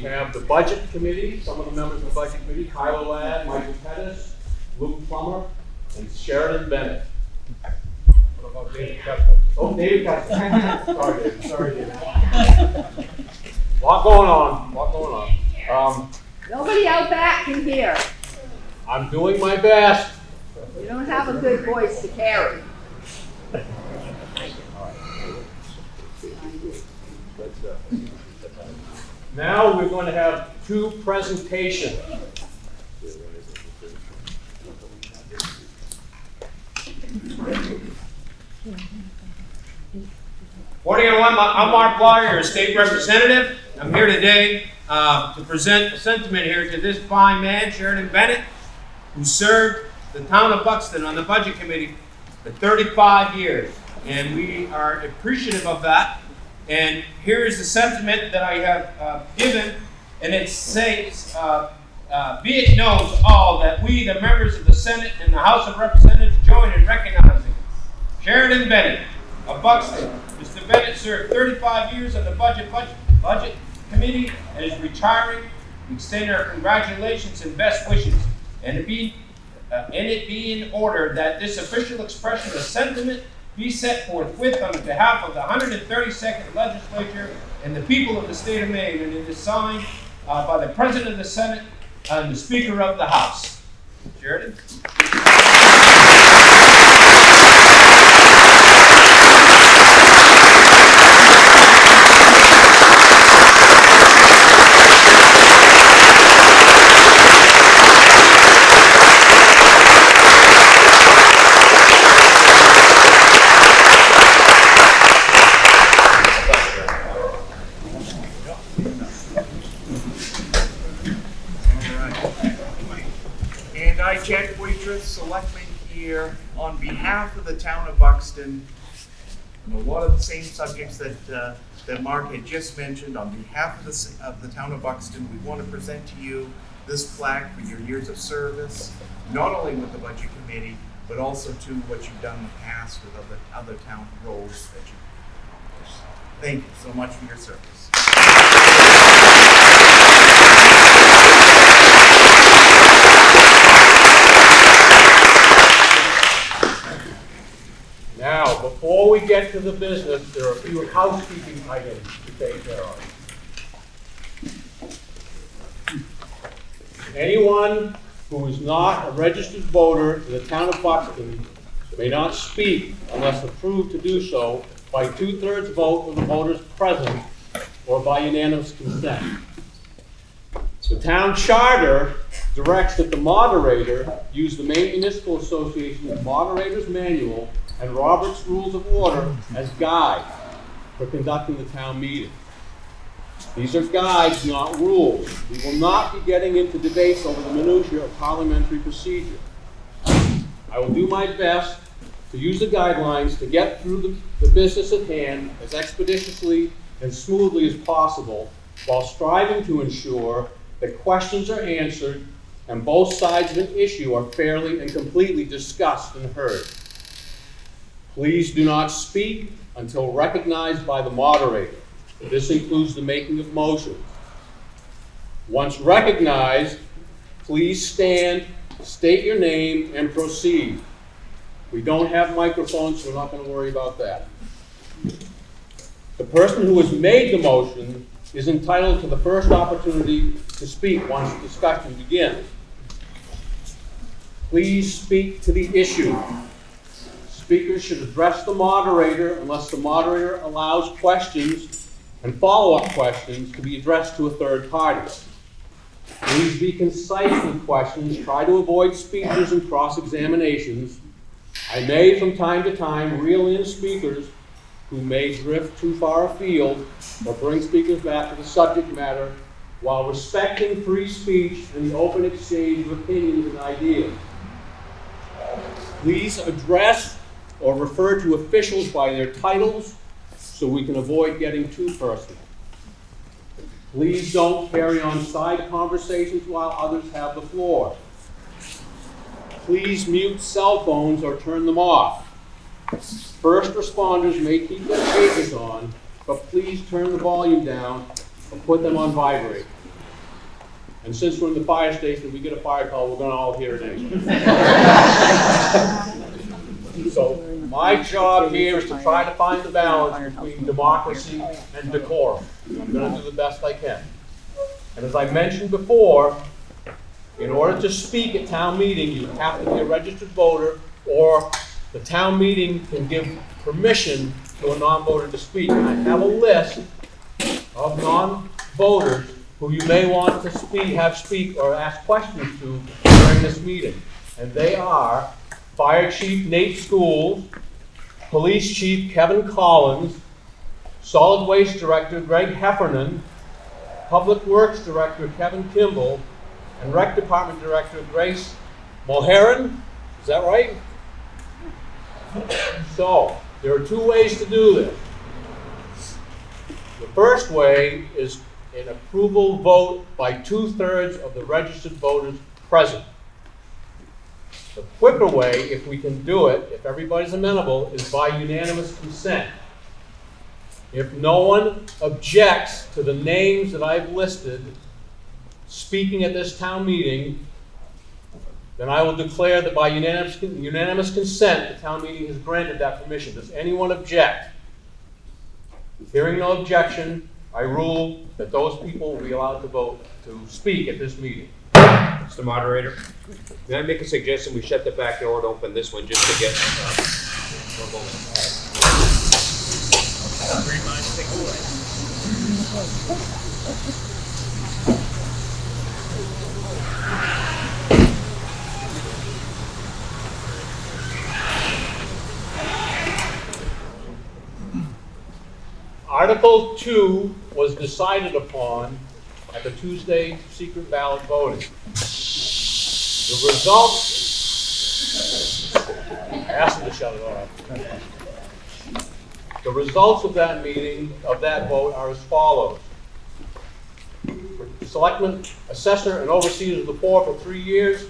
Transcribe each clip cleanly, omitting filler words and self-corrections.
have the Budget Committee, some of the members of the Budget Committee, Kylo Ladd, Michael Pettis, Luke Plummer, and Sheridan Bennett. What about David Kessler? Oh, David Kessler. Sorry, David. Lot going on. Nobody out back can hear. I'm doing my best. You don't have a good voice to carry. Now we're going to have two presentations. Morning, everyone. I'm Mark Blyer, your state representative. I'm here today to present a sentiment here to this fine man, Sheridan Bennett, who served the town of Buxton on the Budget Committee for 35 years. And we are appreciative of that. And here is the sentiment that I have given, and it says, be it known to all that we, the members of the Senate and the House of Representatives, join in recognizing Sheridan Bennett of Buxton. Mr. Bennett served 35 years on the Budget Committee and is retiring. We extend our congratulations and best wishes. And it be in order that this official expression of sentiment be set forthwith on behalf of the 132nd Legislature and the people of the state of Maine, and it is signed by the President of the Senate and the Speaker of the House. Sheridan? Selectmen here on behalf of the town of Buxton, and a lot of the same subjects that Mark had just mentioned. On behalf of the town of Buxton, we want to present to you this plaque for your years of service, not only with the Budget Committee, but also to what you've done in the past with other town roles that you've accomplished. Thank you so much for your service. Now, before we get to the business, there are a few housekeeping items to take care of. Anyone who is not a registered voter in the town of Buxton may not speak unless approved to do so by 2/3 vote of the voters present or by unanimous consent. The town charter directs that the moderator use the Maine Municipal Association's Moderator's Manual and Robert's Rules of Order as guides for conducting the town meeting. These are guides, not rules. We will not be getting into debates over the minutiae of parliamentary procedure. I will do my best to use the guidelines to get through the business at hand as expeditiously and smoothly as possible, while striving to ensure that questions are answered and both sides of an issue are fairly and completely discussed and heard. Please do not speak until recognized by the moderator. This includes the making of motions. Once recognized, please stand, state your name, and proceed. We don't have microphones, so we're not going to worry about that. The person who has made the motion is entitled to the first opportunity to speak once the discussion begins. Please speak to the issue. Speakers should address the moderator unless the moderator allows questions and follow-up questions to be addressed to a third party. Please be concise with questions. Try to avoid speeches and cross-examinations. I may, from time to time, reel in speakers who may drift too far afield or bring speakers back to the subject matter while respecting free speech and the open exchange of opinions and ideas. Please address or refer to officials by their titles so we can avoid getting too personal. Please don't carry on side conversations while others have the floor. Please mute cell phones or turn them off. First responders may keep their speakers on, but please turn the volume down or put them on vibrate. And since we're in the fire station, we get a fire call, we're gonna all hear it anyway. So my job here is to try to find the balance between democracy and decorum. I'm gonna do the best I can. And as I mentioned before, in order to speak at town meeting, you have to be a registered voter, or the town meeting can give permission to a non-voter to speak. And I have a list of non-voters who you may want to speak or ask questions to during this meeting. And they are Fire Chief Nate Schools, Police Chief Kevin Collins, Solid Waste Director Greg Heffernan, Public Works Director Kevin Kimball, and Rec Department Director Grace Mulheron. Is that right? So, there are two ways to do this. The first way is an approval vote by 2/3 of the registered voters present. The quicker way, if we can do it, if everybody's amenable, is by unanimous consent. If no one objects to the names that I've listed speaking at this town meeting, then I will declare that by unanimous consent, the town meeting has granted that permission. Does anyone object? Hearing no objection, I rule that those people will be allowed to vote to speak at this meeting. Mr. Moderator, may I make a suggestion? We shut the back door and open this one just to get. Article 2 was decided upon at the Tuesday secret ballot voting. The results, I asked them to shut it off. The results of that meeting, of that vote, are as follows. Selectman, assessor, and overseers of the poor for 3 years.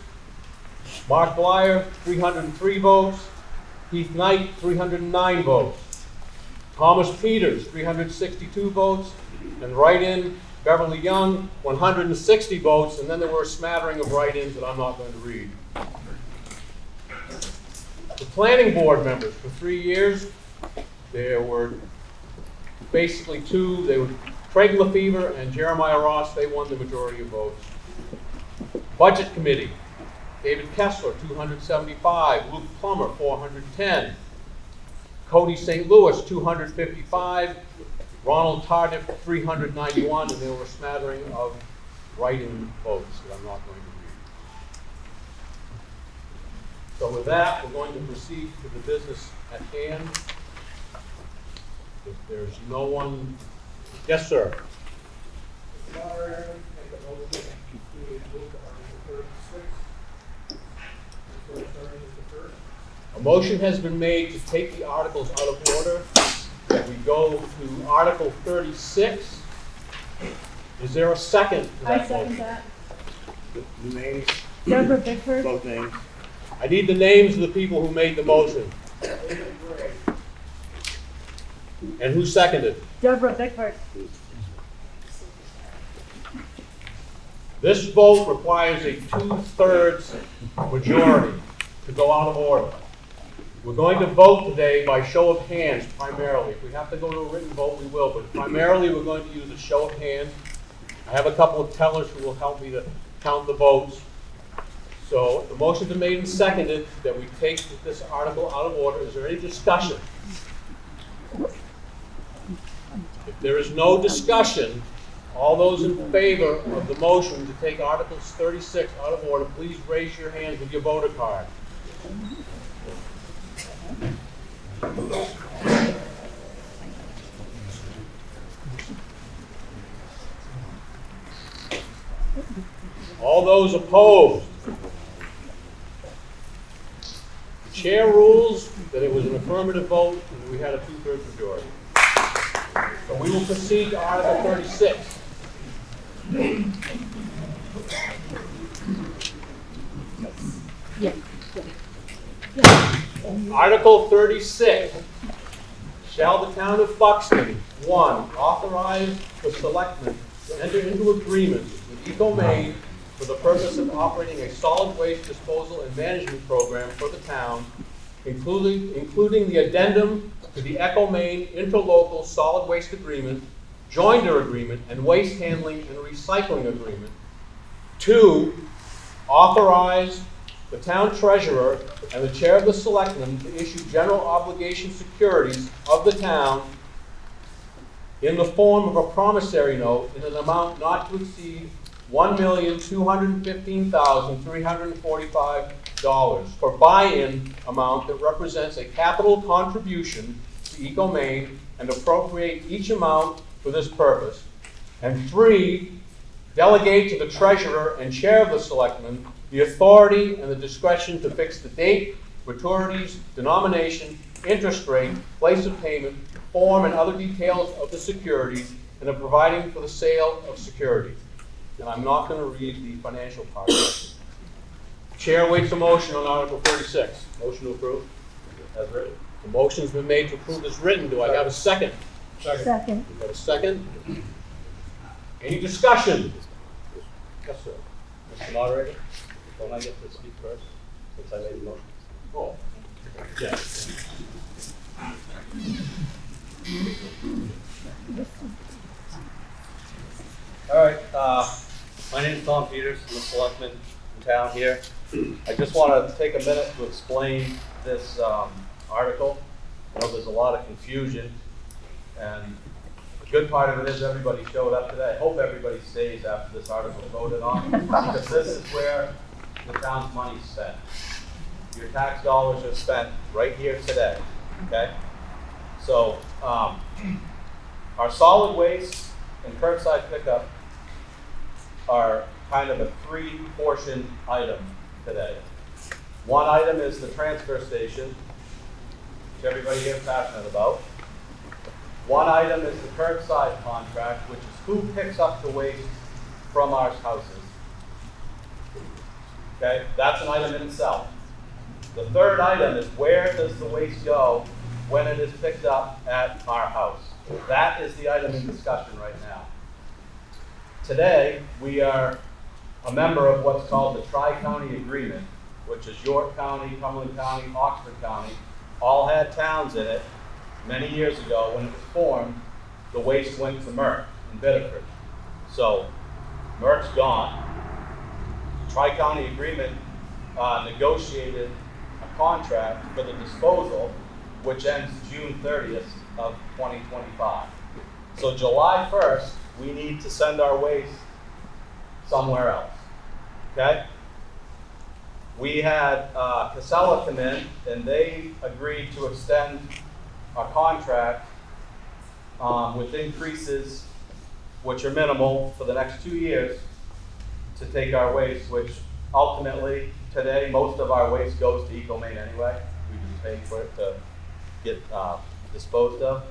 Mark Blyer, 303 votes. Heath Knight, 309 votes. Thomas Peters, 362 votes. And write-in, Beverly Young, 160 votes. And then there were a smattering of write-ins that I'm not going to read. The planning board members for 3 years, there were basically two. They were Craig Lefevre and Jeremiah Ross. They won the majority of votes. Budget committee, David Kessler, 275. Luke Plummer, 410. Cody St. Louis, 255. Ronald Tardif, 391. And there were a smattering of write-in votes that I'm not going to read. So with that, we're going to proceed to the business at hand. If there's no one, yes, sir. A motion has been made to take the articles out of order, that we go to Article 36. Is there a second to that I second motion? that. The names, Deborah Bickford. both names. I need the names of the people who made the motion. And who seconded? Deborah Bickford. This vote requires a 2/3 majority to go out of order. We're going to vote today by show of hands primarily. If we have to go to a written vote, we will, but primarily we're going to use a show of hands. I have a couple of tellers who will help me to count the votes. So the motion's been made and seconded that we take this article out of order. Is there any discussion? If there is no discussion, all those in favor of the motion to take Articles 36 out of order, please raise your hands with your voter card. All those opposed? The chair rules that it was an affirmative vote and we had a 2/3 majority. So we will proceed to Article 36. Article 36. Shall the town of Buxton, 1, authorize the selectmen to enter into agreements with EcoMaine for the purpose of operating a solid waste disposal and management program for the town, including the addendum to the Echo Maine Interlocal Solid Waste Agreement, Joinder Agreement, and Waste Handling and Recycling Agreement. 2, authorize the town treasurer and the chair of the selectmen to issue general obligation securities of the town in the form of a promissory note in an amount not to exceed $1,215,345 for buy-in amount that represents a capital contribution to Eco Maine and appropriate each amount for this purpose. And 3, delegate to the treasurer and chair of the selectmen the authority and the discretion to fix the date, gratuities, denomination, interest rate, place of payment, form, and other details of the securities, and of providing for the sale of securities. And I'm not going to read the financial part of it. Chair awaits a motion on Article 36. Motion to approve as written. The motion's been made to approve as written. Do I have a second? Second. You got a second? Any discussion? Yes, sir. Mr. Moderator, don't I get to speak first, since I made the motion? Oh, yes. All right, my name is Tom Peters, I'm a selectman in town here. I just want to take a minute to explain this article. I know there's a lot of confusion, and the good part of it is everybody showed up today. I hope everybody stays after this article is voted on, because this is where the town's money is spent. Your tax dollars are spent right here today, okay? So, our solid waste and curbside pickup are kind of a 3-portion item today. One item is the transfer station, which everybody here is passionate about. One item is the curbside contract, which is who picks up the waste from our houses. Okay, that's an item in itself. The third item is where does the waste go when it is picked up at our house. That is the item in discussion right now. Today, we are a member of what's called the Tri-County Agreement, which is York County, Cumberland County, Oxford County, all had towns in it. Many years ago, when it was formed, the waste went to Merck in Biddeford. So, Merck's gone. The Tri-County Agreement negotiated a contract for the disposal, which ends June 30th of 2025. So July 1st, we need to send our waste somewhere else, okay? We had Casella come in, and they agreed to extend our contract with increases which are minimal for the next 2 years to take our waste, which ultimately today most of our waste goes to Eco Maine anyway. We just pay for it to get disposed of.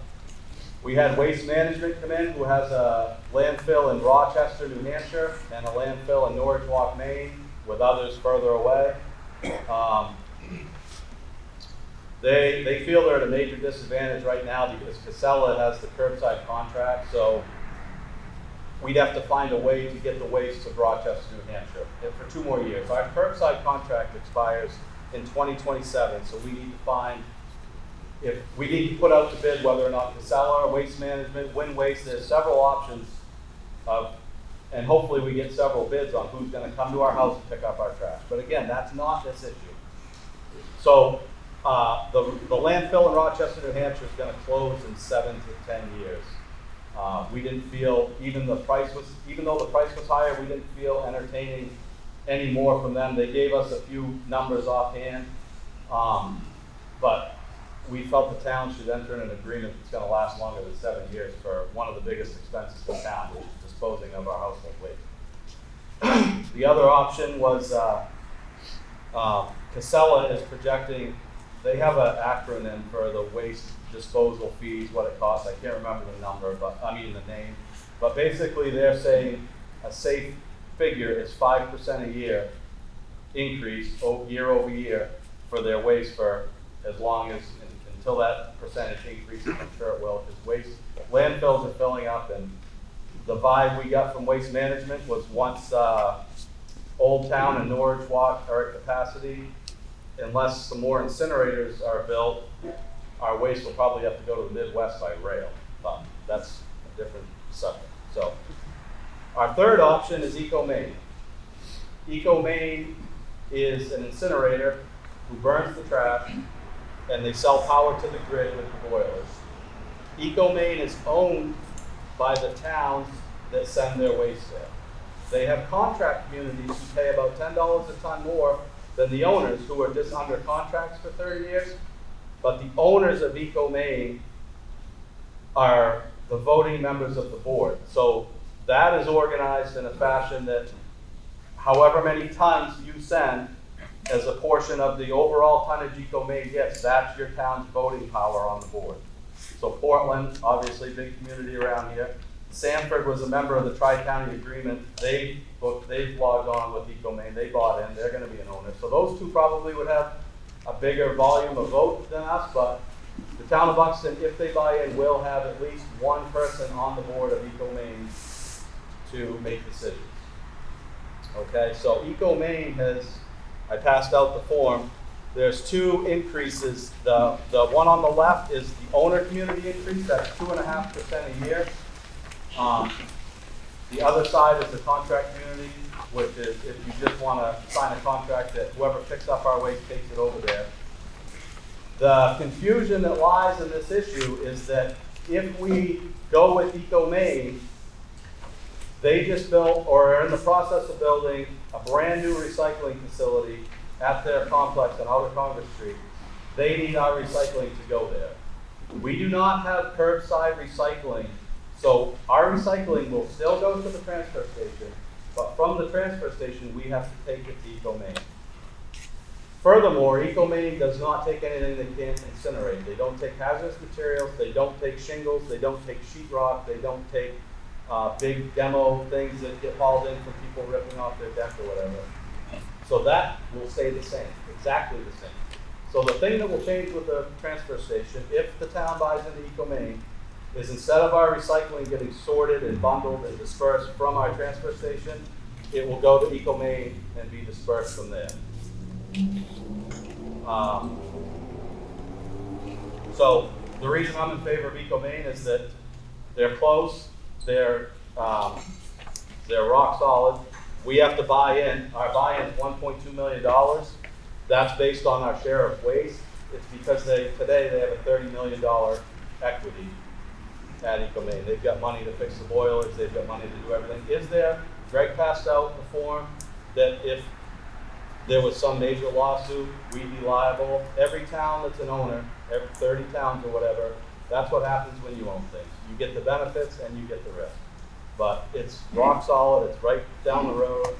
We had Waste Management come in, who has a landfill in Rochester, New Hampshire, and a landfill in Norridgewock, Maine, with others further away. They feel they're at a major disadvantage right now because Casella has the curbside contract, so we'd have to find a way to get the waste to Rochester, New Hampshire for 2 more years. Our curbside contract expires in 2027, so we need to find, if we need to put out the bid whether or not Casella, Waste Management, Wind Waste, there's several options and hopefully we get several bids on who's going to come to our house and pick up our trash. But again, that's not this issue. So the landfill in Rochester, New Hampshire is going to close in 7 to 10 years. We didn't feel, even though the price was higher, we didn't feel entertaining any more from them. They gave us a few numbers offhand, but we felt the town should enter in an agreement that's going to last longer than 7 years for one of the biggest expenses in town, which is disposing of our household waste. The other option was Casella is projecting, they have an acronym for the waste disposal fees, what it costs. I can't remember the number, but I mean the name. But basically they're saying a safe figure is 5% a year increase year over year for their waste for as long as, until that percentage increases. I'm sure it will, because landfills are filling up, and the vibe we got from Waste Management was once Old Town and Norwich Walk are at capacity. Unless some more incinerators are built, our waste will probably have to go to the Midwest by rail, but that's a different subject. So, our third option is EcoMaine. EcoMaine is an incinerator who burns the trash, and they sell power to the grid with the boilers. EcoMaine is owned by the towns that send their waste there. They have contract communities who pay about $10 a ton more than the owners, who are just under contracts for 30 years. But the owners of EcoMaine are the voting members of the board. So that is organized in a fashion that however many tons you send as a portion of the overall tonnage EcoMaine gets, that's your town's voting power on the board. So Portland, obviously big community around here. Sanford was a member of the Tri-County Agreement. They've logged on with EcoMaine. They bought in. They're going to be an owner. So those two probably would have a bigger volume of vote than us, but the town of Buxton, if they buy in, will have at least one person on the board of EcoMaine to make decisions. Okay, so EcoMaine has, I passed out the form. There's two increases. The one on the left is the owner community increase. That's 2.5% a year. The other side is the contract community, which is if you just want to sign a contract that whoever picks up our waste takes it over there. The confusion that lies in this issue is that if we go with EcoMaine, they just built or are in the process of building a brand new recycling facility at their complex on Outer Congress Street. They need our recycling to go there. We do not have curbside recycling. So our recycling will still go to the transfer station, but from the transfer station, we have to take it to EcoMaine. Furthermore, EcoMaine does not take anything they can't incinerate. They don't take hazardous materials, they don't take shingles, they don't take sheetrock, they don't take big demo things that get hauled in from people ripping off their deck or whatever. So that will stay the same, exactly the same. So the thing that will change with the transfer station, if the town buys into EcoMaine, is instead of our recycling getting sorted and bundled and dispersed from our transfer station, it will go to EcoMaine and be dispersed from there. So the reason I'm in favor of EcoMaine is that they're close, they're rock solid. We have to buy in. Our buy-in is $1.2 million. That's based on our share of waste. It's because today they have a $30 million equity at EcoMaine. They've got money to fix the boilers, they've got money to do everything. Is there, Greg passed out the form that if there was some major lawsuit, we'd be liable. Every town that's an owner, every 30 towns or whatever, that's what happens when you own things. You get the benefits and you get the risk. But it's rock solid, it's right down the road.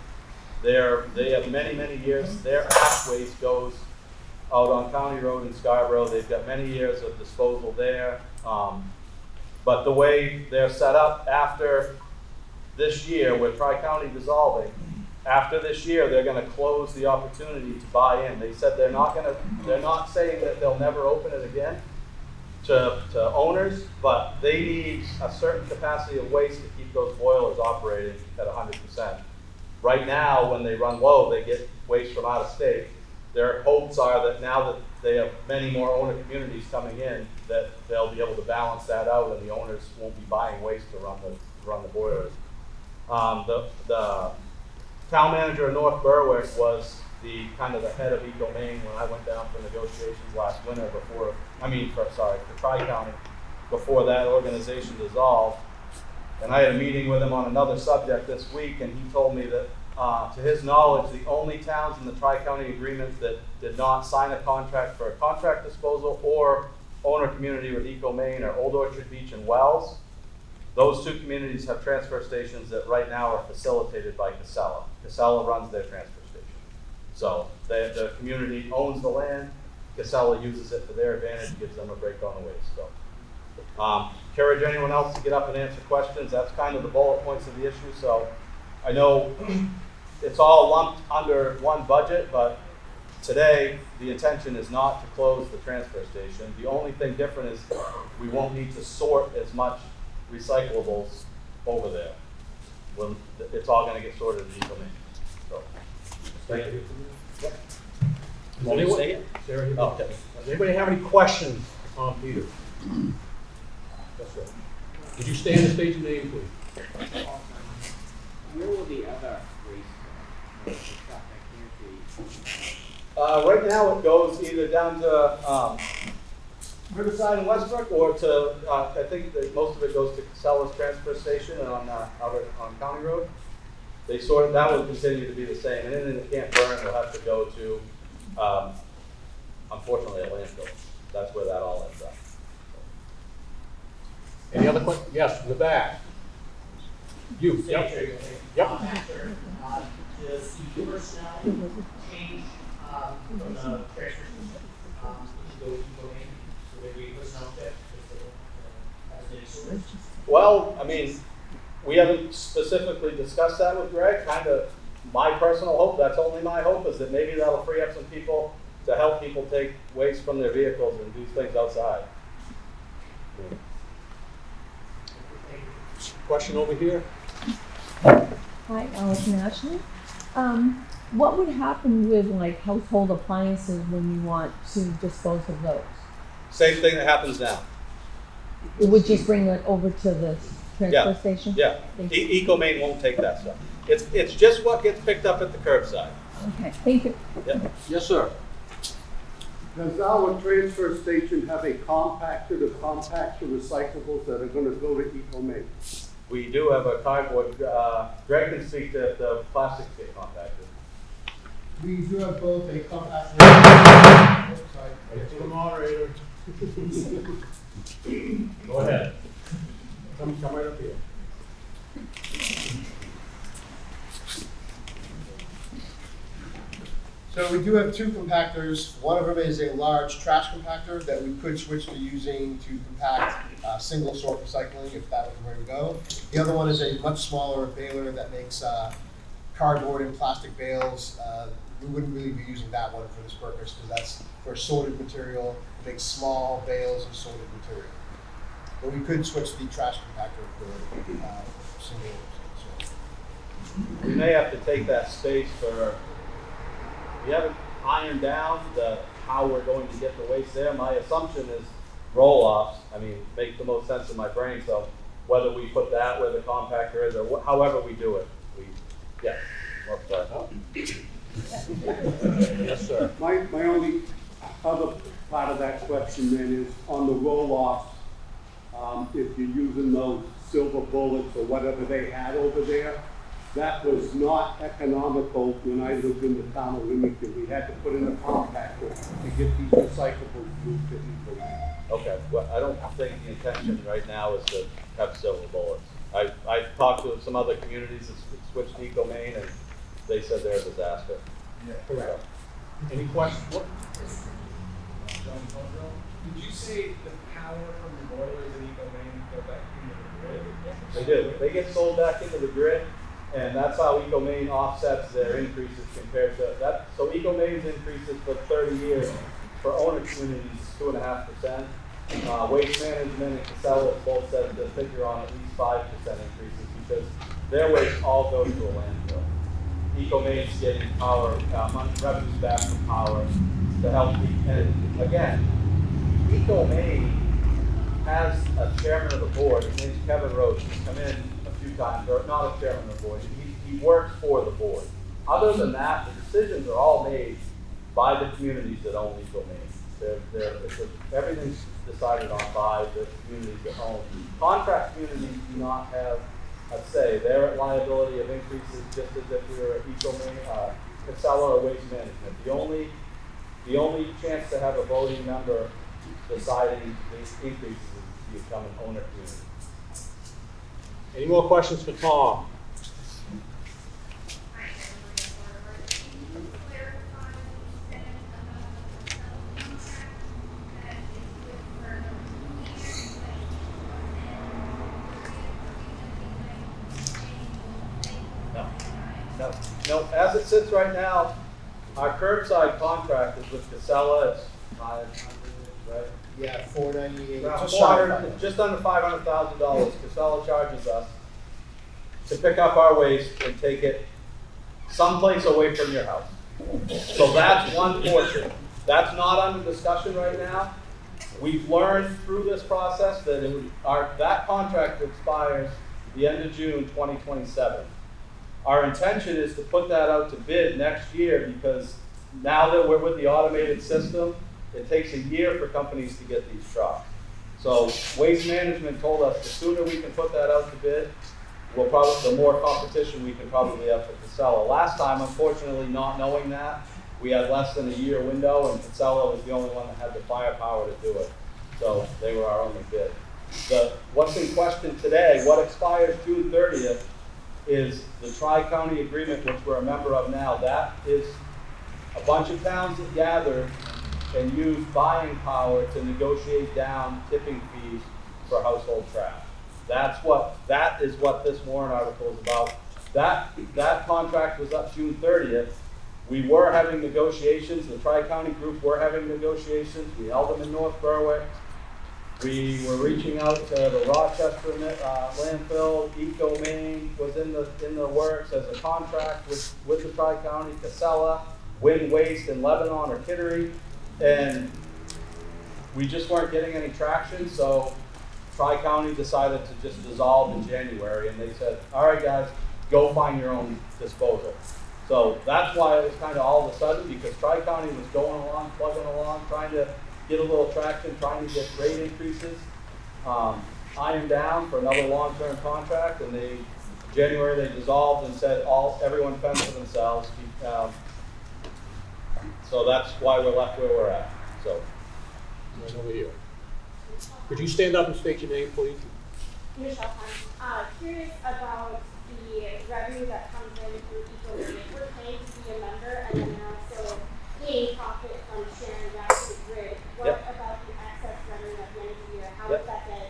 They have many, many years. Their ash waste goes out on County Road in Scarborough. They've got many years of disposal there. But the way they're set up after this year, with Tri-County dissolving, after this year, they're going to close the opportunity to buy in. They said they're not saying that they'll never open it again to owners, but they need a certain capacity of waste to keep those boilers operating at 100%. Right now, when they run low, they get waste from out of state. Their hopes are that now that they have many more owner communities coming in, that they'll be able to balance that out and the owners won't be buying waste to run the boilers. The town manager of North Berwick was the head of EcoMaine when I went down for negotiations last winter for Tri-County, before that organization dissolved. And I had a meeting with him on another subject this week, and he told me that, to his knowledge, the only towns in the Tri-County Agreement that did not sign a contract for a contract disposal or owner community with EcoMaine are Old Orchard Beach and Wells. Those two communities have transfer stations that right now are facilitated by Casella. Casella runs their transfer station. So the community owns the land, Casella uses it for their advantage, gives them a break on the waste. So, encourage anyone else to get up and answer questions. That's kind of the bullet points of the issue. So I know it's all lumped under one budget, but today the intention is not to close the transfer station. The only thing different is we won't need to sort as much recyclables over there. It's all going to get sorted in EcoMaine. So Thank you. Does anyone- Sarah, you- Okay. Does anybody have any questions for Tom Peters? Yes, sir. Would you stand and state your name, please? Where will the other waste go? The stuff that can't be. Right now, it goes either down to Riverside and Westbrook, or to, I think that most of it goes to Casella's transfer station on, on County Road. They sort of, that will continue to be the same, and anything that can't burn will have to go to, unfortunately, a landfill. That's where that all ends up. Any other questions? Yes, in the back. You, yep. Yep. Does the personnel change from the transfer station to go to Ecomaine? So maybe personnel fit as an issue? Well, I mean, we haven't specifically discussed that with Greg. Kind of my personal hope, that's only my hope, is that maybe that'll free up some people to help people take waste from their vehicles and do things outside. Question over here? Hi, Allison Ashley. What would happen with like household appliances when you want to dispose of those? Same thing that happens now. It would just bring it over to the Yeah. transfer station? Yeah, Thank you. Ecomaine won't take that stuff. It's just what gets picked up at the curbside. Okay, thank you. Yeah. Yes, sir. Does our transfer station have a compactor to compact the recyclables that are gonna go to Ecomaine? We do have a cardboard, Greg can speak to the plastics get compacted. We do have both a compact. Right to the moderator. Go ahead. Come right up here. So we do have two compactors. One of them is a large trash compactor that we could switch to using to compact single sort recycling if that was where we go. The other one is a much smaller baler that makes cardboard and plastic bales. We wouldn't really be using that one for this purpose because that's for sorted material. It makes small bales of sorted material. But we could switch the trash compactor for single sort. We may have to take that space for, we haven't ironed down how we're going to get the waste there. My assumption is roll-offs. I mean, make the most sense in my brain. So whether we put that where the compactor is or however we do it, yeah. Yes, sir. My only other part of that question then is on the roll-offs, if you're using those silver bullets or whatever they had over there, that was not economical when I lived in the town of Leamington. We had to put in a compactor to get these recyclables moved to Ecomaine. Okay, well, I don't think the intention right now is to have silver bullets. I've talked to some other communities that switched to Ecomaine, and they said they're a disaster. Correct. Any questions? What? Did you say the power from the boilers in Ecomaine go back into the grid? They do. They get sold back into the grid, and that's how Ecomaine offsets their increases compared to that. So Ecomaine's increases for 30 years for owner communities is 2.5%. Waste Management and Casella both said the figure on at least 5% increases because their waste all goes to a landfill. Ecomaine's getting power, revenues back from power to help. And again, Ecomaine has a chairman of the board. His name's Kevin Roach. He's come in a few times, or not a chairman of the board. He works for the board. Other than that, the decisions are all made by the communities that own Ecomaine. Everything's decided on by the communities that own. Contract communities do not have a say. They're at liability of increases just as if we were Ecomaine, Casella or Waste Management. The only chance to have a voting member deciding these increases is to become an owner community. Any more questions for Tom? No, as it sits right now, our curbside contract is with Casella. It's 500, right? Yeah, $498. Around Just shy of 400, just under $500,000. Casella charges us to pick up our waste and take it someplace away from your house. So that's one portion. That's not under discussion right now. We've learned through this process that that contract expires the end of June 2027. Our intention is to put that out to bid next year because now that we're with the automated system, it takes a year for companies to get these trucks. So Waste Management told us the sooner we can put that out to bid, the more competition we can probably have for Casella. Last time, unfortunately, not knowing that, we had less than a year window, and Casella was the only one that had the firepower to do it. So they were our only bid. What's in question today, what expires June 30th, is the Tri-County Agreement, which we're a member of now. That is a bunch of towns that gathered and used buying power to negotiate down tipping fees for household trash. That is what this warrant article is about. That contract was up June 30th. We were having negotiations, the Tri-County group were having negotiations. We held them in North Berwick. We were reaching out to the Rochester landfill. Eco Maine was in the works as a contract with the Tri-County, Casella, Wind Waste in Lebanon or Kittery. And we just weren't getting any traction, so Tri-County decided to just dissolve in January, and they said, all right guys, go find your own disposal. So that's why it was kind of all of a sudden, because Tri-County was going along, plugging along, trying to get a little traction, trying to get rate increases, ironed down for another long-term contract, and January they dissolved and said everyone fend for themselves. So that's why we're left where we're at. So, Right over here. Could you stand up and state your name, please? Michelle, I'm curious about the revenue that comes in through EcoMaine. If we're paying to be a member and then also paying profit from sharing back to the grid, what about the excess revenue at the end of the year? How does that get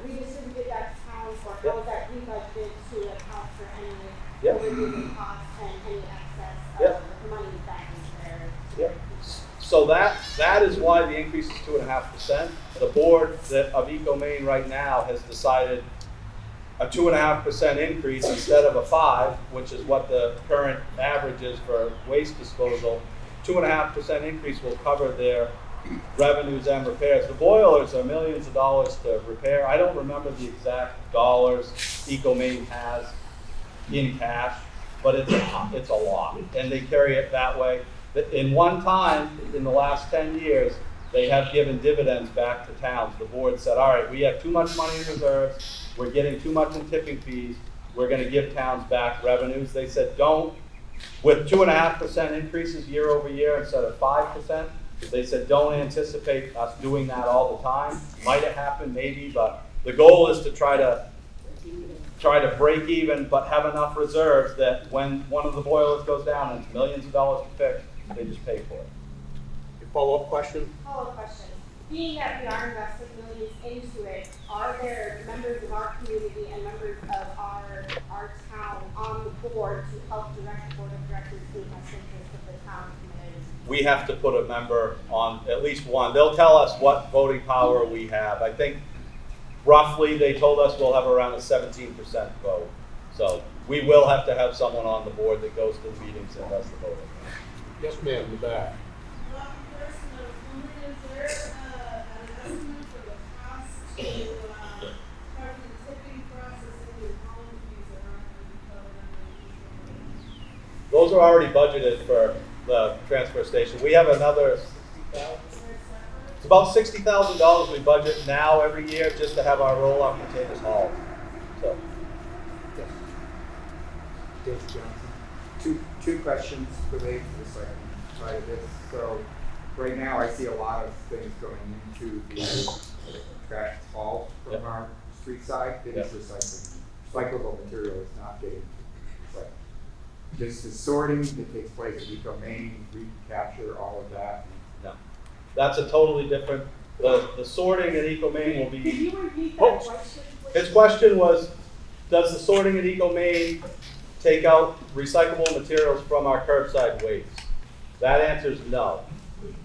redistributed back to towns, or how is that rebudgeted to account for any overdue costs and any excess of money back into there? So that is why the increase is 2.5%. The board of Eco Maine right now has decided a 2.5% increase instead of a 5%, which is what the current average is for waste disposal. 2.5% increase will cover their revenues and repairs. The boilers are millions of dollars to repair. I don't remember the exact dollars Eco Maine has in cash, but it's a lot, and they carry it that way. In one time, in the last 10 years, they have given dividends back to towns. The board said, all right, we have too much money in reserves, we're getting too much in tipping fees, we're gonna give towns back revenues. They said, with 2.5% increases year over year instead of 5%, they said, don't anticipate us doing that all the time. Might it happen? Maybe, but the goal is to try to break even, but have enough reserves that when one of the boilers goes down and it's millions of dollars to fix, they just pay for it. Your follow-up question? Follow-up question. Being that we are investing millions into it, are there members of our community and members of our town on the board to help direct the board of directors in the best interest of the town community? We have to put a member on, at least one. They'll tell us what voting power we have. I think roughly they told us we'll have around a 17% vote. So we will have to have someone on the board that goes to the meetings and does the voting. Yes, ma'am, in the back. Is there an estimate for the cost to cover the tipping processing and hauling fees that aren't going to be covered under the EcoMaine? Those are already budgeted for the transfer station. We have another $60,000. It's about $60,000 we budget now every year just to have our roll-off containers hauled. So. Yes. Dave Johnson. Two questions related to the second side of this. So right now I see a lot of things going into the trash haul from our street side that is recycling. Recyclable material is not getting recycled. Just the sorting that takes place at Eco Maine, recapture, all of that. No. That's a totally different, the sorting at Eco Maine will be. Could you repeat that question, please? His question was, does the sorting at Eco Maine take out recyclable materials from our curbside waste? That answer is no.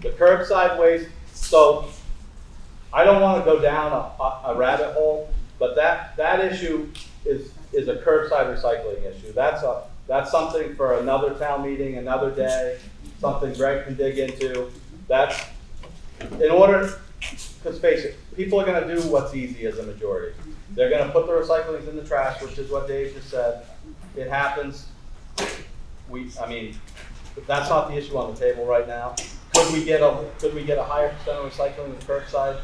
The curbside waste, so I don't want to go down a rabbit hole, but that issue is a curbside recycling issue. That's that's something for another town meeting, another day, something Greg can dig into. That's, in order, because face it, people are gonna do what's easy as a majority. They're gonna put the recyclings in the trash, which is what Dave just said. It happens. I mean, that's not the issue on the table right now. Could we get a higher percent of recycling in curbside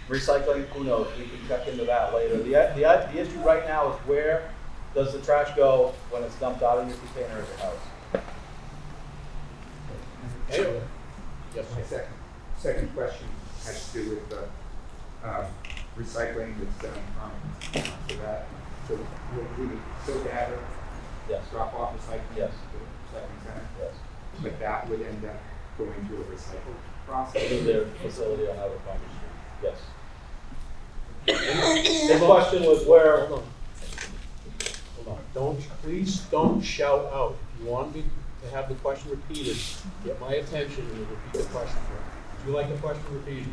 recycling? Who knows? We can check into that later. The issue right now is where does the trash go when it's dumped out of your container at your house? Anyway. Yes, My second question has to do with the recycling that's done so we would still gather, Yes. drop off recycling Yes. to the recycling center, Yes. but that would end up going through a recycle process. To their facility on Outer Congress Street. Yes. His question was where. Hold on. Please don't shout out. If you want me to have the question repeated, get my attention and repeat the question. Would you like the question repeated?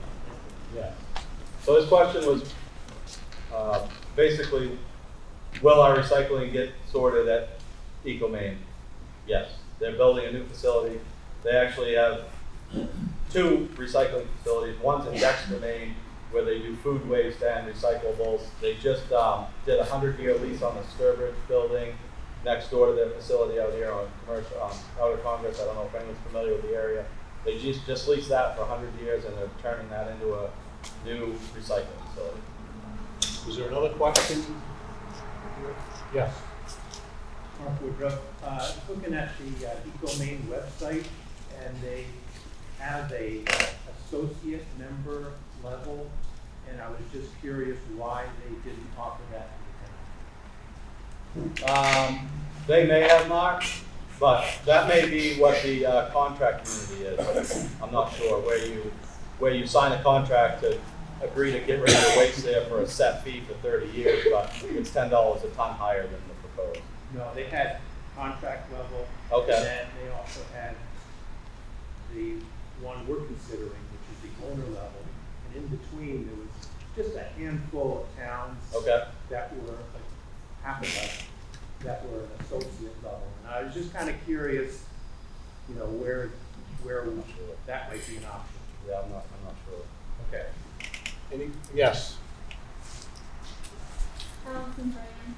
Yeah. So his question was basically, will our recycling get sorted at EcoMaine? Yes. They're building a new facility. They actually have 2 recycling facilities. One's in Dexter, Maine, where they do food waste and recyclables. They just did a 100-year lease on the Sturbridge building next door to their facility out here on commercial, Outer Congress. I don't know if anyone's familiar with the area. They just leased that for 100 years, and they're turning that into a new recycling facility. Is there another question? Yes. Mark Woodruff, looking at the EcoMaine website, and they have a associate member level, and I was just curious why they didn't offer that to the town. They may have, Mark, but that may be what the contract community is. I'm not sure where you sign a contract to agree to get rid of your waste there for a set fee for 30 years, but it's $10 a ton higher than the proposed. No, they had contract level. Okay. And then they also had the one we're considering, which is the owner level. And in between, there was just a handful of towns Okay. that were like half a dozen that were an associate level. And I was just kind of curious, you know, where that might be an option. Yeah, I'm not sure. Okay. Yes. Allison Brand.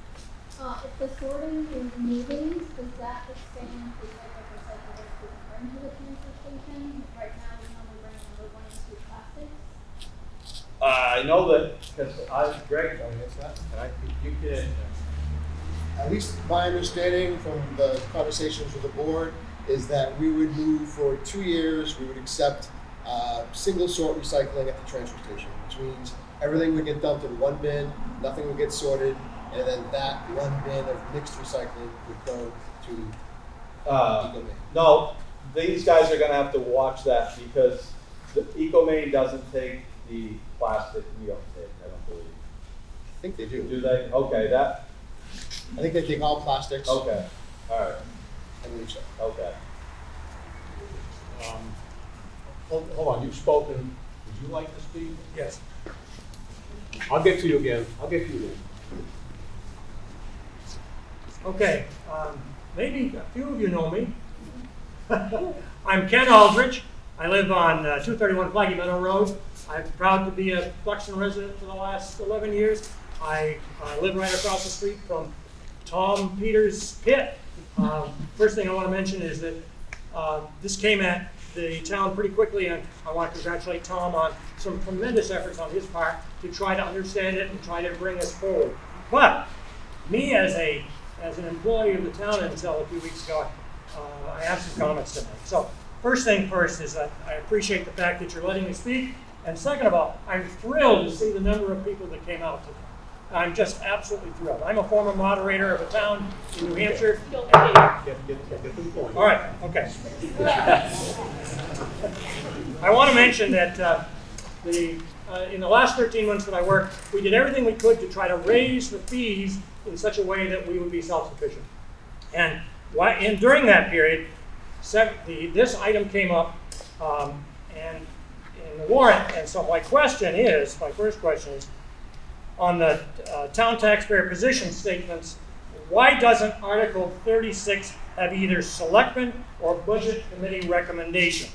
If the sorting is moving, does that expand the type of recyclables we can bring to the transfer station? Right now, we only bring number 1 and 2 plastics. I know that, because Greg, can I answer that? You can. At least my understanding from the conversations with the board is that we would move for 2 years, we would accept single sort recycling at the transfer station, which means everything would get dumped in one bin, nothing would get sorted, and then that one bin of mixed recycling would go to EcoMaine. No, these guys are gonna have to watch that because the EcoMaine doesn't take the plastic we don't take, I don't believe. I think they do. Do they? Okay, I think they take all plastics. okay, all right, I believe so. okay. Hold on, you've spoken. Would you like to speak? Yes. I'll get to you again. Okay, maybe a few of you know me. I'm Ken Aldrich. I live on 231 Flaggy Meadow Road. I'm proud to be a Buxton resident for the last 11 years. I live right across the street from Tom Peters' pit. First thing I want to mention is that this came at the town pretty quickly, and I want to congratulate Tom on some tremendous efforts on his part to try to understand it and try to bring us forward. But me as an employee of the town until a few weeks ago, I have some comments to make. So first thing first is that I appreciate the fact that you're letting me speak. And second of all, I'm thrilled to see the number of people that came out today. I'm just absolutely thrilled. I'm a former moderator of a town in New Hampshire. Get to the point. All right, okay. I want to mention that in the last 13 months that I worked, we did everything we could to try to raise the fees in such a way that we would be self-sufficient. And during that period, this item came up and in the warrant. And so my first question is, on the town taxpayer position statements, why doesn't Article 36 have either selectmen or budget committee recommendations?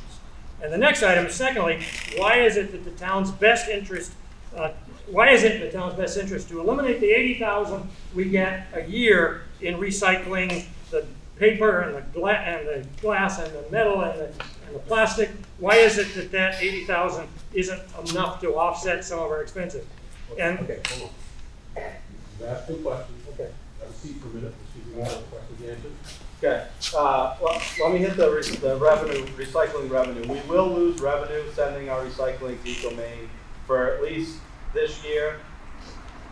And the next item, secondly, why is it in the town's best interest to eliminate the 80,000 we get a year in recycling the paper and the glass and the metal and the plastic? Why is it that 80,000 isn't enough to offset some of our expenses? And Okay, hold on. You asked two questions. Okay. Have a seat for a minute. Let's see if we have questions answered. Okay, let me hit the revenue, recycling revenue. We will lose revenue sending our recycling to EcoMaine for at least this year.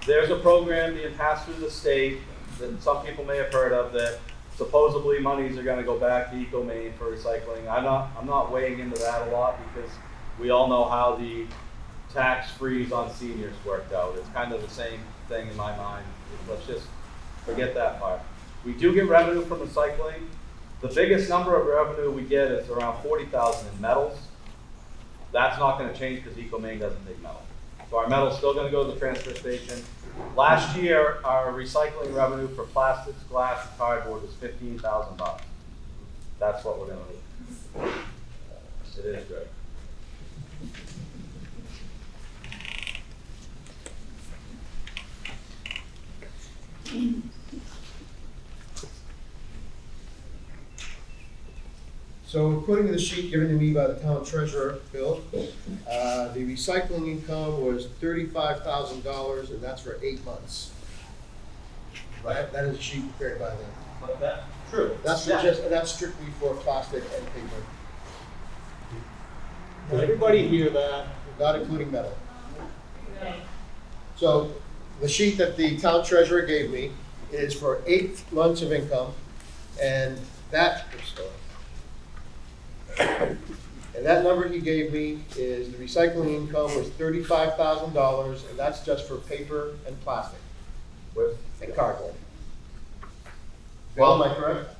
There's a program being passed through the state that some people may have heard of that supposedly monies are gonna go back to EcoMaine for recycling. I'm not weighing into that a lot because we all know how the tax freeze on seniors worked out. It's kind of the same thing in my mind. Let's just forget that part. We do get revenue from recycling. The biggest number of revenue we get is around 40,000 in metals. That's not going to change because EcoMaine doesn't take metal. So our metal's still going to go to the transfer station. Last year, our recycling revenue for plastics, glass, and cardboard was $15,000. That's what we're going to lose. It is great. So according to the sheet given to me by the town treasurer, Bill, the recycling income was $35,000, and that's for 8 months. Right, that is a sheet prepared by them. But that's true. That's for and that's strictly for plastic and paper, Did everybody hear that? not including metal. So the sheet that the town treasurer gave me is for 8 months of income, and that, and that number he gave me is the recycling income was $35,000, and that's just for paper and plastic and cardboard. Bill, am I correct?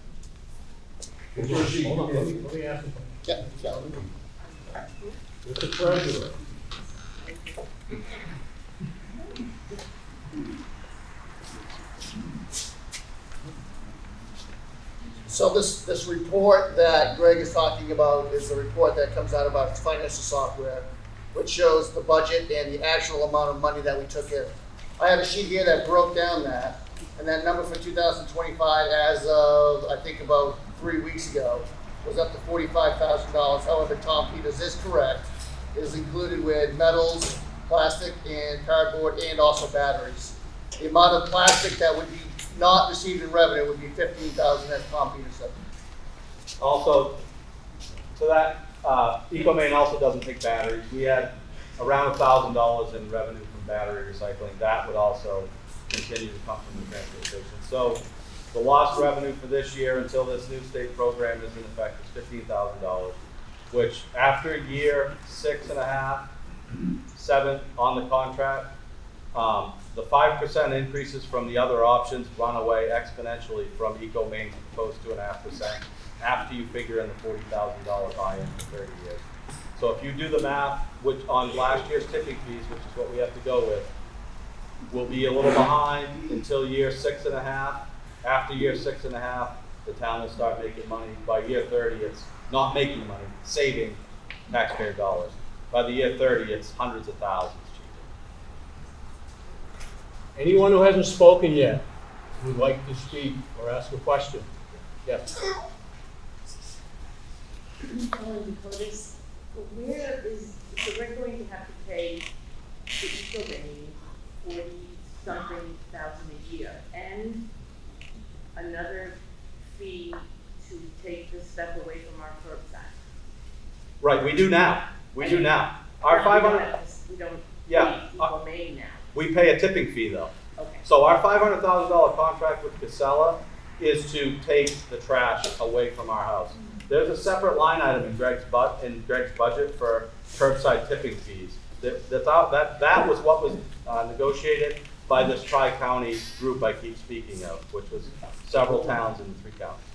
Hold on, let me ask you. Yeah, so, Mr. Treasurer. So this report that Greg is talking about is the report that comes out of our financial software, which shows the budget and the actual amount of money that we took in. I have a sheet here that broke down that, and that number for 2025 as of, I think about 3 weeks ago, was up to $45,000. However, Tom Peters is correct. It is included with metals, plastic, and cardboard, and also batteries. The amount of plastic that would be not received in revenue would be $15,000, as Tom Peters said. Also, to that, EcoMaine also doesn't take batteries. We had around $1,000 in revenue from battery recycling. That would also continue to come from the transfer station. So the lost revenue for this year until this new state program is in effect is $15,000, which after year 6.5, 7 on the contract, the 5% increases from the other options run away exponentially from EcoMaine's proposed 2.5% after you figure in the $40,000 buy-in for 30 years. So if you do the math, which on last year's tipping fees, which is what we have to go with, we'll be a little behind until year 6.5. After year 6.5, the town will start making money. By year 30, it's not making money, it's saving taxpayer dollars. By the year 30, it's hundreds of thousands. Anyone who hasn't spoken yet would like to speak or ask a question? Yes. Where is, so we're going to have to pay the EcoMaine 40-something thousand a year and another fee to take this stuff away from our curbside. Right, we do now. We do now. Our 500. We don't Yeah. pay EcoMaine now. We pay a tipping fee though. Okay. So our $500,000 contract with Casella is to take the trash away from our house. There's a separate line item in Greg's budget for curbside tipping fees. That was what was negotiated by this tri-county group I keep speaking of, which was several towns in the 3 counties.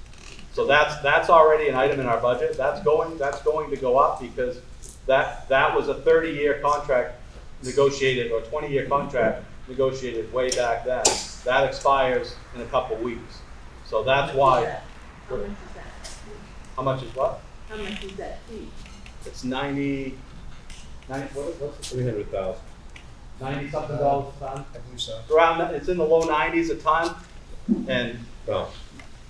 So that's already an item in our budget. That's going to go up because that was a 30-year contract negotiated, or 20-year contract negotiated way back then. That expires in a couple weeks. So that's why. How much is that? How much is what? How much is that fee? It's 90, what's the 300,000? 90 something dollars a ton? I believe so. It's around, it's in the low 90s a ton, and, No,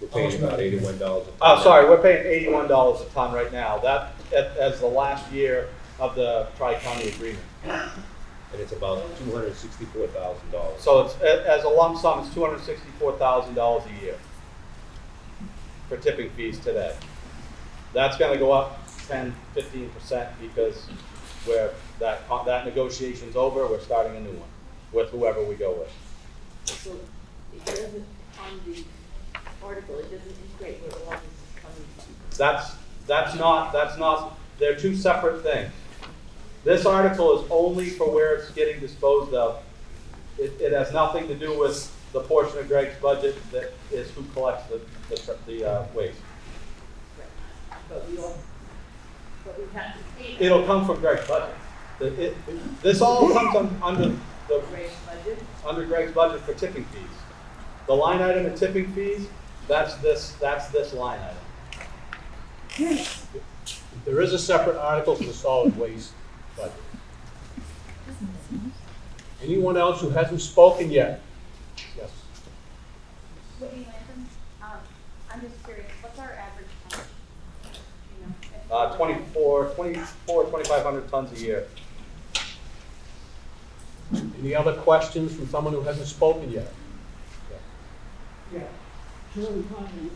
we're paying about $81 a ton. oh, sorry, we're paying $81 a ton right now. That, as the last year of the Tri-County agreement. And it's about $264,000. So it's, as a lump sum, it's $264,000 a year for tipping fees today. That's gonna go up 10, 15% because that negotiation's over, we're starting a new one with whoever we go with. So it doesn't, on the article, it doesn't indicate where all this is coming from. That's not, they're two separate things. This article is only for where it's getting disposed of. It has nothing to do with the portion of Greg's budget that is who collects the waste. But we have to pay. It'll come from Greg's budget. This all comes under Greg's budget. under Greg's budget for tipping fees. The line item in tipping fees, that's this line item. There is a separate article for the solid waste budget. Anyone else who hasn't spoken yet? Yes. Whitney Latham, I'm just curious, what's our average ton? You know, 2,500 tons a year. Any other questions from someone who hasn't spoken yet? Yeah, Shirley Conley.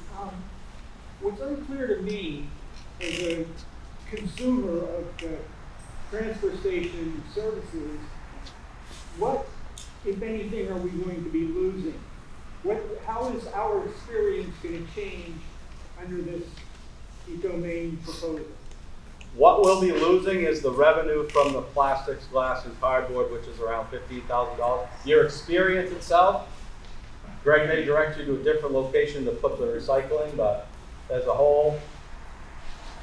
What's unclear to me as a consumer of the transfer station services, what, if anything, are we going to be losing? How is our experience going to change under this eco-main proposal? What we'll be losing is the revenue from the plastics, glass, and cardboard, which is around $15,000. Your experience itself, Greg may direct you to a different location to put the recycling, but as a whole,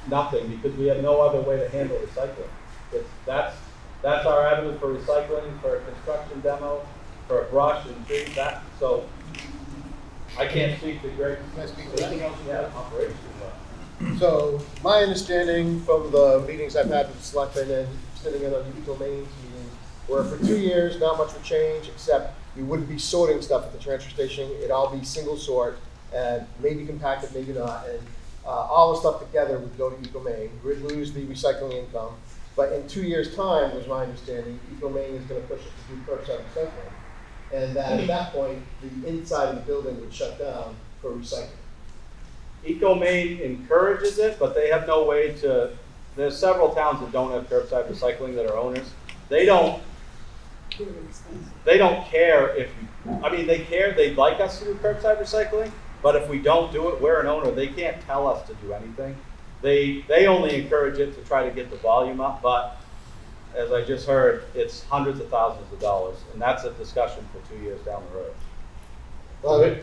nothing, because we have no other way to handle recycling. That's our avenue for recycling, for a construction demo, for a brush and treat that. So I can't speak to Greg. Can I speak to that? Anything else you have? Operation. So my understanding from the meetings I've had with the selectmen and sitting in on the eco-mains meeting, where for 2 years, not much would change, except we wouldn't be sorting stuff at the transfer station. It'd all be single sort and maybe compacted, maybe not. And all the stuff together would go to eco-main. We'd lose the recycling income. But in 2 years' time, was my understanding, eco-main is going to push it to do curbside recycling. And that at that point, the inside of the building would shut down for recycling. Eco-Main encourages it, but they have no way to, there's several towns that don't have curbside recycling that are owners. They don't care if, I mean, they care, they'd like us to do curbside recycling, but if we don't do it, we're an owner, they can't tell us to do anything. They only encourage it to try to get the volume up, but as I just heard, it's hundreds of thousands of dollars, and that's a discussion for 2 years down the road. Well,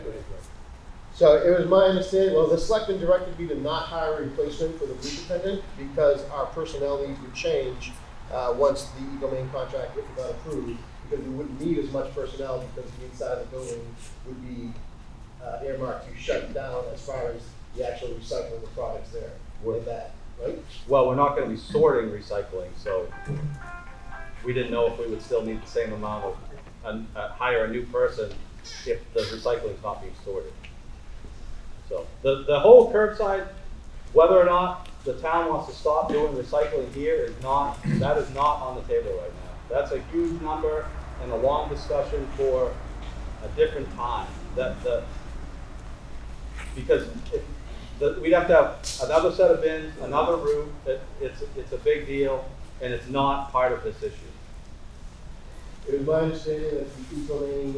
so it was my understanding, well, the selectmen directed me to not hire a replacement for the booth attendant because our personnel needs would change once the eco-main contract, if it got approved, because we wouldn't need as much personnel because the inside of the building would be earmarked to shut down as far as the actual recycling of the products there. With that, right? Well, we're not going to be sorting recycling, so we didn't know if we would still need the same amount of, hire a new person if the recycling is not being sorted. So the whole curbside, whether or not the town wants to stop doing recycling here that is not on the table right now. That's a huge number and a long discussion for a different time. Because we'd have to have another set of bins, another route. It's a big deal, and it's not part of this issue. It was my understanding that the eco-main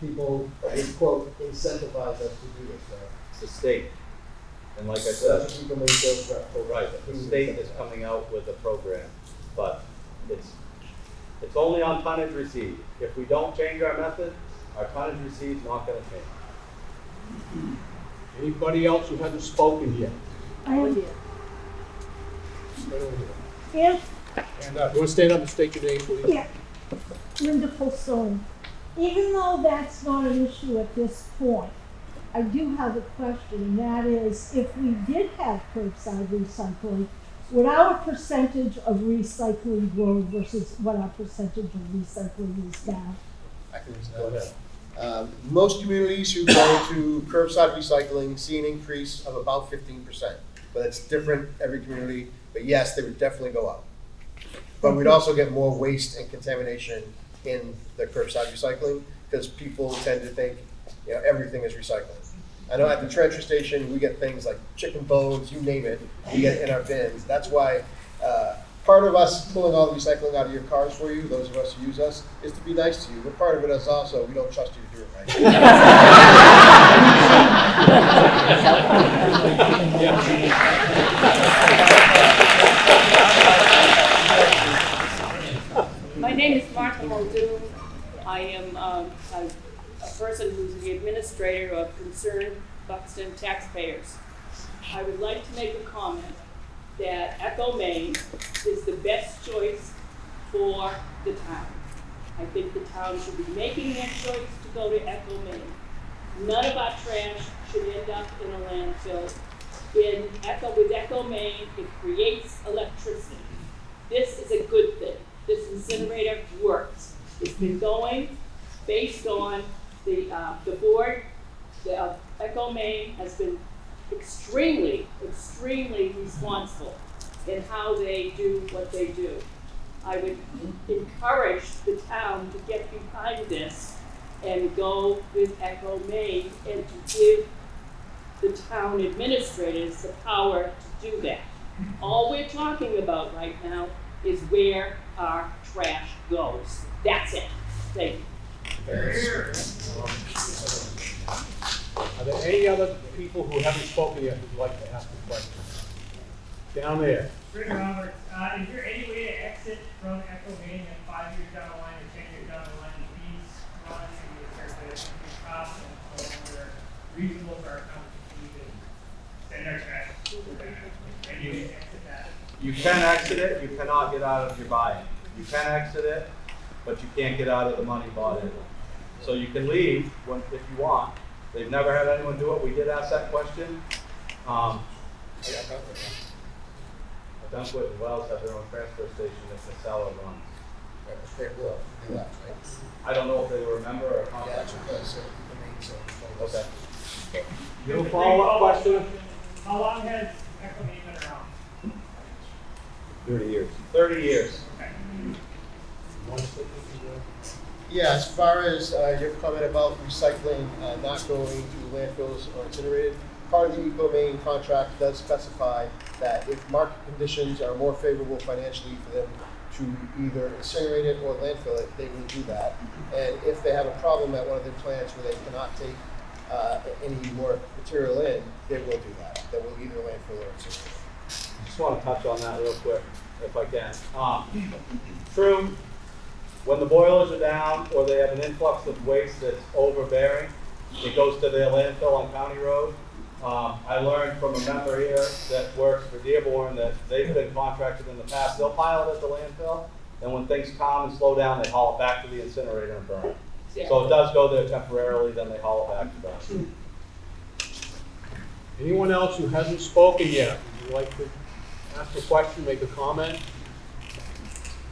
people would, quote, incentivize us to do this, right? It's the state. And like I So said, that's what eco-main does, right, the state is coming out with a program, but it's only on tonnage received. If we don't change our method, our tonnage received is not going to change. Anybody else who hasn't spoken yet? I am here. Yeah. And you want to stand up and state your name, please? Yeah. Linda Pulsone. even though that's not an issue at this point, I do have a question, and that is, if we did have curbside recycling, would our percentage of recycling grow versus what our percentage of recycling is now? I can answer that. Most communities who go to curbside recycling see an increase of about 15%, but it's different every community. But yes, they would definitely go up. But we'd also get more waste and contamination in the curbside recycling because people tend to think, everything is recycling. I know at the transfer station we get things like chicken bones, you name it, we get in our bins. That's why part of us pulling all the recycling out of your cars for you, those of us who use us, is to be nice to you. But part of it is also we don't trust you to do it right. My name is Martha Muldoon. I am a person who's the administrator of Concerned Buxton Taxpayers. I would like to make a comment that Echo Main is the best choice for the town. I think the town should be making that choice to go to Echo Main. None of our trash should end up in a landfill. With Echo Main, it creates electricity. This is a good thing. This incinerator works. It's been going based on the board. Echo Main has been extremely responsible in how they do what they do. I would encourage the town to get behind this and go with Echo Main and to give the town administrators the power to do that. All we're talking about right now is where our trash goes. That's it. Thank you. Are there any other people who haven't spoken yet who'd like to ask a question? Down there. Rick Roberts, is there any way to exit from Echo Main and 5 years down the line or 10 years down the line, the fees run and you start to increase costs and it's no longer reasonable for our company to send our trash to any way to exit that? You can exit it, you cannot get out of your buy-in. You can exit it, but you can't get out of the money bought in. So you can leave if you want. They've never had anyone do it. We did ask that question. Dunwood and Wells have their own transfer station that Casella runs. They will. They left, right? I don't know if they were a member or a contractor. Okay. You have a follow-up question? How long has Echo Main been around? 30 years. 30 years. Yeah, as far as your comment about recycling not going to landfills or incinerated, part of the Eco Main contract does specify that if market conditions are more favorable financially for them to either incinerate it or landfill it, they will do that. And if they have a problem at one of their plants where they cannot take any more material in, they will do that. They will either landfill or incinerate. I just want to touch on that real quick, if I can. True, when the boilers are down or they have an influx of waste that's overbearing, it goes to their landfill on County Road. I learned from a member here that works for Dearborn that they've been contracted in the past. They'll pile it at the landfill, and when things calm and slow down, they haul it back to the incinerator and burn it. So it does go there temporarily, then they haul it back to burn it. Anyone else who hasn't spoken yet, would you like to ask a question, make a comment?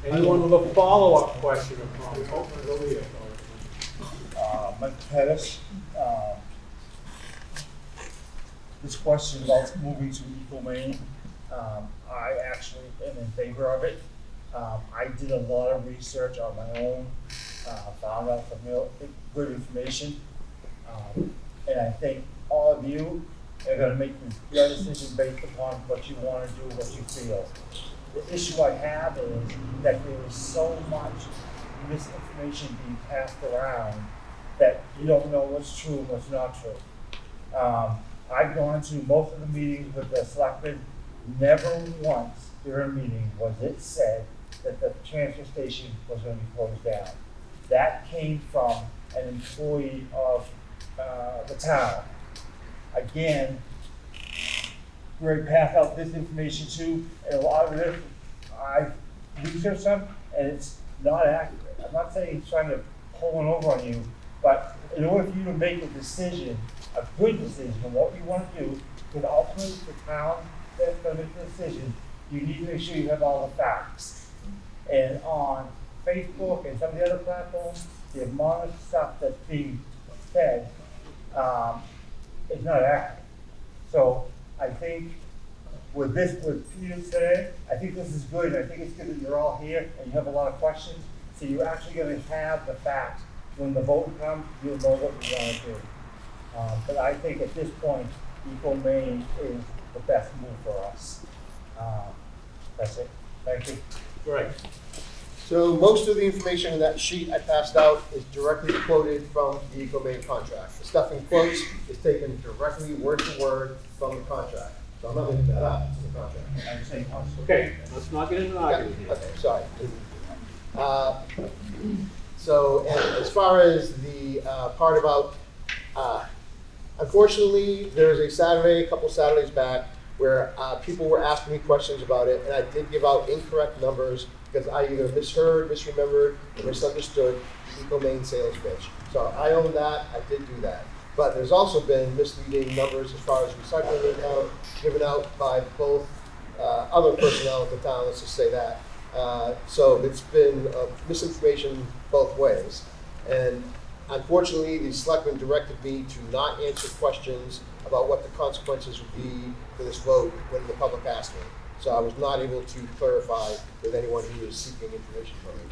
Anyone with a follow-up question or comment? Oh, over here. Mike Pettis. This question about moving to Eco Main, I actually am in favor of it. I did a lot of research on my own, found out some good information, and I think all of you are going to make your decision based upon what you want to do, what you feel. The issue I have is that there is so much misinformation being passed around that you don't know what's true and what's not true. I've gone to most of the meetings with the selectmen. Never once during a meeting was it said that the transfer station was going to be closed down. That came from an employee of the town. Again, Greg passed out this information too, and a lot of it, I've researched them, and it's not accurate. I'm not saying he's trying to pulling over on you, but in order for you to make a decision, a good decision on what you want to do, because ultimately it's the town that's going to make the decision, you need to make sure you have all the facts. And on Facebook and some of the other platforms, the amount of stuff that's being said is not accurate. So I think with Peter today, I think this is good. I think it's good that you're all here and you have a lot of questions. So you're actually going to have the facts. When the vote comes, you'll know what you want to do. But I think at this point, Eco Maine is the best move for us. That's it. Thank you. Right. So most of the information in that sheet I passed out is directly quoted from the Eco Maine contract. The stuff in quotes is taken directly word for word from the contract. So I'm not making that up, it's in the contract. Okay, let's not get into an argument here. Okay, sorry. So, and as far as the part about, unfortunately, there was a Saturday, a couple Saturdays back, where people were asking me questions about it, and I did give out incorrect numbers because I either misheard, misremembered, or misunderstood the Eco Maine sales pitch. So I own that, I did do that. But there's also been misleading numbers as far as recycling income given out by both other personnel at the town, let's just say that. So it's been misinformation both ways. And unfortunately, the selectmen directed me to not answer questions about what the consequences would be for this vote when the public asked me. So I was not able to clarify with anyone who was seeking information from me.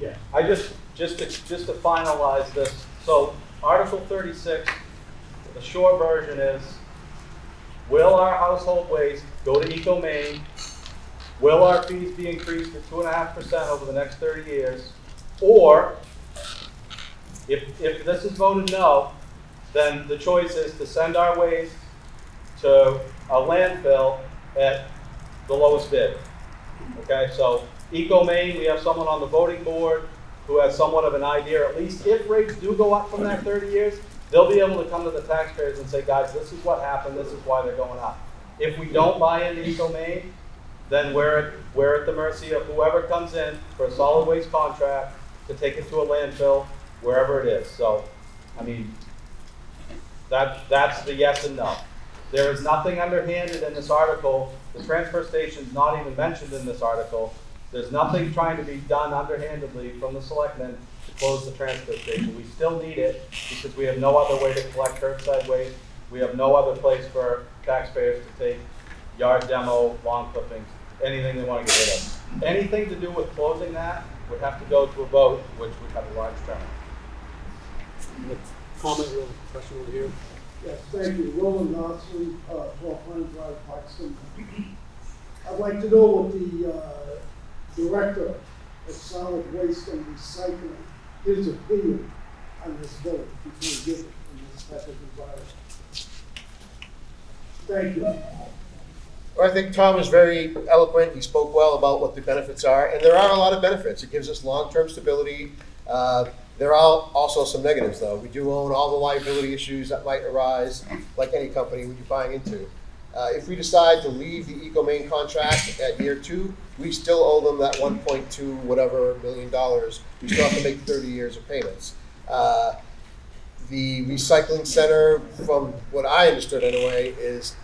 Yeah. I just to finalize this, so Article 36, the short version is, will our household waste go to Eco Maine? Will our fees be increased to 2.5% over the next 30 years? Or, if this is voted no, then the choice is to send our waste to a landfill at the lowest bid. Okay, so Eco Maine, we have someone on the voting board who has somewhat of an idea, at least if rates do go up from that 30 years, they'll be able to come to the taxpayers and say, guys, this is what happened, this is why they're going up. If we don't buy into Eco Maine, then we're at the mercy of whoever comes in for a solid waste contract to take it to a landfill, wherever it is. So, I mean, that's the yes and no. There is nothing underhanded in this article. The transfer station's not even mentioned in this article. There's nothing trying to be done underhandedly from the selectmen to close the transfer station. We still need it because we have no other way to collect curbside waste. We have no other place for taxpayers to take yard demo, lawn clippings, anything they want to get rid of. Anything to do with closing that would have to go to a vote, which would have a large turnout. Comment or question over here? Yes, thank you. Roland Dodson, 12 Pine Drive, Buxton. I'd like to know what the Director of Solid Waste and Recycling, his opinion on this vote, if you can give it in this type of environment. Thank you. Well, I think Tom was very eloquent. He spoke well about what the benefits are, and there are a lot of benefits. It gives us long-term stability. There are also some negatives, though. We do own all the liability issues that might arise, like any company we'd be buying into. If we decide to leave the Eco Maine contract at year 2, we still owe them that 1.2 whatever $million. We still have to make 30 years of payments. The recycling center, from what I understood anyway, is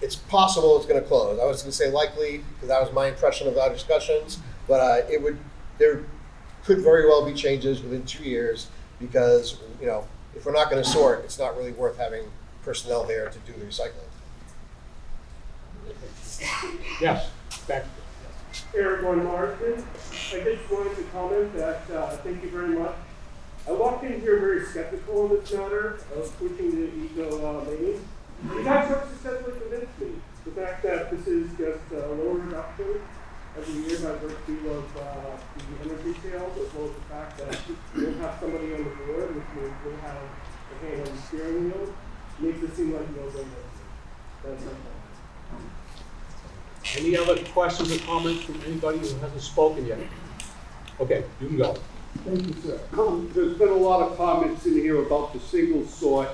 it's possible it's going to close. I was going to say likely, because that was my impression of our discussions, but there could very well be changes within 2 years because, you know, if we're not going to sort, it's not really worth having personnel there to do the recycling. Yes, back. Eric Von Marsden. I just wanted to comment that thank you very much. I walked in here very skeptical on this matter of switching to Eco Maine. You guys have successfully convinced me. The fact that this is just a lower reduction every year by virtue of the energy sales, as well as the fact that we'll have somebody on the board, which means we'll have a hand on the steering wheel, makes it seem like no-brainer. That's my point. Any other questions or comments from anybody who hasn't spoken yet? Okay, you can go. Thank you, sir. There's been a lot of comments in here about the single sort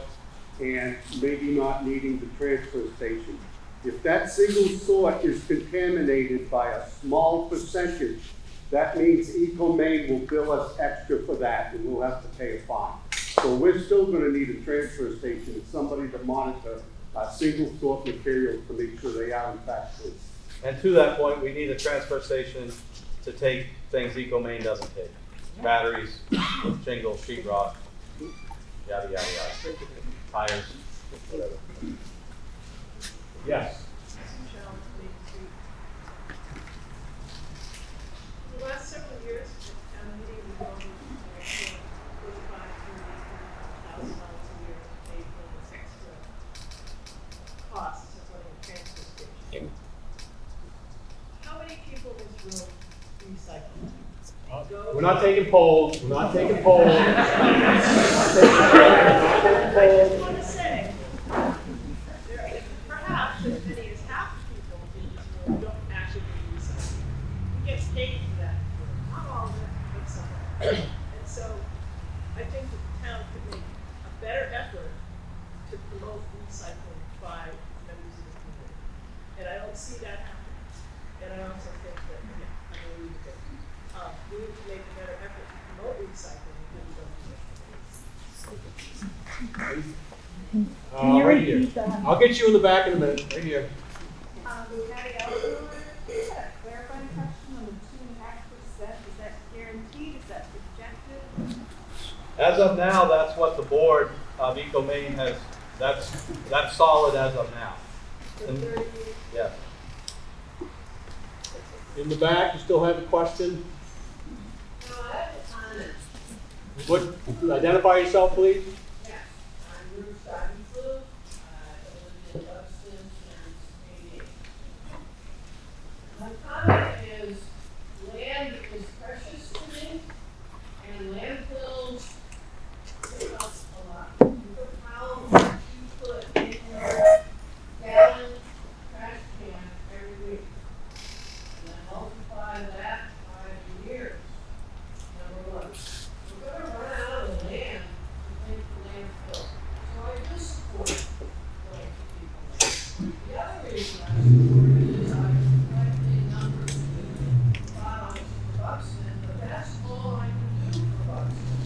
and maybe not needing the transfer station. If that single sort is contaminated by a small percentage that means EcoMaine will bill us extra for that, and we'll have to pay a fine. So we're still gonna need a transfer station and somebody to monitor single source materials to make sure they are in fact clean. And to that point, we need a transfer station to take things EcoMaine doesn't take. Batteries, shingles, sheetrock, yada, yada, yada. Tires, whatever. Yes. The last several years, town meeting, we've always $45,000 a year to pay for this extra costs of running a transfer station. How many people in this room recycle? We're not taking polls, we're not taking polls. I just want to say, perhaps as many as half the people in this room don't actually recycle. We get paid for that, not all of it, but some of it. And so I think that the town could make a better effort to promote recycling by members of the community. And I don't see that happening. And I also think that, I believe that we need to make a better effort to promote recycling than we don't do it. Can you Right here. repeat that? I'll get you in the back in a minute, right here. Patty Elder, clarifying question on the 2.5%, is that guaranteed, is that projected? As of now, that's what the board of EcoMaine has, that's solid as of now. And- yeah. In the back, you still have a question? No, I have a comment. What, identify yourself, please. Yes, I'm Ruth Stuyvesant. I live in Buxton since '88. My comment is, land is precious to me, and landfills take up a lot. Think of how much you put in your gallon trash can every week. And then multiply that by years. Number one. We're gonna run out of land to make the landfill. So I do support going to people. The other reason I support it is I collected numbers with files for Buxton, but that's all I can do for Buxton.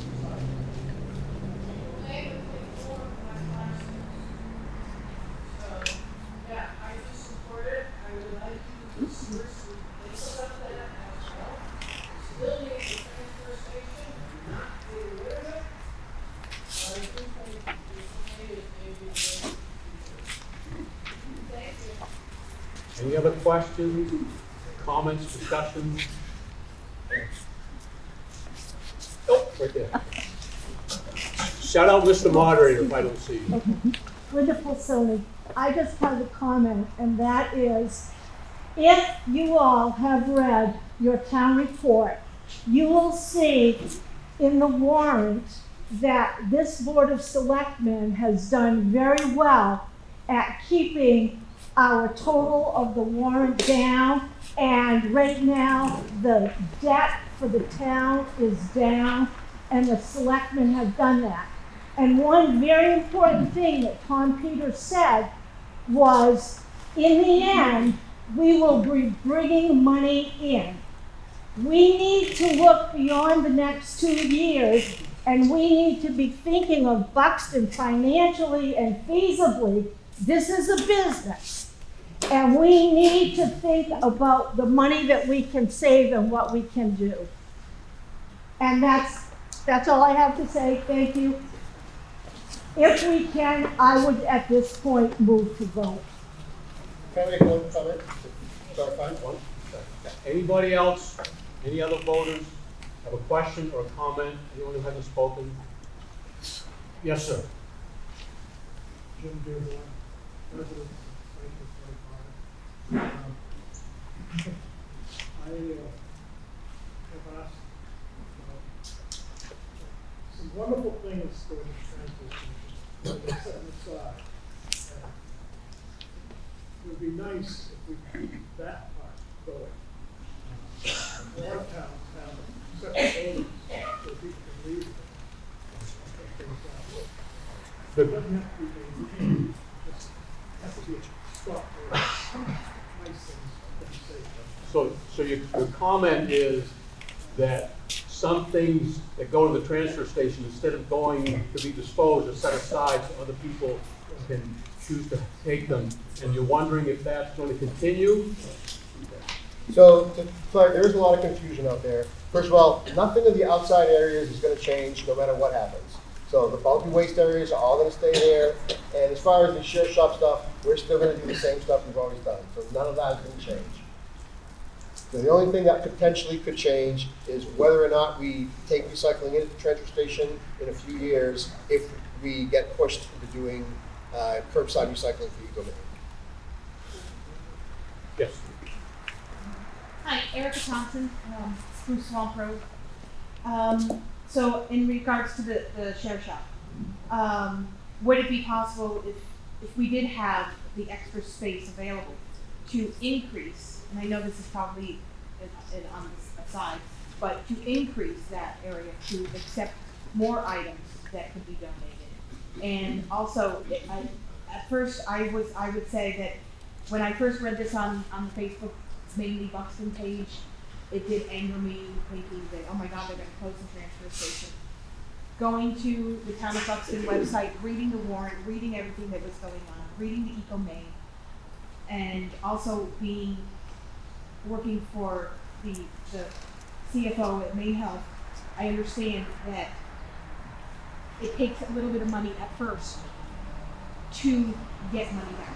People may have taken more of my plastics. So, yeah, I do support it. I would like you to seriously think about that as well. Still need the transfer station, not getting rid of it. But I do think this is maybe a way. Thank you. Any other questions, comments, discussions? Oh, right there. Shout out Mr. Moderator if I don't see you. Wonderful, Sony. I just have a comment, and that is, if you all have read your town report, you will see in the warrant that this Board of Selectmen has done very well at keeping our total of the warrant down. And right now, the debt for the town is down, and the selectmen have done that. And one very important thing that Tom Peters said was, in the end, we will be bringing money in. We need to look beyond the next 2 years, and we need to be thinking of Buxton financially and feasibly. This is a business, and we need to think about the money that we can save and what we can do. And that's all I have to say. Thank you. If we can, I would at this point move to vote. Can I make one comment? Clarify one? Anybody else, any other voters have a question or a comment? Anyone who hasn't spoken? Yes, sir. Jim Dearborn, resident of 25. I have asked some wonderful things going to the transfer station, but they're setting aside. It would be nice if we could keep that part going. A lot of towns have separate buildings so people can leave them. The- It doesn't have to be maintained, just has to be a spot where nice things can be safe. So your comment is that some things that go to the transfer station, instead of going to be disposed or set aside so other people can choose to take them, and you're wondering if that's going to continue? So, there is a lot of confusion out there. First of all, nothing in the outside areas is going to change no matter what happens. So the bulky waste areas are all going to stay there. And as far as the share shop stuff, we're still going to do the same stuff we've always done. So none of that is going to change. So the only thing that potentially could change is whether or not we take recycling into the transfer station in a few years if we get pushed into doing curbside recycling for eco-main. Yes. Hi, Erica Thompson, Spruce Swamp Road. So in regards to the share shop, would it be possible if we did have the extra space available to increase, and I know this is probably on the side, but to increase that area to accept more items that could be donated? And also, at first I would say that when I first read this on the Facebook, it's mainly Buxton page, it did anger me thinking that, oh my God, they're going to close the transfer station. Going to the Town of Buxton website, reading the warrant, reading everything that was going on, reading the eco-main, and also working for the CFO at Maine Health, I understand that it takes a little bit of money at first to get money back.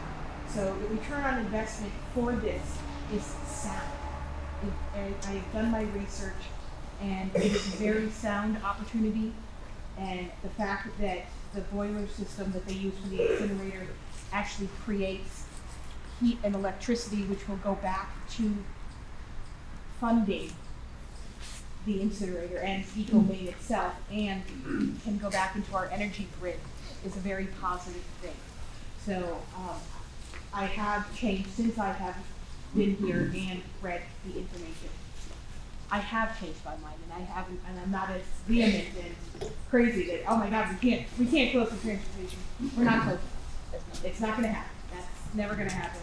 So the return on investment for this is sound. I have done my research, and it is a very sound opportunity. And the fact that the boiler system that they use for the incinerator actually creates heat and electricity, which will go back to funding the incinerator and eco-main itself, and can go back into our energy grid, is a very positive thing. So I have changed since I have been here and read the information. I have changed my mind, and I'm not as vehement and crazy that, oh my God, we can't close the transportation. We're not closing. It's not going to happen. That's never going to happen.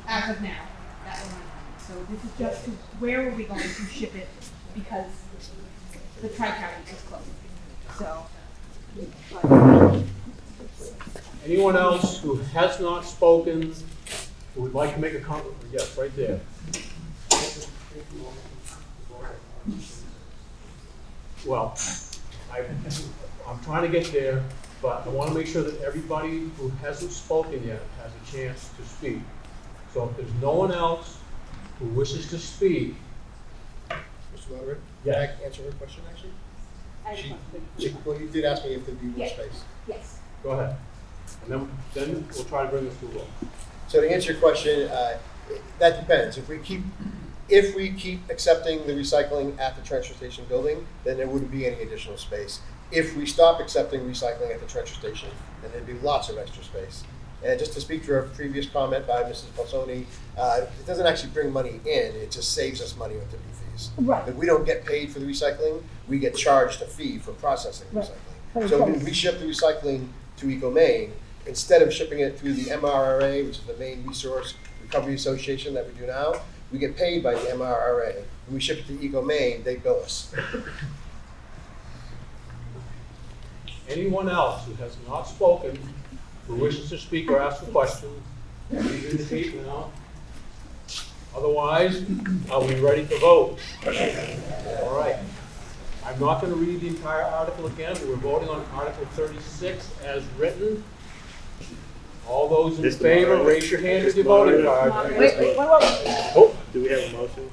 As of now, that will not happen. So this is just where are we going to ship it, because the Tri-County is closed. So. Anyone else who has not spoken, who would like to make a comment? Yes, right there. Well, I'm trying to get there, but I want to make sure that everybody who hasn't spoken yet has a chance to speak. So if there's no one else who wishes to speak. Mr. Moderator? Yeah. Can I answer her question, actually? Well, you did ask me if there'd be more space. Yes. Go ahead. And then we'll try to bring this to a vote. So to answer your question, that depends. If we keep accepting the recycling at the transfer station building, then there wouldn't be any additional space. If we stop accepting recycling at the transfer station, then there'd be lots of extra space. And just to speak to a previous comment by Mrs. Falsoni, it doesn't actually bring money in, it just saves us money with tipping fees. Right. If we don't get paid for the recycling, we get charged a fee for processing Right. recycling. So when we ship the recycling to eco-main, instead of shipping it through the MRRA, which is the Maine Resource Recovery Association that we do now, we get paid by the MRRA. When we ship it to eco-main, they bill us. Anyone else who has not spoken, who wishes to speak or ask a question, please indicate now. Otherwise, are we ready to vote? All right. I'm not going to read the entire article again. We're voting on Article 36 as written. All those in favor, raise your hand with your voting card. Wait. Oh. Do we have a motion?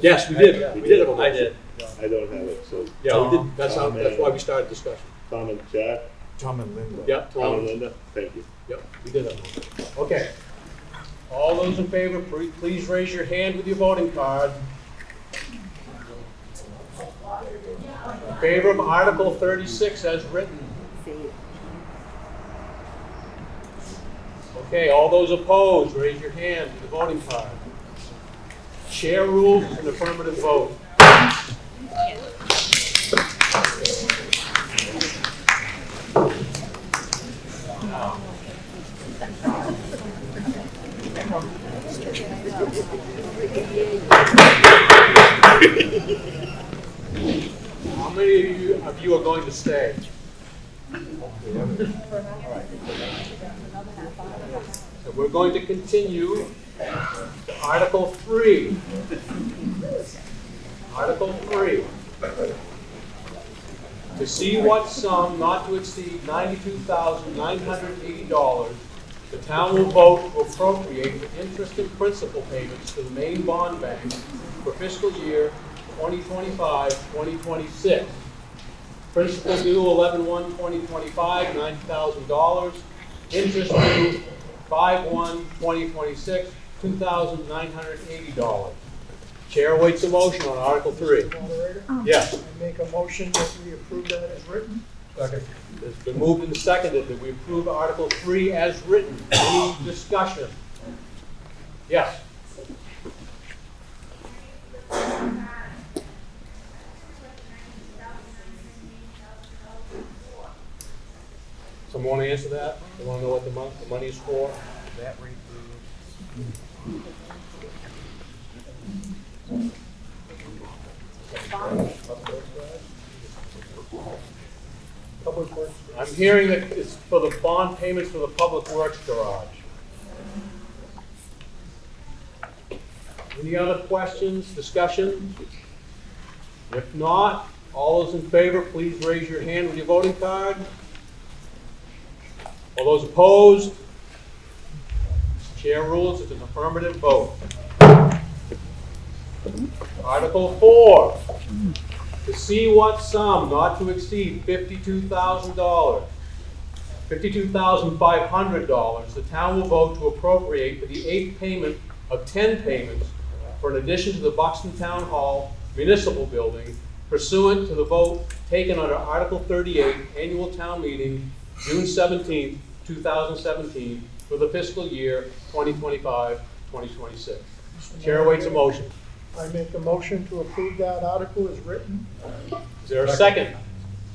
Yes, we did. We did have a motion. I did. I don't have it, so. Yeah, we did. That's why we started discussion. Tom and Jack? Tom and Linda. Yep, Tom and Linda, thank you. Yep, we did have a motion. Okay. All those in favor, please raise your hand with your voting card. In favor of Article 36 as written. Okay, all those opposed, raise your hand with the voting card. Chair rules an affirmative vote. you are going to stay? So we're going to continue to Article 3. Article 3. To see what sum not to exceed $92,980 the town will vote to appropriate for interest and principal payments to the main bond bank for fiscal year 2025-2026. Principal due 11/1/2025, $90,000. Interest due 5/1/2026, $2,980. Chair awaits a motion on Article 3. Moderator? Yes. I make a motion that we approve that as written. Second. It's been moved and seconded that we approve Article 3 as written. Any discussion? Yes. Someone want to answer that? They want to know what the money is for? That Public Works. I'm hearing that it's for the bond payments for the Public Works garage. Any other questions, discussion? If not, all those in favor, please raise your hand with your voting card. All those opposed? Chair rules it's an affirmative vote. Article 4. To see what sum not to exceed $52,000, $52,500, the town will vote to appropriate for the 8th payment of 10 payments for an addition to the Buxton Town Hall Municipal Building pursuant to the vote taken under Article 38, Annual Town Meeting, June 17, 2017, for the fiscal year 2025-2026. Chair awaits a motion. I make a motion to approve that article as written. Is there a second?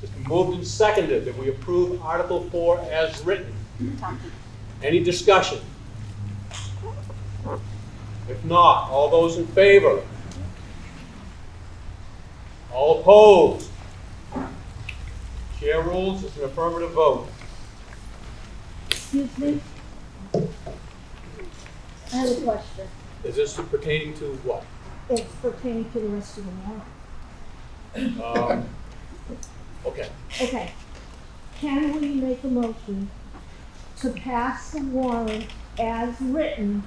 It's been moved and seconded that we approve Article 4 as written. Any discussion? If not, all those in favor? All opposed? Chair rules it's an affirmative vote. Excuse me? I have a question. Is this pertaining to what? It's pertaining to the rest of the warrant. Okay. Okay. Can we make a motion to pass the warrant as written,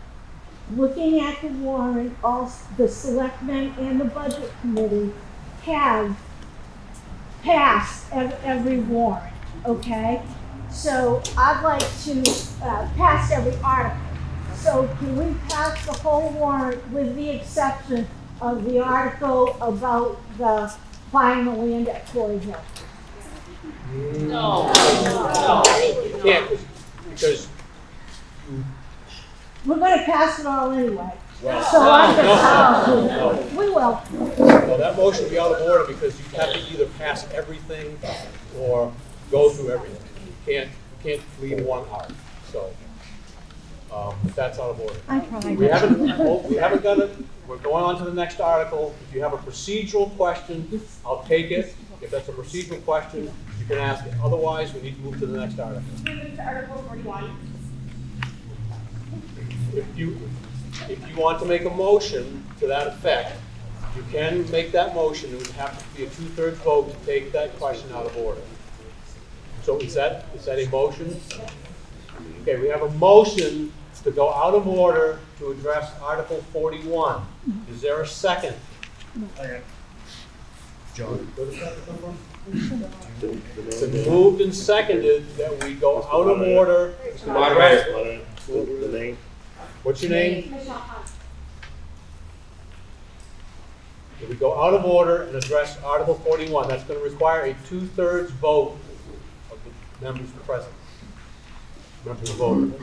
looking at the warrant, all the selectmen and the budget committee have passed every warrant, okay? So I'd like to pass every article. So can we pass the whole warrant with the exception of the article about the buying the land at Torrey Hill? No. You can't, because We're gonna pass it all anyway. Well, So I'm no. we will. Well, that motion will be out of order because you have to either pass everything or go through everything. You can't leave one out. So that's out of order. I tried. We haven't done it. We're going on to the next article. If you have a procedural question, I'll take it. If that's a procedural question, you can ask it. Otherwise, we need to move to the next article. Moving to Article 41. If you want to make a motion to that effect, you can make that motion. It would have to be a 2/3 vote to take that question out of order. So is that a motion? Okay, we have a motion to go out of order to address Article 41. Is there a second? John. It's been moved and seconded that we go out of order. Moderator. The name. What's your name? Michelle Hunt. That we go out of order and address Article 41. That's going to require a 2/3 vote of the members present. Members voted.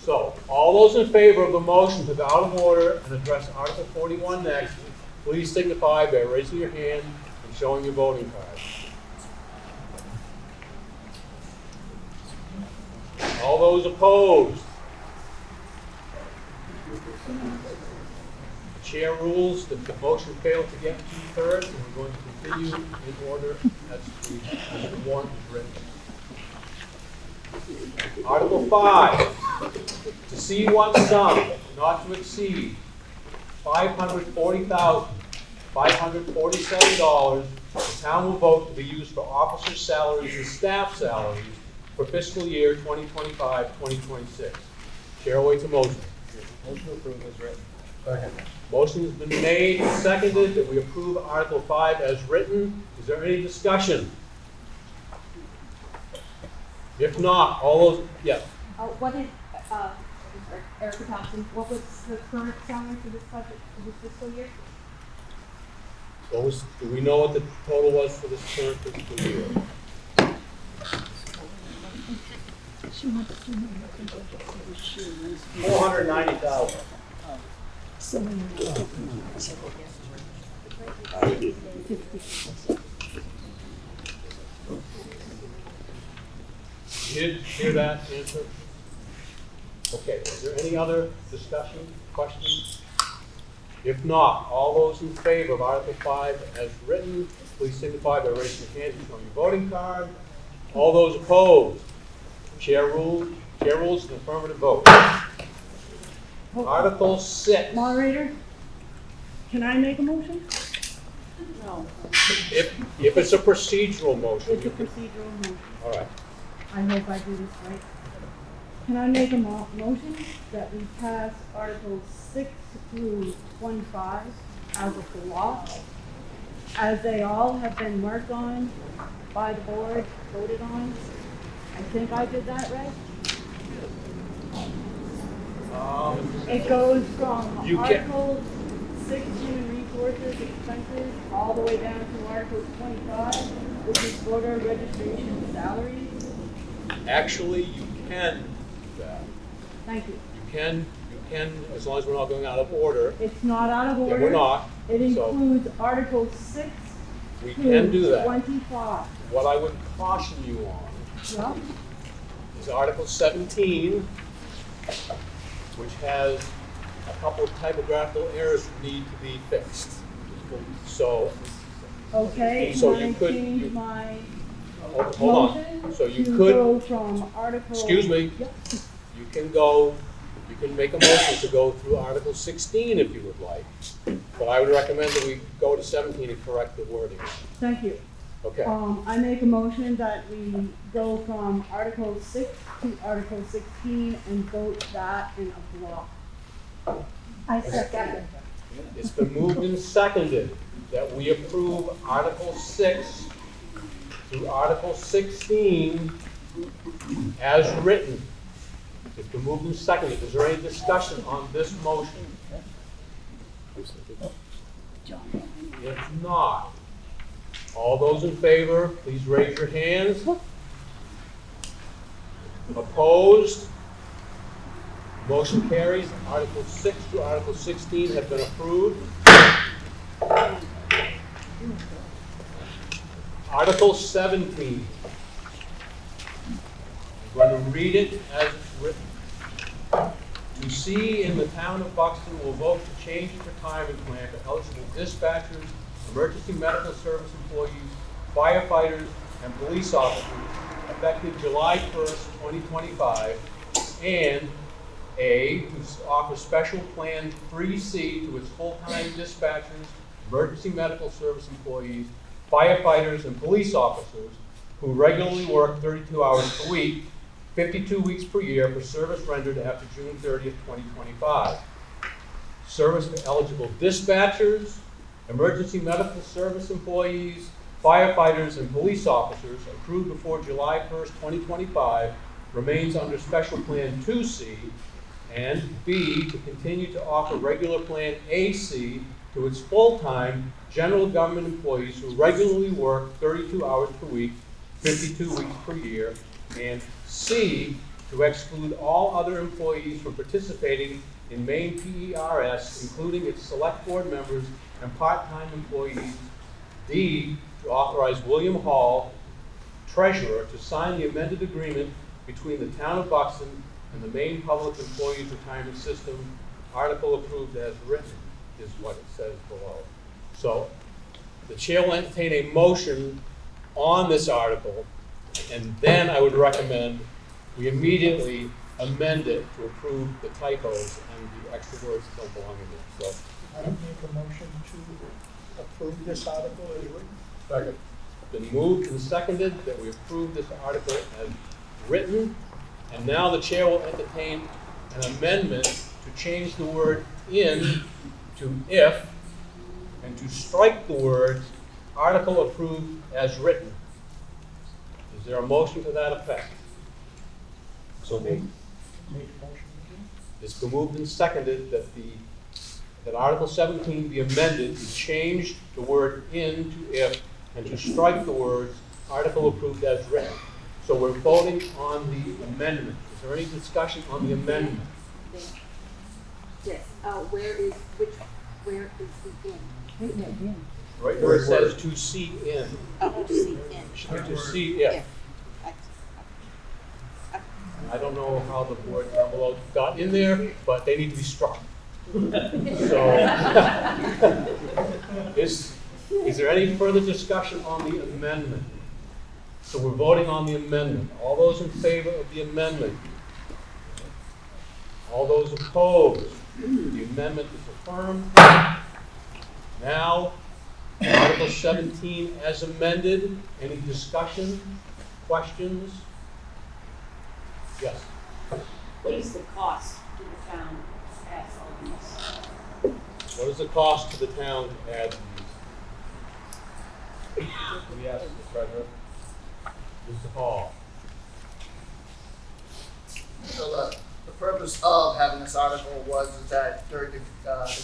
So, all those in favor of the motion to go out of order and address Article 41 next, please signify by raising your hand and showing your voting card. All those opposed? chair rules that the motion failed to get 2/3, and we're going to continue in order as the warrant is written. Article 5, to see one sum not to exceed $540,547, the town will vote to be used for officer salaries and staff salaries for fiscal year 2025-2026. Chair awaits a motion. Motion approved as written. Motion has been made and seconded that we approve Article 5 as written. Is there any discussion? If not, all those, yes. What is, Erica Thompson, what was the current salary for this budget, for this fiscal year? What was, do we know what the total was for this current fiscal year? $490,000. You did hear that answer? Okay, is there any other discussion, questions? If not, all those in favor of Article 5 as written, please signify by raising your hand and showing your voting card. All those opposed? Chair rules an affirmative vote. Article 6. Moderator, can I make a motion? No. If it's a procedural motion. It's a procedural motion. All right. I hope I do this right. Can I make a motion that we pass Articles 6 through 25 as a block, as they all have been worked on by the board, voted on? I think I did that right. It goes from Article 6 human resources expenses all the way down to Article 25, which is voter registration salaries. Actually, you can do that. Thank you. You can, as long as we're not going out of order. It's not out of order. Yeah, we're not. It includes Article 6 We can do that. 25. What I would caution you on Yeah. is Article 17, which has a couple of typographical errors that need to be fixed. So, Okay, so can you I could, change my hold on. motion So you to could, go from Article... excuse me, Yep. you can make a motion to go through Article 16 if you would like. But I would recommend that we go to 17 and correct the wording. Thank you. Okay. I make a motion that we go from Article 6 to Article 16 and vote that in a block. I second it. It's been moved and seconded that we approve Article 6 through Article 16 as written. It's been moved and seconded. Is there any discussion on this motion? If not, all those in favor, please raise your hands. Opposed? Motion carries. Article 6 to Article 16 have been approved. Article 17. I'm going to read it as written. To see in the town of Buxton will vote to change its retirement plan for eligible dispatchers, emergency medical service employees, firefighters, and police officers effective July 1st, 2025, and A, to offer special plan 3C to its full-time dispatchers, emergency medical service employees, firefighters, and police officers who regularly work 32 hours per week, 52 weeks per year for service rendered after June 30th, 2025. Service for eligible dispatchers, emergency medical service employees, firefighters, and police officers approved before July 1st, 2025 remains under Special Plan 2C, and B, to continue to offer regular Plan AC to its full-time general government employees who regularly work 32 hours per week, 52 weeks per year, and C, to exclude all other employees from participating in Maine PERS, including its select board members and part-time employees. D, to authorize William Hall, treasurer, to sign the amended agreement between the town of Buxton and the Maine Public Employees Retirement System, article approved as written. is what it says below. So the chair will entertain a motion on this article, and then I would recommend we immediately amend it to approve the typos and the extra words that don't belong in there. So, I don't make a motion to approve this article as written. second. Been moved and seconded that we approve this article as written, and now the chair will entertain an amendment to change the word in to if, and to strike the words article approved as written. Is there a motion to that effect? So moved. Make a motion again. It's been moved and seconded that that Article 17 be amended to change the word in to if, and to strike the words article approved as written. So we're voting on the amendment. Is there any discussion on the amendment? Yes, where is the in? Right where it says to see in. Oh, to see in. To see if. I don't know how the board down below got in there, but they need to be struck. So, is there any further discussion on the amendment? So we're voting on the amendment. All those in favor of the amendment? All those opposed? The amendment is affirmed. Now, Article 17 as amended. Any discussion? Questions? Yes. What is the cost to the town to add all these? What is the cost to the town to add these? We ask the treasurer. Mr. Hall. So the purpose of having this article was that during the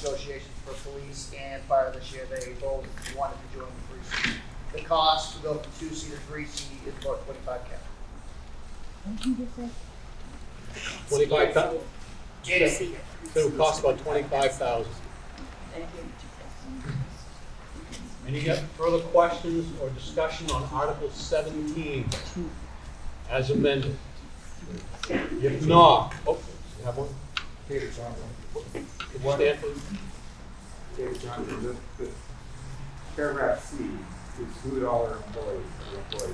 negotiations for police and fire this year, they both wanted to join the 3C. The cost to go from 2C to 3C is about $25,000. 25,000? Yes. So it would cost about 25,000. Any further questions or discussion on Article 17 as amended? If not, oh, you have one? David Johnson. Could you stand, please? David Johnson, the paragraph C, to exclude all our employees,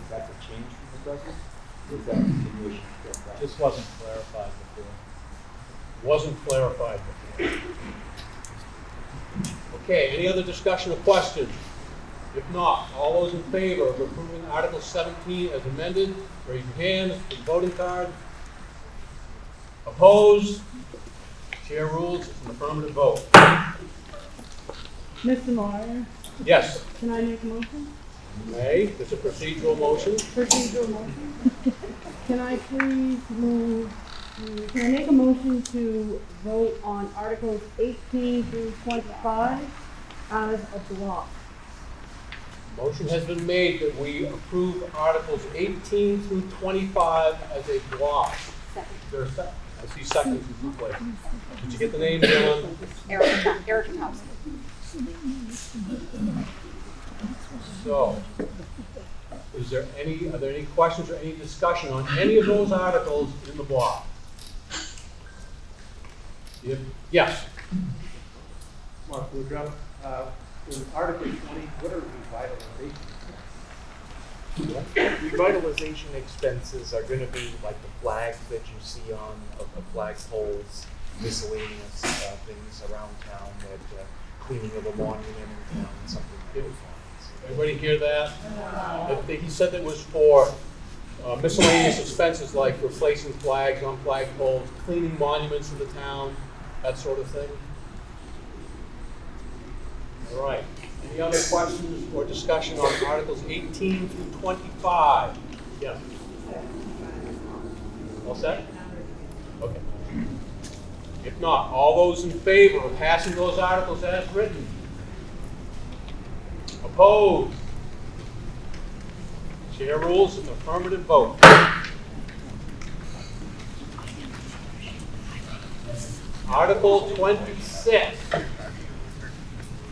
that's a change from the present? Or is that a continuation of that? This wasn't clarified before. Wasn't clarified before. Okay, any other discussion or questions? If not, all those in favor of approving Article 17 as amended, raise your hands with the voting card. Opposed? Chair rules, it's an affirmative vote. Mr. Meyer, Yes. can I make a motion? May, it's a procedural motion. Procedural motion. Can I please can I make a motion to vote on Articles 18 through 25 as a block? Motion has been made that we approve Articles 18 through 25 as a block. Is there a second? I see seconds in two places. Did you get the name down? Erica Thompson. So, are there any questions or any discussion on any of those articles in the block? Yes. Mark Woodruff, in Article 20, what are revitalization? Revitalization expenses are going to be like the flags that you see on the flagpoles, miscellaneous things around town, that cleaning of a monument in town, and something like that. Everybody hear that? He said it was for miscellaneous expenses like replacing flags on flagpoles, cleaning monuments in the town, that sort of thing. All right. Any other questions or discussion on Articles 18 through 25? Yeah. All set? Okay. If not, all those in favor of passing those articles as written? Opposed? Chair rules an affirmative vote. Article 26.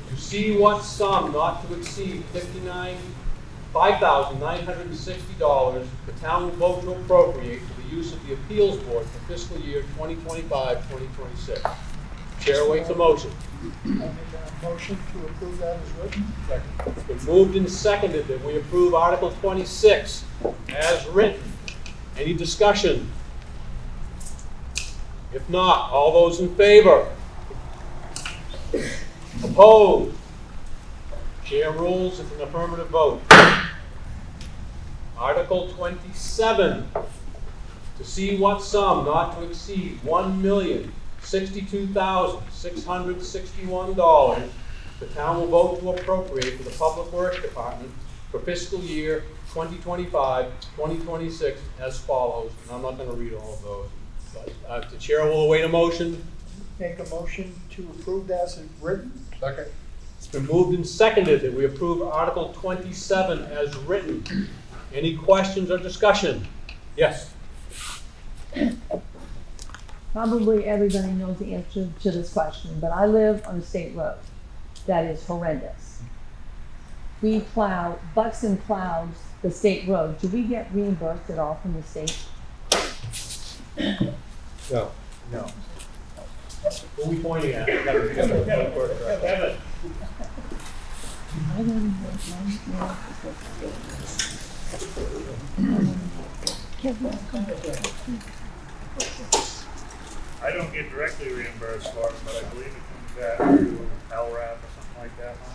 To see what sum not to exceed $5,960 the town will vote to appropriate for the use of the appeals board for fiscal year 2025-2026. Chair awaits a motion. I make a motion to approve that as written. It's been moved and seconded that we approve Article 26 as written. Any discussion? If not, all those in favor? Opposed? Chair rules it's an affirmative vote. Article 27, to see what sum not to exceed $1,062,661 the town will vote to appropriate for the Public Works Department for fiscal year 2025-2026 as follows. And I'm not going to read all of those, but the chair will await a motion. Make a motion to approve that as written. Second. It's been moved and seconded that we approve Article 27 as written. Any questions or discussion? Yes. Probably everybody knows the answer to this question, but I live on a state road that is horrendous. We plow, Buxton plows the state road. Do we get reimbursed at all from the state? No. No. Who are we pointing at? Kevin. I don't get directly reimbursed for it, but I believe it comes back through LRAP or something like that, huh?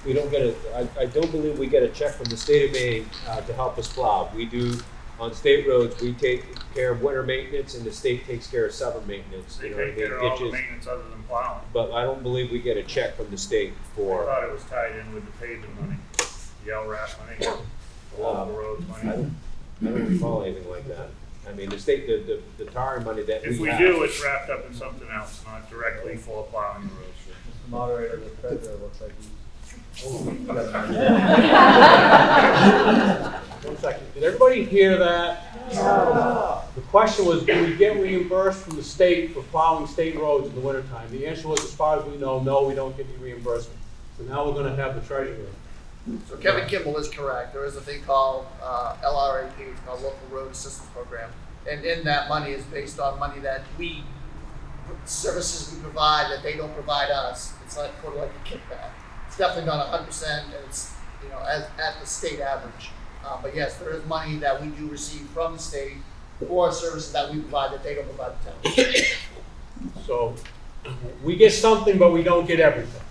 We don't get I don't believe we get a check from the state of Maine to help us plow. We do, on state roads, we take care of winter maintenance and the state takes care of summer maintenance. They You know, take care of all the ditches. maintenance other than plowing. But I don't believe we get a check from the state I for. thought it was tied in with the paving money, the LRAP money, the local roads I money. don't recall anything like that. I mean, the state, the tar money that If we have. do, it's wrapped up in something else, not directly for plowing the roads. Mr. Moderator, the treasurer looks like he's. One second. Did everybody hear that? No. The question was, do we get reimbursed from the state for plowing state roads in the wintertime? The answer was, as far as we know, no, we don't get any reimbursement. So now we're going to have the treasurer. So Kevin Kimball is correct. There is a thing called LRAP, it's called Local Road Assistance Program. And in that money is based on money that services we provide that they don't provide us. It's like sort of like a kickback. It's definitely not 100%, and it's at the state average. But yes, there is money that we do receive from the state for services that we provide that they don't provide the town. So we get something, but we don't get everything.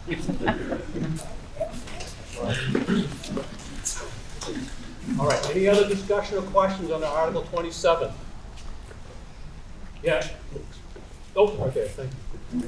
All right, any other discussion or questions on Article 27? Yeah. Oh, okay, thank you.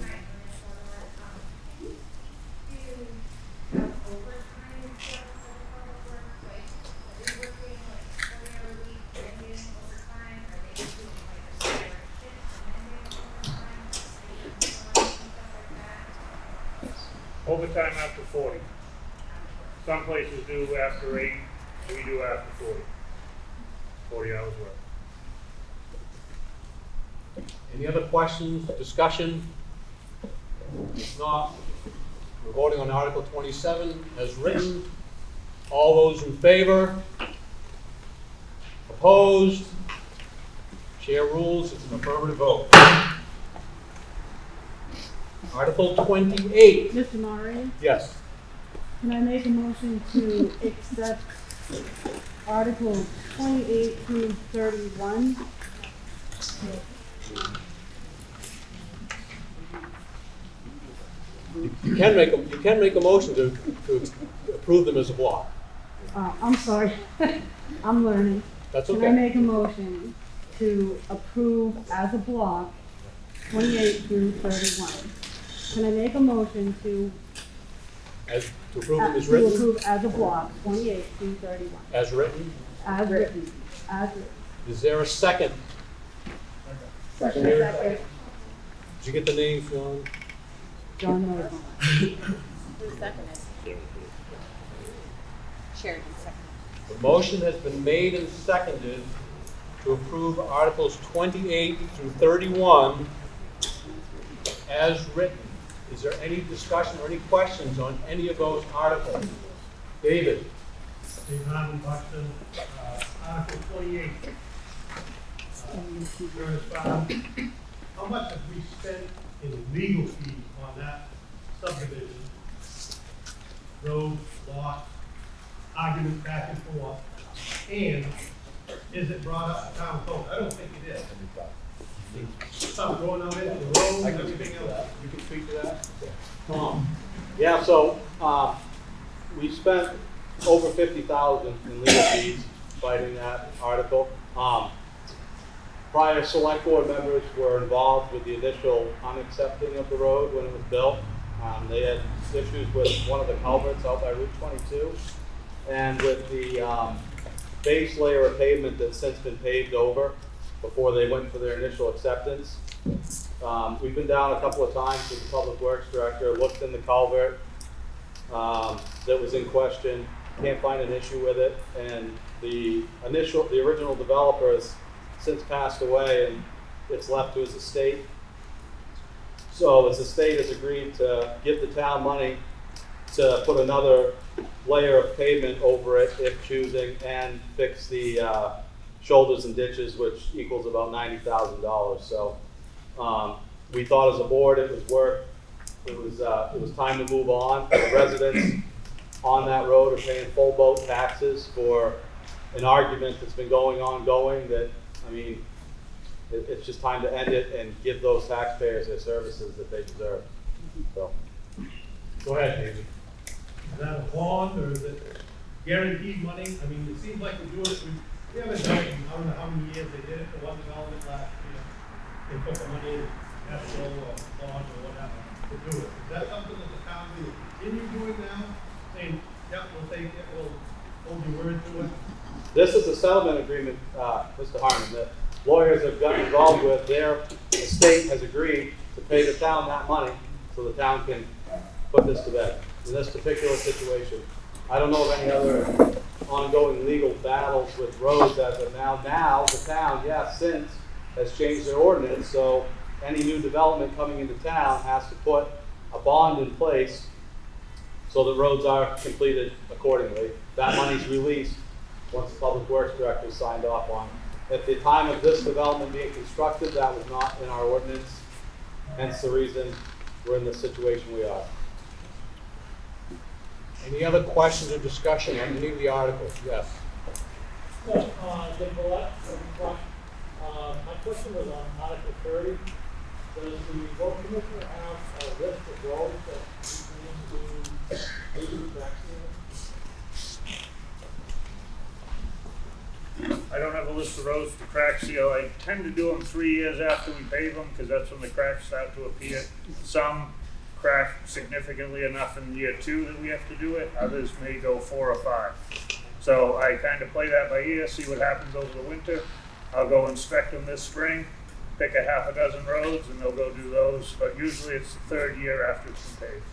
Overtime after 40. Some places do after 8, we do after 40. 40 hours work. Any other questions, discussion? If not, we're voting on Article 27 as written. All those in favor? Opposed? Chair rules, it's an affirmative vote. Article 28. Mr. Moderator, Yes. can I make a motion to accept Article 28 through 31? You can make a motion to approve them as a block. I'm sorry, I'm learning. That's Can okay. I make a motion to approve as a block 28 through 31? Can I make a motion to approve them as to written? approve as a block 28 through 31? As written? As written. As written. Is there a second? Second. Did you get the names, John? John Rosemont. Who seconded? Sheridan seconded. The motion has been made and seconded to approve Articles 28 through 31 as written. Is there any discussion or any questions on any of those articles? David? David Harmon, Buxton, Article 28. There is how much have we spent in legal fees on that subdivision? Road, lot, arguments back and forth, and is it brought up to town code? I don't think it is. Stuff going out into the road and everything else. You can speak to that? Yeah, so, we spent over 50,000 in legal fees fighting that article. Prior select board members were involved with the initial unaccepting of the road when it was built. They had issues with one of the culverts out by Route 22, and with the base layer of pavement that's since been paved over before they went for their initial acceptance. We've been down a couple of times with the public works director, looked in the culvert that was in question, can't find an issue with it, and the original developer has since passed away, and it's left to his estate. So his estate has agreed to give the town money to put another layer of pavement over it if choosing, and fix the shoulders and ditches, which equals about $90,000. So we thought as a board it was time to move on. The residents on that road are paying full boat taxes for an argument that's been going that, I mean, it's just time to end it and give those taxpayers their services that they deserve. So, Go ahead, David. Is that a bond or is it guaranteed money? I mean, it seems like we're doing it, we haven't done it in I don't know how many years. They did it for one development last year. They put the money in escrow or bond or whatever to do it. Is that something that the town will continue doing now? Saying, yep, we'll take it, we'll hold your word to it? this is a settlement agreement, Mr. Harmon, that lawyers have gotten involved with. Their estate has agreed to pay the town that money so the town can put this to bed. In this particular situation, I don't know of any other ongoing legal battles with roads as of now. Now, the town, yes, since has changed their ordinance, so any new development coming into town has to put a bond in place so the roads are completed accordingly. That money's released once the public works director signed off on. At the time of this development being constructed, that was not in our ordinance, hence the reason we're in the situation we are. Any other questions or discussion on any of the articles? Yes. Yeah, Nicolette from Front. My question was on Article 30. Does the road commissioner have a list of roads that he needs to do vaccinated? I don't have a list of roads to crack seal. I tend to do them 3 years after we pave them, because that's when the cracks start to appear. Some crack significantly enough in year 2 that we have to do it. Others may go 4 or 5. So I kind of play that by ear, see what happens over the winter. I'll go inspect them this spring, pick a half a dozen roads, and they'll go do those. But usually it's the 3rd year after it's been paved.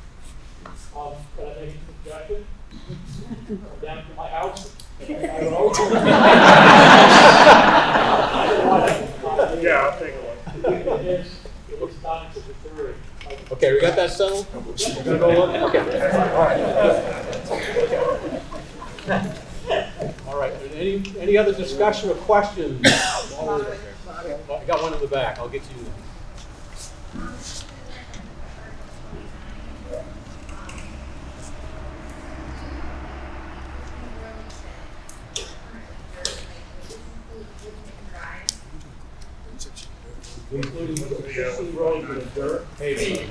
Can I make a suggestion? Down to my house? Yeah, I'll take a look. It is down to the 3rd. Okay, we got that settled? We're gonna go look? Okay. All right, any other discussion or questions? Oh, I got one in the back, I'll get to you. Including existing roads with dirt paving.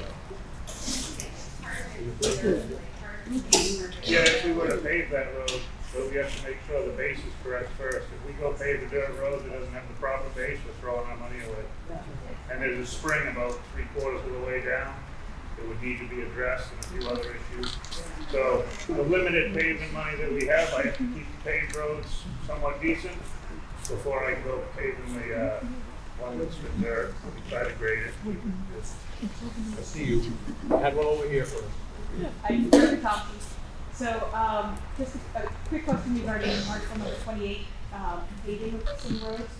Yeah, if we were to pave that road, but we have to make sure the base is correct first. If we go pave a dirt road that doesn't have the proper base, we're throwing our money away. And there's a spring about 3/4 of the way down that would need to be addressed, and a few other issues. So the limited pavement money that we have, I have to keep the paved roads somewhat decent before I go paving the one that's been dirt. We try to grade it. I see you. I had one over here first. I'm Erica Thompson. So, just a quick question regarding Article number 28, paving of some roads.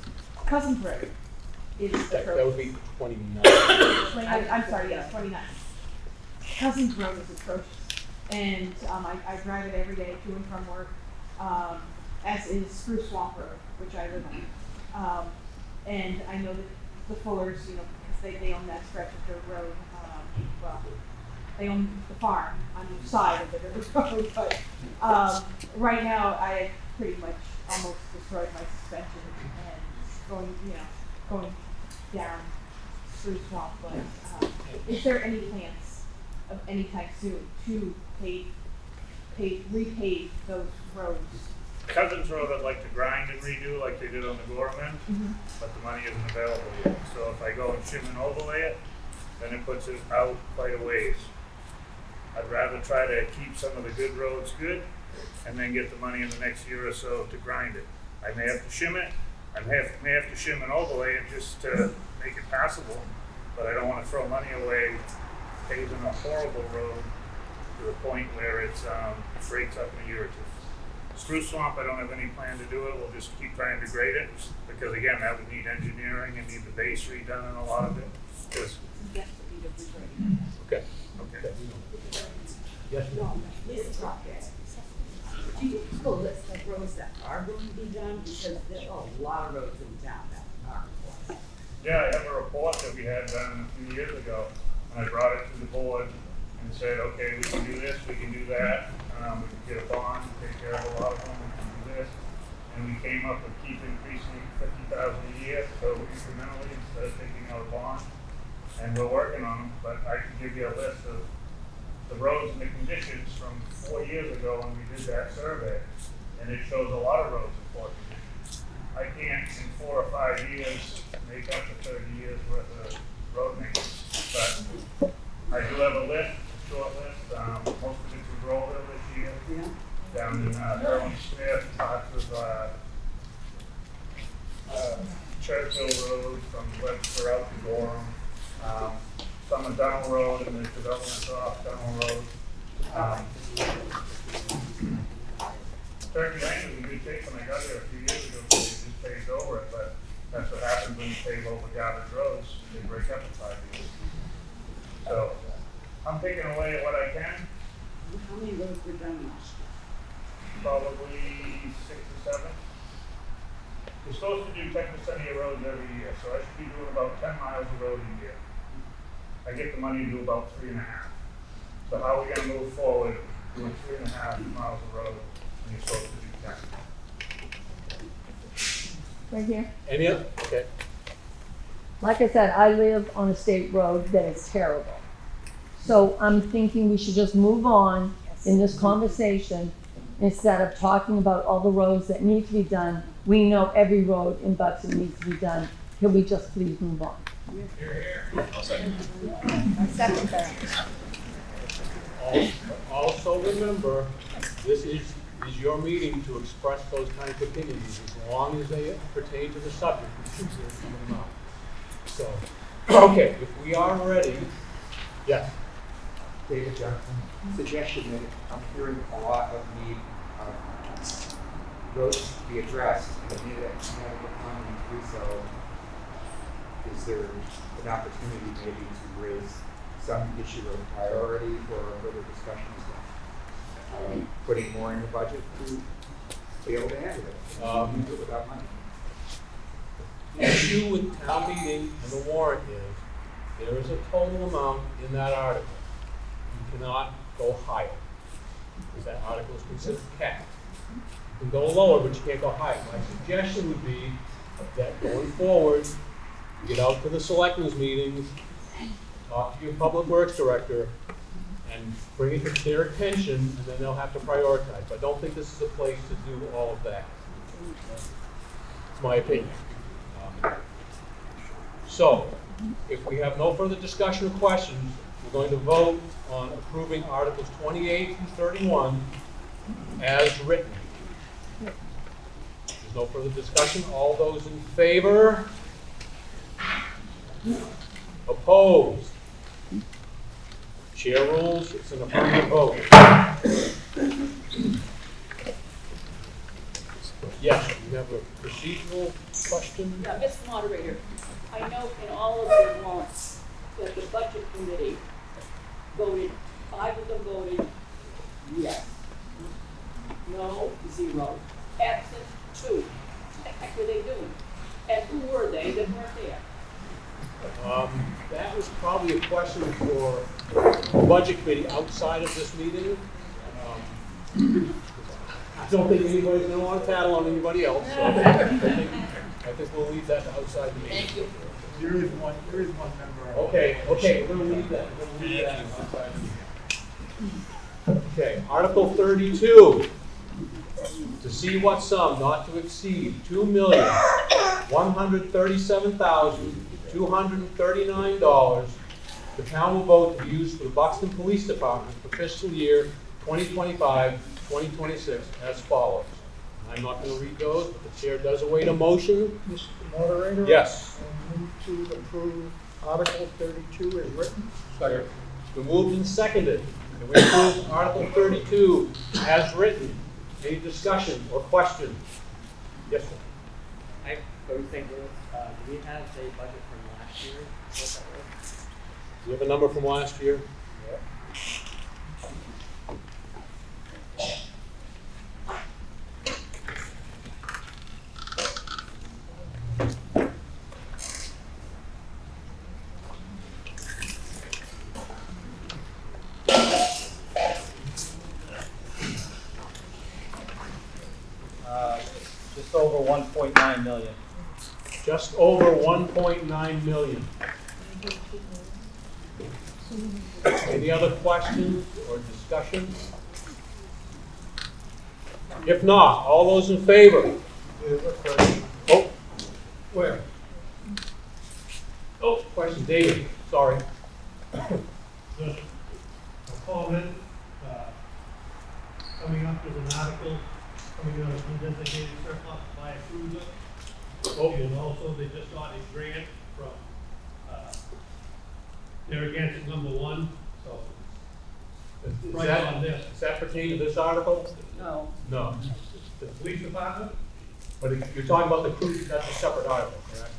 Cousins Road is the That would be 29. I'm sorry, yes, 29. Cousins Road is atrocious, and I drive it every day to and from work, as is Spruce Swamp Road, which I live on. And I know that the Fullers, because they own that stretch of dirt road, well, they own the farm on each side of the dirt road, but, right now, I pretty much almost destroyed my suspension and going down through swamp, but, is there any plans of any type soon to repave those roads? Cousins Road I'd like to grind and redo like they did on the Gorman, but the money isn't available yet. So if I go and shim and overlay it, then it puts it out quite a ways. I'd rather try to keep some of the good roads good and then get the money in the next year or so to grind it. I may have to shim it, I may have to shim and overlay it just to make it passable, but I don't want to throw money away paving a horrible road to the point where it breaks up in a year or two. Spruce Swamp, I don't have any plan to do it. We'll just keep trying to grade it because again, that would need engineering and need the base redone and a lot of it. Because Okay. okay. Yes, ma'am. This project, do you have a list of roads that are going to be done? Because there are a lot of roads in town that are. Yeah, I have a report that we had done a few years ago, and I brought it to the board and said, okay, we can do this, we can do that, we can get a bond, take care of a lot of them, we can do this. And we came up with keep increasing 50,000 a year, so incrementally instead of taking out a bond. And we're working on them, but I can give you a list of the roads and the conditions from 4 years ago when we did that survey. And it shows a lot of roads in poor condition. I can't in 4 or 5 years make up the 30 years worth of road maintenance, but I do have a list, a short list. Most of it's in Groveville this year. Yeah. Down in Erwin Smith, parts of Churchill Road from Webster out to Gorham. Some of Dunn Road and the development off Dunn Road. Turkey Lane was in good shape when I got there a few years ago, so they just paved over it, but that's what happens when you pave over garbage roads, they break up in 5 years. So, I'm taking away what I can, How many roads were done last year? probably 6 or 7. You're supposed to do 10% of your roads every year, so I should be doing about 10 miles of road a year. I get the money to do about 3.5. So how are we gonna move forward doing 3.5 miles of road when you're supposed to do 10? Right here. Any other? Okay. Like I said, I live on a state road that is terrible. So I'm thinking we should just move on in this conversation instead of talking about all the roads that need to be done. We know every road in Buxton needs to be done. Can we just please move on? Also remember, this is your meeting to express those kinds of opinions, as long as they pertain to the subject. We should hear some of them out. So, okay, if we are ready, yes. David Johnson, suggestion that I'm hearing a lot of need of roads to be addressed and inadequate funding to do so. Is there an opportunity maybe to raise some issue of priority for further discussions? Putting more in the budget to be able to handle it, do it without money. The issue with town meeting and the warrant is, there is a total amount in that article. You cannot go higher, because that article is considered capped. You can go lower, but you can't go higher. My suggestion would be that going forward, get out to the selectmen's meetings, talk to your public works director, and bring it to their attention, and then they'll have to prioritize. But I don't think this is a place to do all of that. It's my opinion. So, if we have no further discussion or questions, we're going to vote on approving Articles 28 through 31 as written. There's no further discussion. All those in favor? Opposed? Chair rules, it's an affirmative vote. Yes, you have a procedural question? Yeah, Mr. Moderator, I know in all of the warrants that the budget committee voted, 5 of them voted yes. No, 0. Absent, 2. What the heck were they doing? And who were they that weren't there? probably a question for the budget committee outside of this meeting. I don't think anybody's gonna want to tattle on anybody else, so I think we'll leave that outside the meeting. Thank you. There is one member. Okay, we're gonna leave that, outside the meeting. Okay, Article 32. To see what sum not to exceed $2,137,239 the town will vote to be used for the Buxton Police Department for fiscal year 2025-2026 as follows. I'm not going to read those, but the chair does await a motion. Mr. Moderator? Yes. I move to approve Article 32 as written. Second. It's been moved and seconded. Can we approve Article 32 as written? Any discussion or question? Yes, sir. I was thinking, do we have a budget from last year? What that was? Do you have a number from last year? Just over 1.9 million. Just over 1.9 million. Any other questions or discussion? If not, all those in favor? Oh. Where? Oh, question, David, sorry. Just a comment, coming up with an article, coming out of undesignated surplus to buy a cruiser. Oh. And also, they just got a grant from, Narragansett #1, so. Is Right that, on this. does that pertain to this article? No. No. The police department, But if you're talking about the cruise, that's a separate article, correct?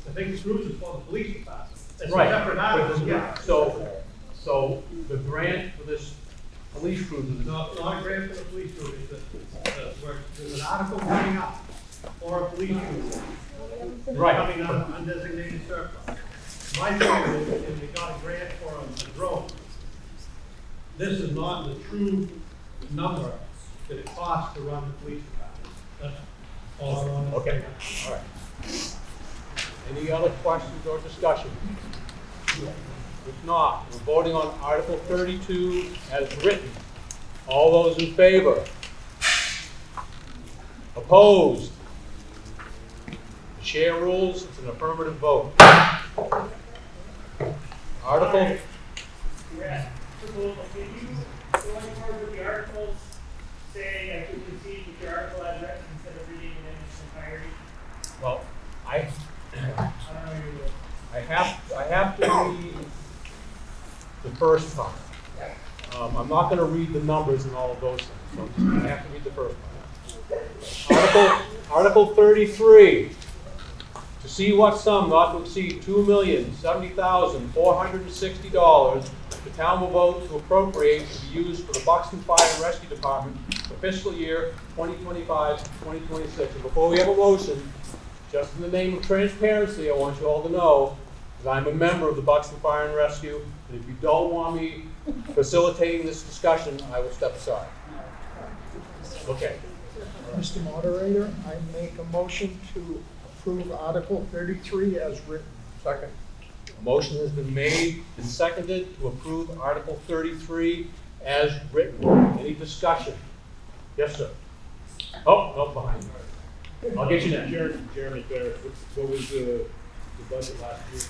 I think the cruiser is for the police department. It's a Right. separate article, yeah. So the grant for this police cruiser is No, not a grant for the police cruiser, there's an article coming up for a police cruiser. Right. Coming out of undesignated surplus. My point is, if they got a grant for a drone, this is not the true number that it costs to run the police department. That's all I want to say. Okay, all right. Any other questions or discussion? If not, we're voting on Article 32 as written. All those in favor? Opposed? The chair rules, it's an affirmative vote. Article, Yeah. Can you go forward with the articles saying I could proceed with your article as written instead of reading it in its entirety? well, I don't know your will. I have to read the first part. I'm not going to read the numbers and all of those things, so I have to read the first part. Article 33. To see what sum not to exceed $2,070,460 the town will vote to appropriate to be used for the Buxton Fire and Rescue Department for fiscal year 2025-2026. And before we have a motion, just in the name of transparency, I want you all to know that I'm a member of the Buxton Fire and Rescue, and if you don't want me facilitating this discussion, I will step aside. Okay. Mr. Moderator, I make a motion to approve Article 33 as written. Second. A motion has been made and seconded to approve Article 33 as written. Any discussion? Yes, sir. Oh, no, behind you. I'll get you next. Jeremy Barrett, what was the budget last year?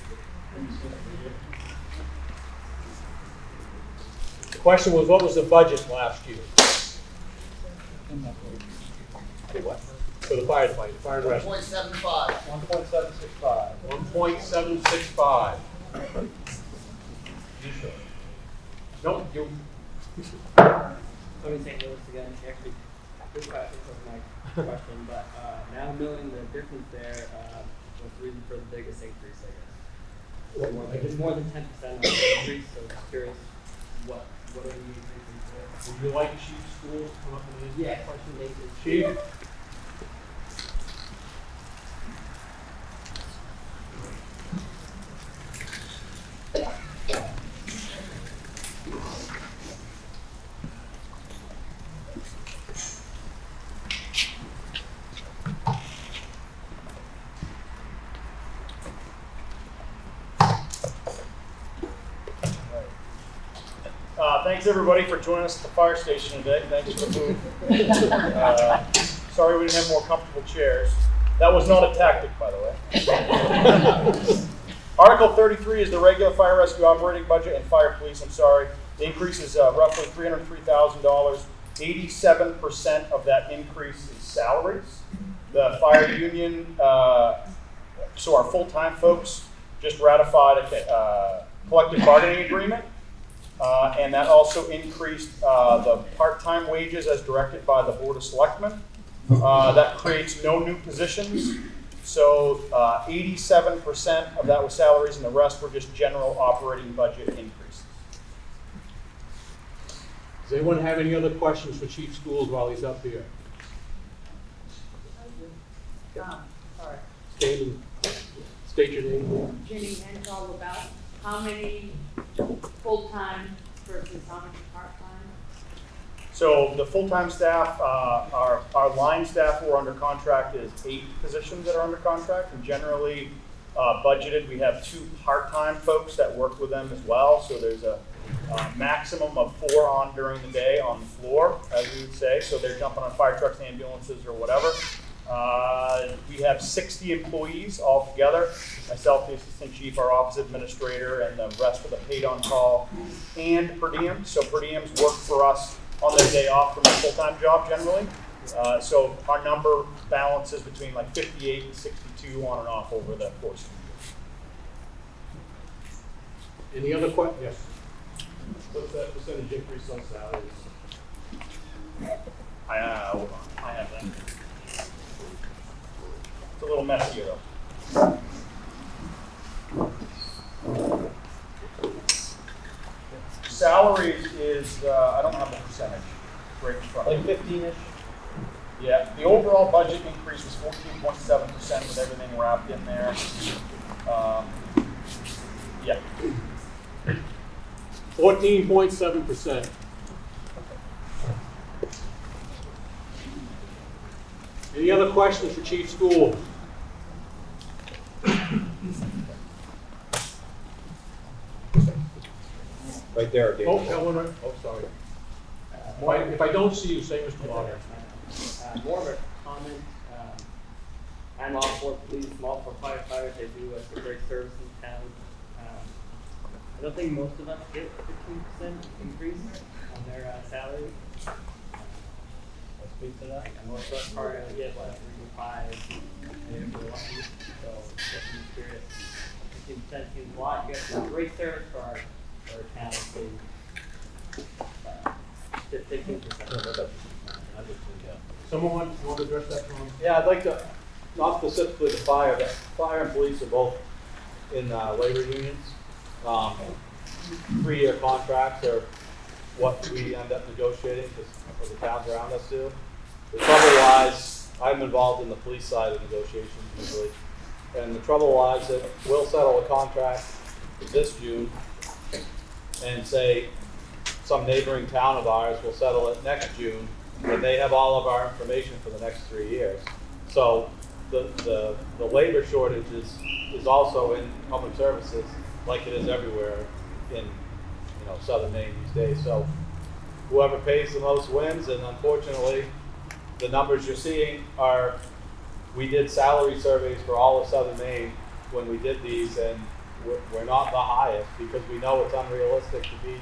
The question was, what was the budget last year? For what? For the fire department, fire and rescue. 1.75. 1.765. 1.765. You sure? No, you. Tony St. Louis again, actually, this question was my question, but now knowing the difference there, what's the reason for the biggest increase, I guess? It's more than 10% on the increase, so I'm just curious, what are the increases there? Would you like Chief School to come up and answer Yeah, that question? Chief. Thanks everybody for joining us at the fire station today. Thanks for the food. Sorry we didn't have more comfortable chairs. That was not a tactic, by the way. Article 33 is the regular fire rescue operating budget and fire police. I'm sorry. The increase is roughly $303,000. 87% of that increase is salaries. The fire union, so our full-time folks, just ratified a collective bargaining agreement. And that also increased the part-time wages as directed by the Board of Selectmen. That creates no new positions. So 87% of that was salaries and the rest were just general operating budget increases. Does anyone have any other questions for Chief Schools while he's up here? Sorry. State your name. Jenny Henthal about how many full-time versus how many part-time? So the full-time staff, our line staff who are under contract is 8 positions that are under contract, and generally budgeted we have 2 part-time folks that work with them as well. So there's a maximum of 4 on during the day on the floor, as we would say. So they're jumping on fire trucks, ambulances, or whatever. We have 60 employees altogether. Myself, the assistant chief, our office administrator, and the rest of the paid on call and per diem. So per diems work for us on their day off from a full-time job generally. So our number balances between like 58 and 62 on and off over the course of the year. Any other questions? Yes. What's that percentage increase on salaries? Hold on, I have that. It's a little messier though. Salaries is, I don't have the percentage right in front of me. Like 15-ish? Yeah, the overall budget increase was 14.7% with everything wrapped in there. Yeah. 14.7%. Any other questions for Chief School? Right there, Dave. Oh, that one right. Oh, sorry. If I don't see you, say Mr. Bonner. More of a comment. I'm all for police, I'm all for firefighters. They do a great service in town. I don't think most of us get 15% increase on their salary. I'll speak to that. And most of us probably get what, 3 to 5, maybe if we're lucky. So just be curious. 15% seems a lot. You guys do great service for our town. Just 15%. Someone want to address that, Tom? Yeah, I'd like to, not specifically the fire, but fire and police are both in labor unions. 3-year contracts are what we end up negotiating for the towns around us do. The trouble lies, I'm involved in the police side of negotiations usually, and the trouble lies that we'll settle a contract this June and say some neighboring town of ours will settle it next June, but they have all of our information for the next 3 years. So the labor shortage is also in public services like it is everywhere in southern Maine these days. So whoever pays the most wins, and unfortunately the numbers you're seeing are, we did salary surveys for all of southern Maine when we did these, and we're not the highest because we know it's unrealistic to be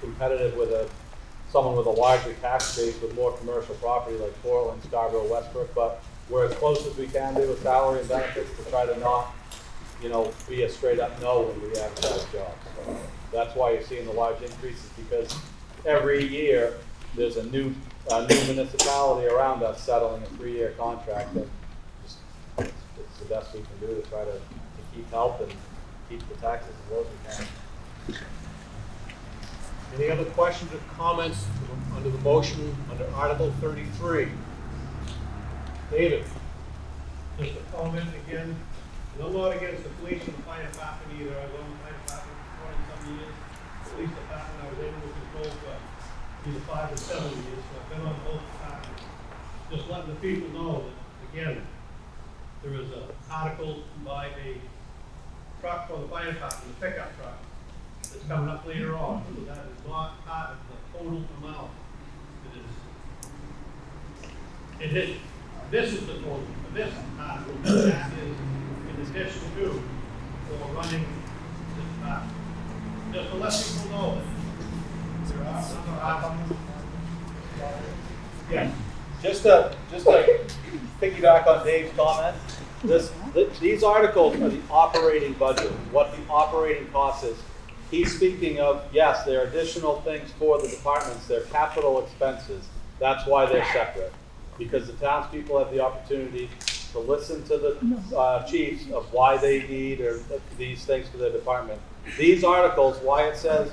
competitive with someone with a larger tax base with more commercial property like Portland, Scarborough, Westbrook, but we're as close as we can do with salary and benefits to try to not, be a straight up no when we advertise jobs. So that's why you're seeing the large increases, because every year there's a new municipality around us settling a 3-year contract, and it's the best we can do to try to keep health and keep the taxes as low as we can. Any other questions or comments under the motion under Article 33? David? Just a comment again. And I'm not against the police and the fire department either. I was on the fire department for 20-some years. The police department I was able to control for either 5 or 7 years. So I've been on both departments. Just letting the people know that, again, there is an article to buy a truck for the fire department, a pickup truck. that's coming up later on, so that is not part of the total amount. It is, this is the total, this part, that is in addition to, for running this part. Just to let people know that there are some Yeah. Just to piggyback on Dave's comment, these articles are the operating budget, what the operating cost is. He's speaking of, yes, there are additional things for the departments, they're capital expenses. That's why they're separate, because the townspeople have the opportunity to listen to the chiefs of why they need these things for their department. These articles, why it says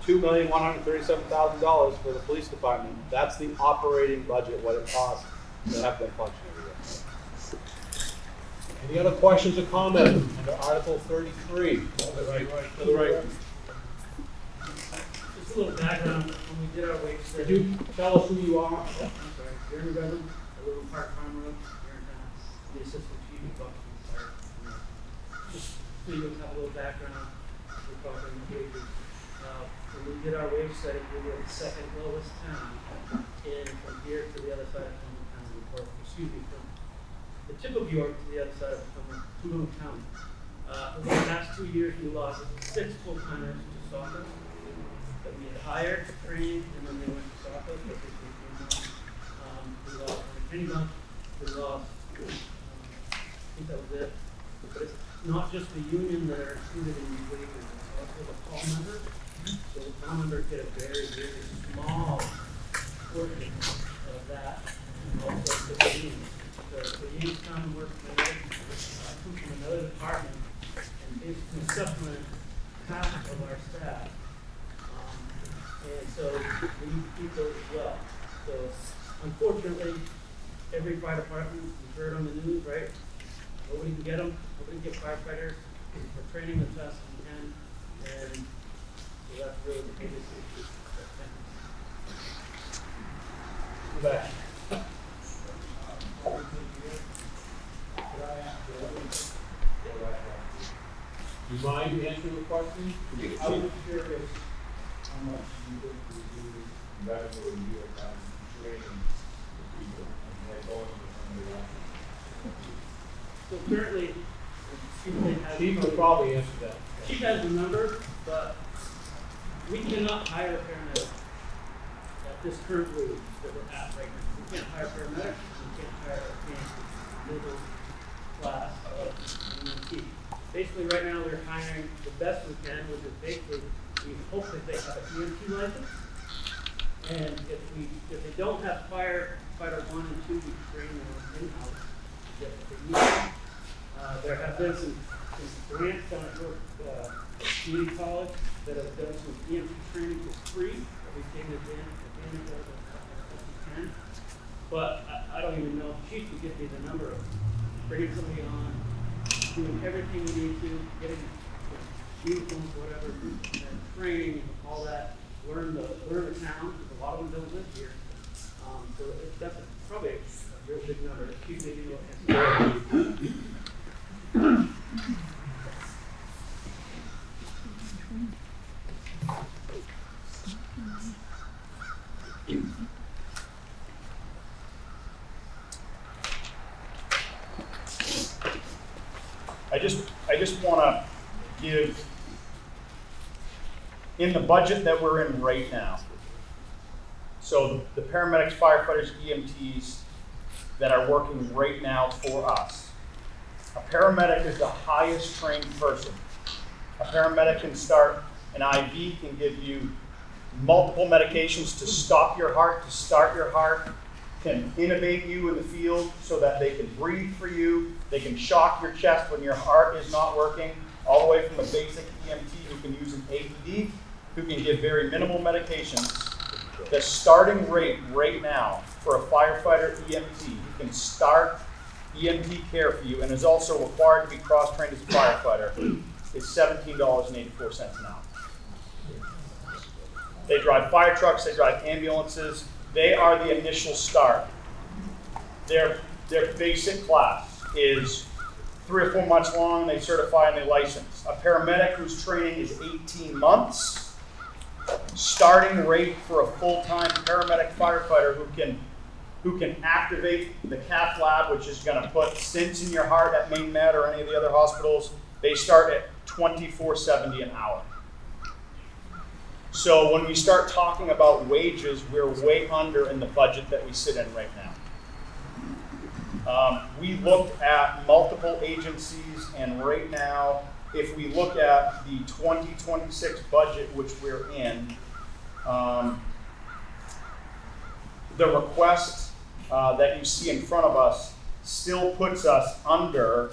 $2,137,000 for the police department, that's the operating budget, what it costs to have them function every day. Any other questions or comments under Article 33? To the right. Just a little background, when we did our wage study. Could you tell us who you are? Oh, I'm sorry, Jeremy Bevan, I live in Park Farm Road, here in town, the assistant chief of Buxton Fire. Just so you have a little background, we're talking wages. When we did our wage study, we were the second lowest town from here to the other side of Cumberland County, or excuse me, from the tip of York to the other side of Cumberland County. Over the past 2 years, we lost 6 full-timers to soccer that we had hired, trained, and then they went to soccer. We lost Kennybunk, we lost, I think that was it. But it's not just the union that are included in these wages, it's also the call members. So the town members get a very, very small portion of that, and also the unions. So the unions come and work for them, come from another department, and basically supplement half of our staff. And so we need to keep those as well. So unfortunately, every fire department, you've heard on the news, right? Nobody can get them, nobody can get firefighters. We're training as fast as we can, and so that's really the biggest issue. Back. Do you mind answering the question? I was curious how much you think we do medical and you have training people and they're going to So currently, Chief could probably answer that. Chief has the number, but we cannot hire a paramedic at this current wage that we're at right now. We can't hire paramedics, we can't hire a middle class EMT. Basically, right now, we're hiring the best we can, which is basically, we hope that they have an EMT license. And if they don't have firefighter 1 and 2, we train them in-house to get what they need. There have been some grants down at York Community College that have done some EMT training for free that we've taken advantage of as we can. But I don't even know if Chief could give me the number of bringing somebody on, doing everything we need to, getting uniforms, whatever, and training, all that. Learn the town, because a lot of them don't live here. So that's probably a real big number. Chief, maybe you'll answer. I just want to give, in the budget that we're in right now, so the paramedics, firefighters, EMTs that are working right now for us, a paramedic is the highest trained person. A paramedic can start, an IV can give you multiple medications to stop your heart, to start your heart, can intubate you in the field so that they can breathe for you. They can shock your chest when your heart is not working, all the way from a basic EMT who can use an AED, who can give very minimal medications. The starting rate right now for a firefighter EMT who can start EMT care for you and is also required to be cross-trained as a firefighter is $17.84 an hour. They drive fire trucks, they drive ambulances. They are the initial start. Their basic class is 3 or 4 months long, they certify and they license. A paramedic whose training is 18 months, starting rate for a full-time paramedic firefighter who can activate the cath lab, which is going to put stents in your heart at Maine Med or any of the other hospitals, they start at $24.70 an hour. So when we start talking about wages, we're way under in the budget that we sit in right now. We looked at multiple agencies, and right now, if we look at the 2026 budget, which we're in, the request that you see in front of us still puts us under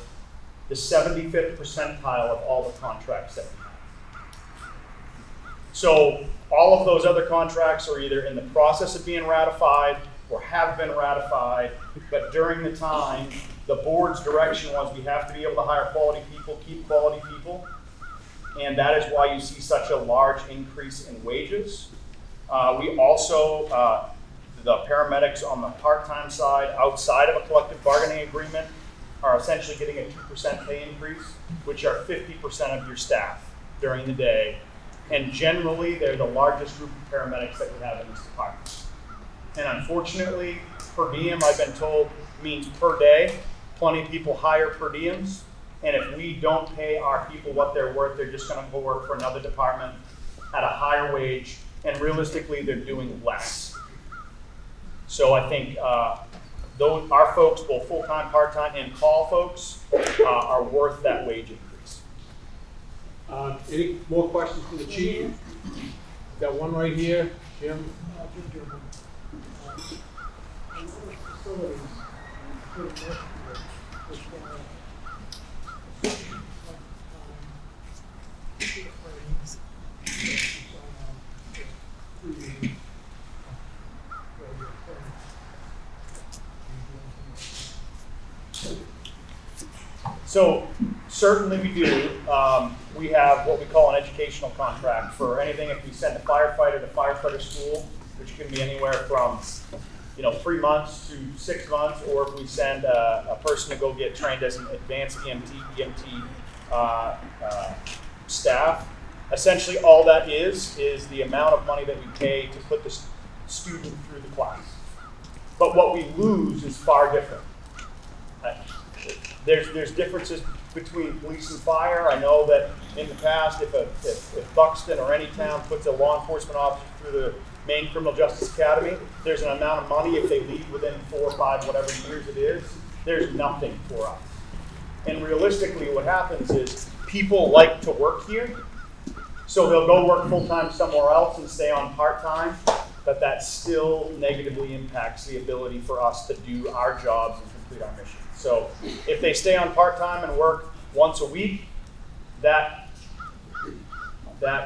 the 75th percentile of all the contracts that we have. So all of those other contracts are either in the process of being ratified or have been ratified, but during the time, the board's direction was we have to be able to hire quality people, keep quality people, and that is why you see such a large increase in wages. We also, the paramedics on the part-time side, outside of a collective bargaining agreement, are essentially getting a 2% pay increase, which are 50% of your staff during the day. And generally, they're the largest group of paramedics that we have in this department. And unfortunately, per diem, I've been told, means per day. Plenty of people hire per diems. And if we don't pay our people what they're worth, they're just going to go work for another department at a higher wage. And realistically, they're doing less. So I think our folks, both full-time, part-time, and call folks, are worth that wage increase. Any more questions from the chief? Got one right here, Jim. So certainly we do. We have what we call an educational contract for anything. If we send a firefighter to firefighter school, which can be anywhere from 3 months to 6 months, or if we send a person to go get trained as an advanced EMT staff, essentially all that is the amount of money that we pay to put the student through the class. But what we lose is far different. There's differences between police and fire. I know that in the past, if Buxton or any town puts a law enforcement officer through the Maine Criminal Justice Academy, there's an amount of money if they leave within 4 or 5, whatever years it is, there's nothing for us. And realistically, what happens is people like to work here, so they'll go work full-time somewhere else and stay on part-time, but that still negatively impacts the ability for us to do our jobs and complete our mission. So if they stay on part-time and work once a week, that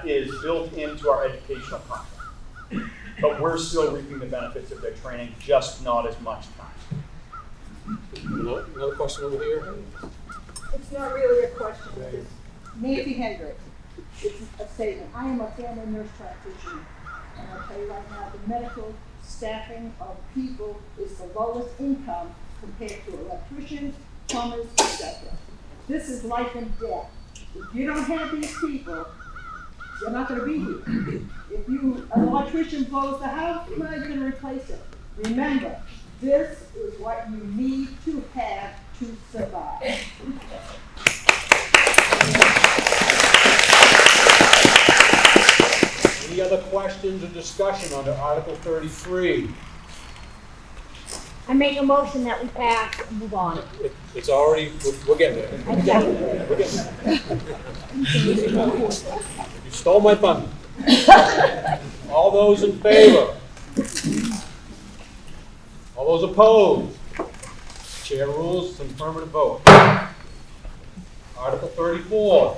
is built into our educational contract. But we're still reaping the benefits of their training, just not as much time. Another question over here? It's not really a question. It's Nancy Hendricks. It's a statement. I am a family nurse practitioner. And I'll tell you right now, the medical staffing of people is the lowest income compared to electricians, plumbers, etc. This is life and death. If you don't have these people, you're not going to be here. If an electrician blows the house, well, you're going to replace it. Remember, this is what you need to have to survive. Any other questions or discussion under Article 33? I make a motion that we pass and move on. It's already, we're getting there. We're getting there. You stole my thunder. All those in favor? All those opposed? Chair rules, it's an affirmative vote. Article 34.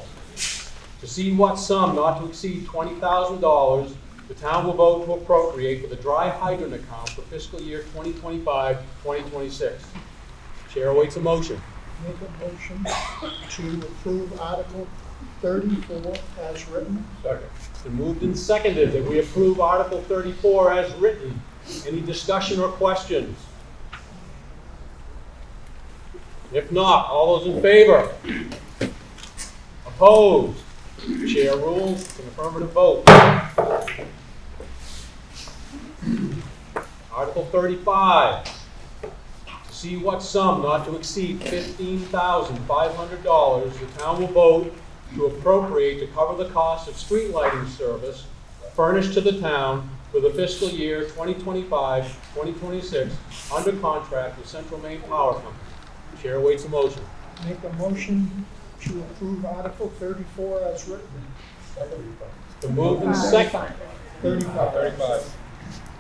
To see what sum not to exceed $20,000 the town will vote to appropriate for the dry hydrant account for fiscal year 2025-2026. Chair awaits a motion. Make a motion to approve Article 34 as written. Second. It's been moved and seconded that we approve Article 34 as written. Any discussion or questions? If not, all those in favor? Opposed? Chair rules, it's an affirmative vote. Article 35, to see what sum not to exceed $15,500 the town will vote to appropriate to cover the cost of street lighting service furnished to the town for the fiscal year 2025-2026 under contract with Central Maine Power Company. Chair awaits a motion. Make a motion to approve Article 34 as written. It's been moved and seconded. 35.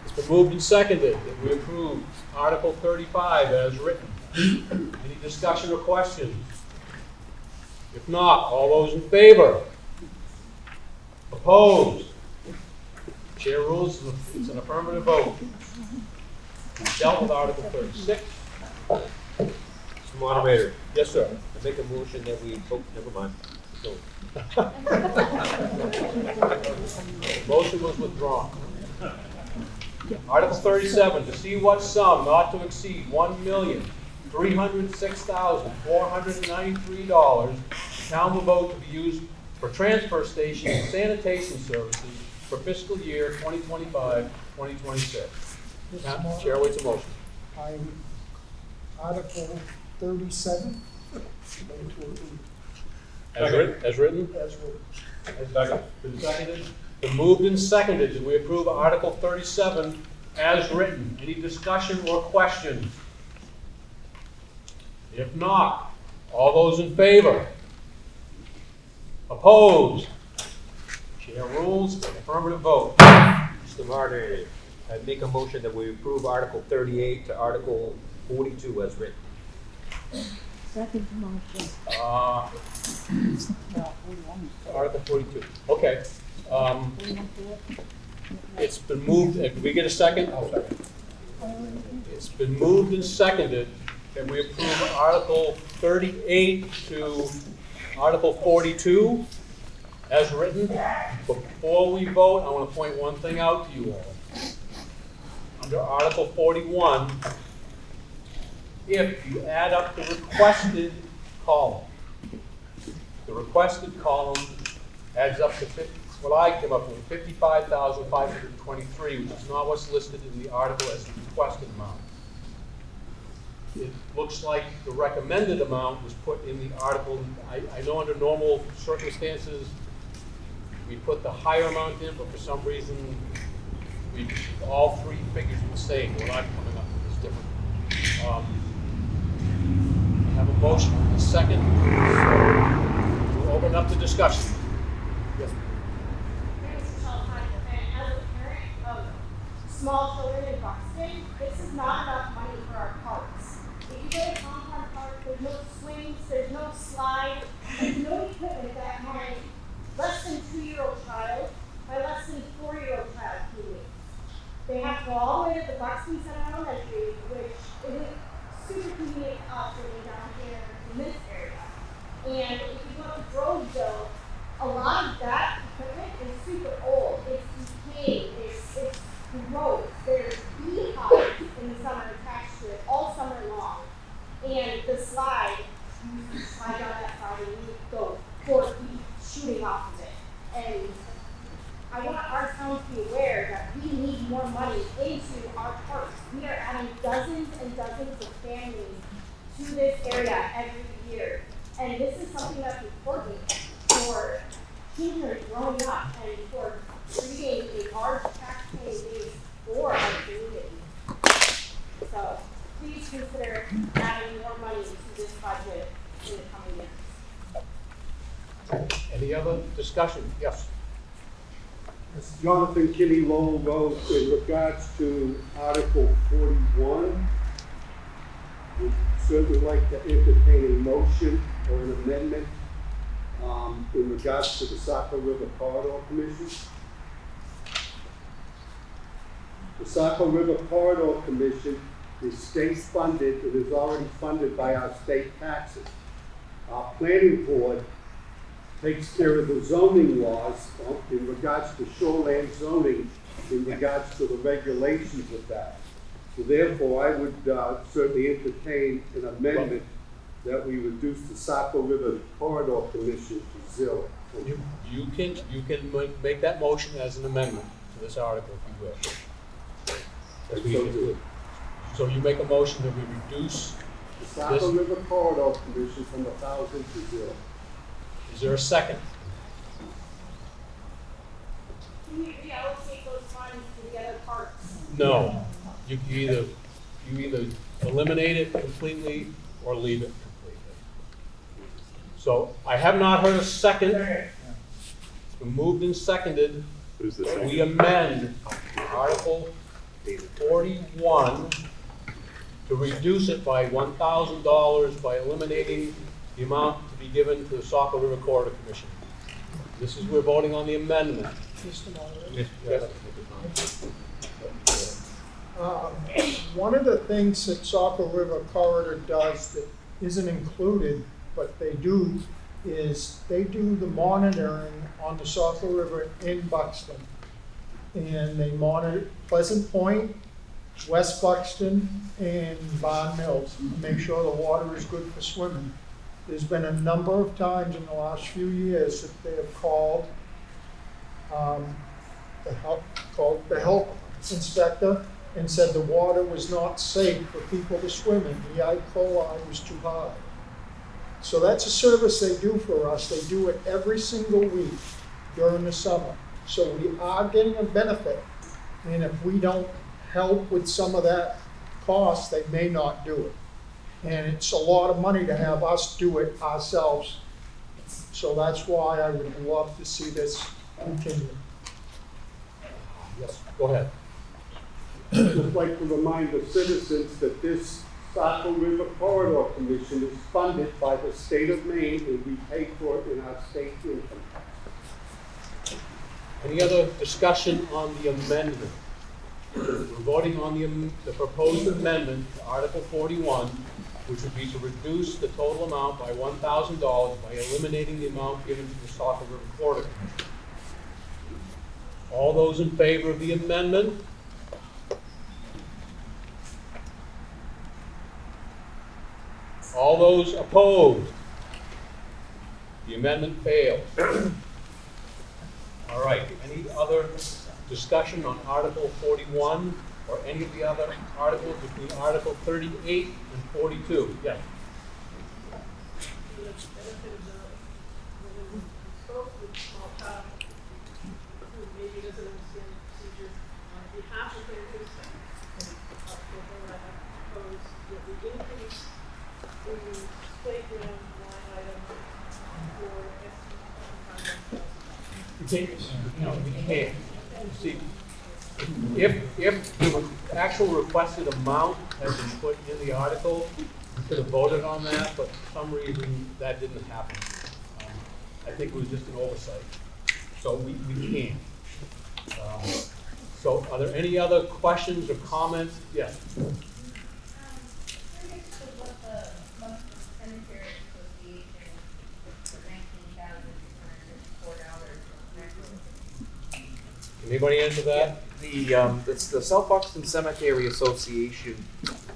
It's been moved and seconded that we approve Article 35 as written. Any discussion or questions? If not, all those in favor? Opposed? Chair rules, it's an affirmative vote. We dealt with Article 36. Mr. Moderator. Yes, sir. I make a motion that we, oh, never mind. So, motion was withdrawn. Article 37, to see what sum not to exceed $1,306,493 the town will vote to be used for transfer station and sanitation services for fiscal year 2025-2026. Chair waits a motion. Article 37. As written? As written. Second. Been seconded. Been moved and seconded that we approve Article 37 as written. Any discussion or questions? If not, all those in favor? Opposed? Chair rules, affirmative vote. Mr. Moderator, I make a motion that we approve Article 38 to Article 42 as written. Second motion. Article 42. Okay. It's been moved. Did we get a second? Oh, second. It's been moved and seconded that we approve Article 38 to Article 42 as written. Before we vote, I want to point one thing out to you all. Under Article 41, if you add up the requested column adds up to what I came up with, 55,523, which is not what's listed in the article as the requested amount. It looks like the recommended amount was put in the article. I know under normal circumstances we put the higher amount in, but for some reason all three figures were the same. What I'm coming up with is different. I have a motion and a second. So we'll open up the discussion. Yes. As a parent of small children in Buxton, this is not enough money for our parks. If you go to Concord Park, there's no swings, there's no slide, there's no equipment that my less than 2-year-old child, my less than 4-year-old child can use. They have to go all the way to the Buxton Center Elementary, which isn't super convenient to us living down here in this area. And if you go to Groveville, a lot of that equipment is super old. It's decayed, it's gross. There's beehives in the summer attached to it all summer long. And the slide, you slide down that slide and you go 4 feet shooting off of it. And I want our town to be aware that we need more money into our parks. We are adding dozens and dozens of families to this area every year. And this is something that's important for children growing up and for creating a large taxpaying base for our community. So please consider adding more money to this budget in the coming years. Any other discussion? Yes. This is Jonathan Kinney, Lowell Road. In regards to Article 41, we'd certainly like to entertain a motion or an amendment in regards to the Saco River Corridor Commission. The Saco River Corridor Commission is state funded and is already funded by our state taxes. Our planning board takes care of the zoning laws in regards to shoreline zoning, in regards to the regulations of that. So therefore, I would certainly entertain an amendment that we reduce the Saco River Corridor Commission to 0. You can make that motion as an amendment to this article if you wish. That's what you can do. So you make a motion that we reduce The Saco River Corridor Commission from 1,000 to 0. Is there a second? Can you reallocate those funds to the other parts? No. You either eliminate it completely or leave it completely. So I have not heard a second. It's been moved and seconded. We amend Article 41 to reduce it by $1,000 by eliminating the amount to be given to the Saco River Corridor Commission. This is, we're voting on the amendment. Yes. One of the things that Saco River Corridor does that isn't included, but they do, is they do the monitoring on the Saco River in Buxton. And they monitor Pleasant Point, West Buxton, and Barn Mills, make sure the water is good for swimming. There's been a number of times in the last few years that they have called the health inspector and said the water was not safe for people to swim in. The E. coli was too high. So that's a service they do for us. They do it every single week during the summer. So we are getting a benefit. And if we don't help with some of that cost, they may not do it. And it's a lot of money to have us do it ourselves. So that's why I would love to see this continue. Yes, go ahead. I'd just like to remind the citizens that this Saco River Corridor Commission is funded by the state of Maine, and we pay for it in our state income. Any other discussion on the amendment? We're voting on the proposed amendment to Article 41, which would be to reduce the total amount by $1,000 by eliminating the amount given to the Saco River Corridor Commission. All those in favor of the amendment? All those opposed? The amendment fails. All right, any other discussion on Article 41 or any of the other articles between Article 38 and 42? Yes. Maybe doesn't understand the procedure. On behalf of the I propose that we increase the playground line item for We can't. See, if the actual requested amount had been put in the article, we could have voted on that, but for some reason that didn't happen. I think it was just an oversight. So we can't. So are there any other questions or comments? Yes. Anybody answer that? It's the South Buxton Cemetery Association,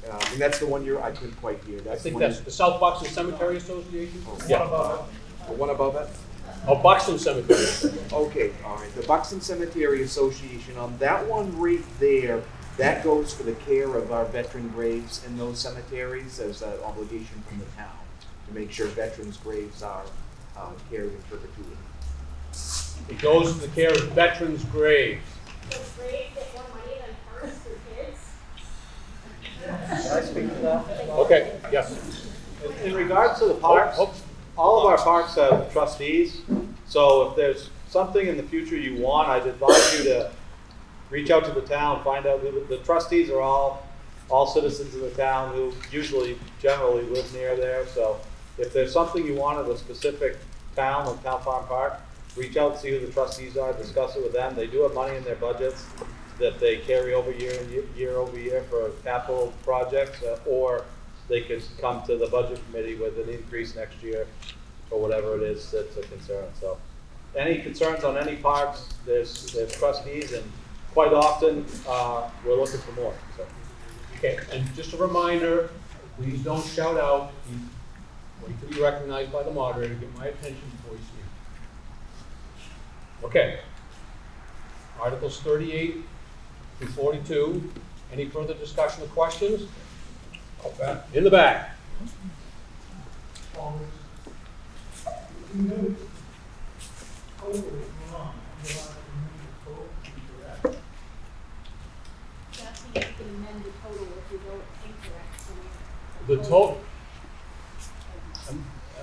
and that's the one I couldn't quite hear. I think that's the South Buxton Cemetery Association? Yeah. The one above it? Oh, Buxton Cemetery. Okay, all right. The Buxton Cemetery Association, that one right there, that goes for the care of our veteran graves in those cemeteries as an obligation from the town to make sure veterans' graves are cared in perpetuity. It goes to the care of veterans' graves. So graves get more money than parks for kids? Can I speak to that? Okay, yes. In regards to the parks, all of our parks have trustees. So if there's something in the future you want, I'd advise you to reach out to the town, find out who the trustees are. All citizens of the town who generally live near there. So if there's something you want at a specific town, like Town Farm Park, reach out and see who the trustees are, discuss it with them. They do have money in their budgets that they carry over year over year for capital projects, or they could come to the budget committee with an increase next year or whatever it is that's a concern. So any concerns on any parks, there's trustees, and quite often we're looking for more. So. Okay, and just a reminder, please don't shout out. Wait to be recognized by the moderator, get my attention before you speak. Okay. Articles 38 through 42. Any further discussion or questions? In the back. The total,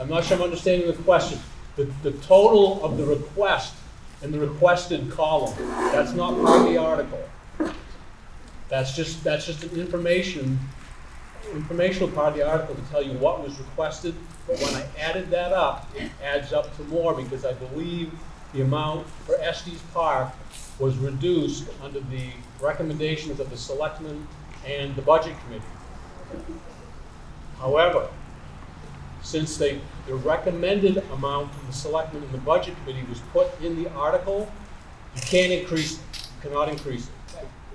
I'm not sure I'm understanding the question. The total of the request in the requested column, that's not part of the article. That's just an informational part of the article to tell you what was requested. But when I added that up, it adds up to more because I believe the amount for Estes Park was reduced under the recommendations of the selectmen and the budget committee. However, since the recommended amount from the selectmen and the budget committee was put in the article, you can't increase, you cannot increase it.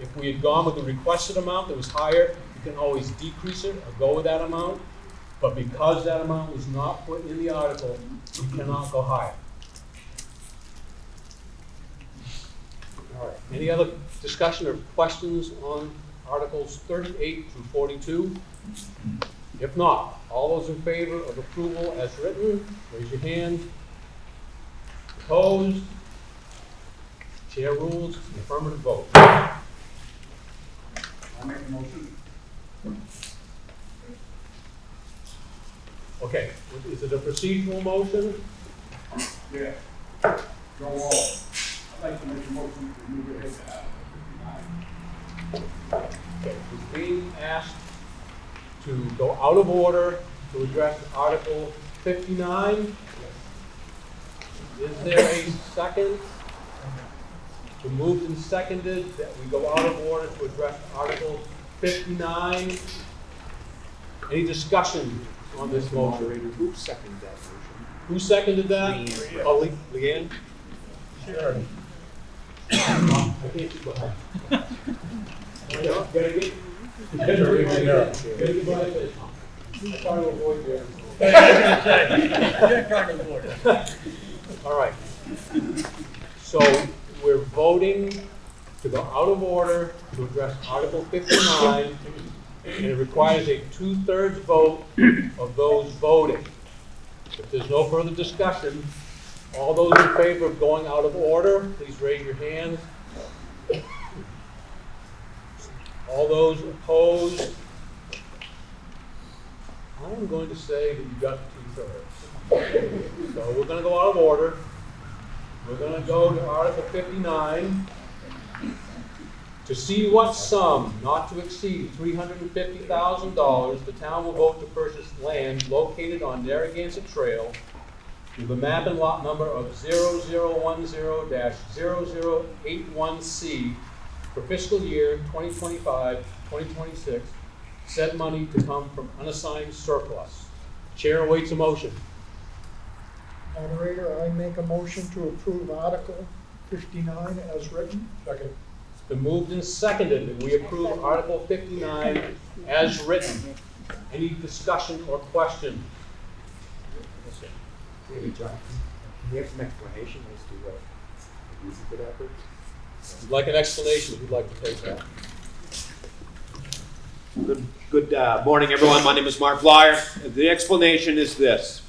If we had gone with the requested amount that was higher, you can always decrease it or go with that amount. But because that amount was not put in the article, you cannot go higher. All right. Any other discussion or questions on Articles 38 through 42? If not, all those in favor of approval as written, raise your hand. Opposed? Chair rules, affirmative vote. I make a motion. Okay, is it a procedural motion? Yeah. Go on. I'd like to make a motion to move ahead to Article 59. Okay, it's being asked to go out of order to address Article 59. Is there a second? We moved and seconded that we go out of order to address Article 59. Any discussion on this motion? Who seconded that motion? Who seconded that? Leanne. Oh, Leanne? Sure. I can't keep going. Gotta get. All right. So we're voting to go out of order to address Article 59, and it requires a 2/3 vote of those voting. If there's no further discussion, all those in favor of going out of order, please raise your hands. All those opposed, I'm going to say that you got 2/3. So we're going to go out of order. We're going to go to Article 59. To see what sum, not to exceed $350,000, the town will vote to purchase land located on Narragansett Trail with a map and lot number of 0010-0081C for fiscal year 2025-2026, said money to come from unassigned surplus. Chair awaits a motion. Moderator, I make a motion to approve Article 59 as written. Second. It's been moved and seconded that we approve Article 59 as written. Any discussion or question? Maybe John, can you have some explanation as to what the reason for that purchase? If you'd like an explanation, if you'd like to take that. Good morning, everyone. My name is Mark Blyer. The explanation is this.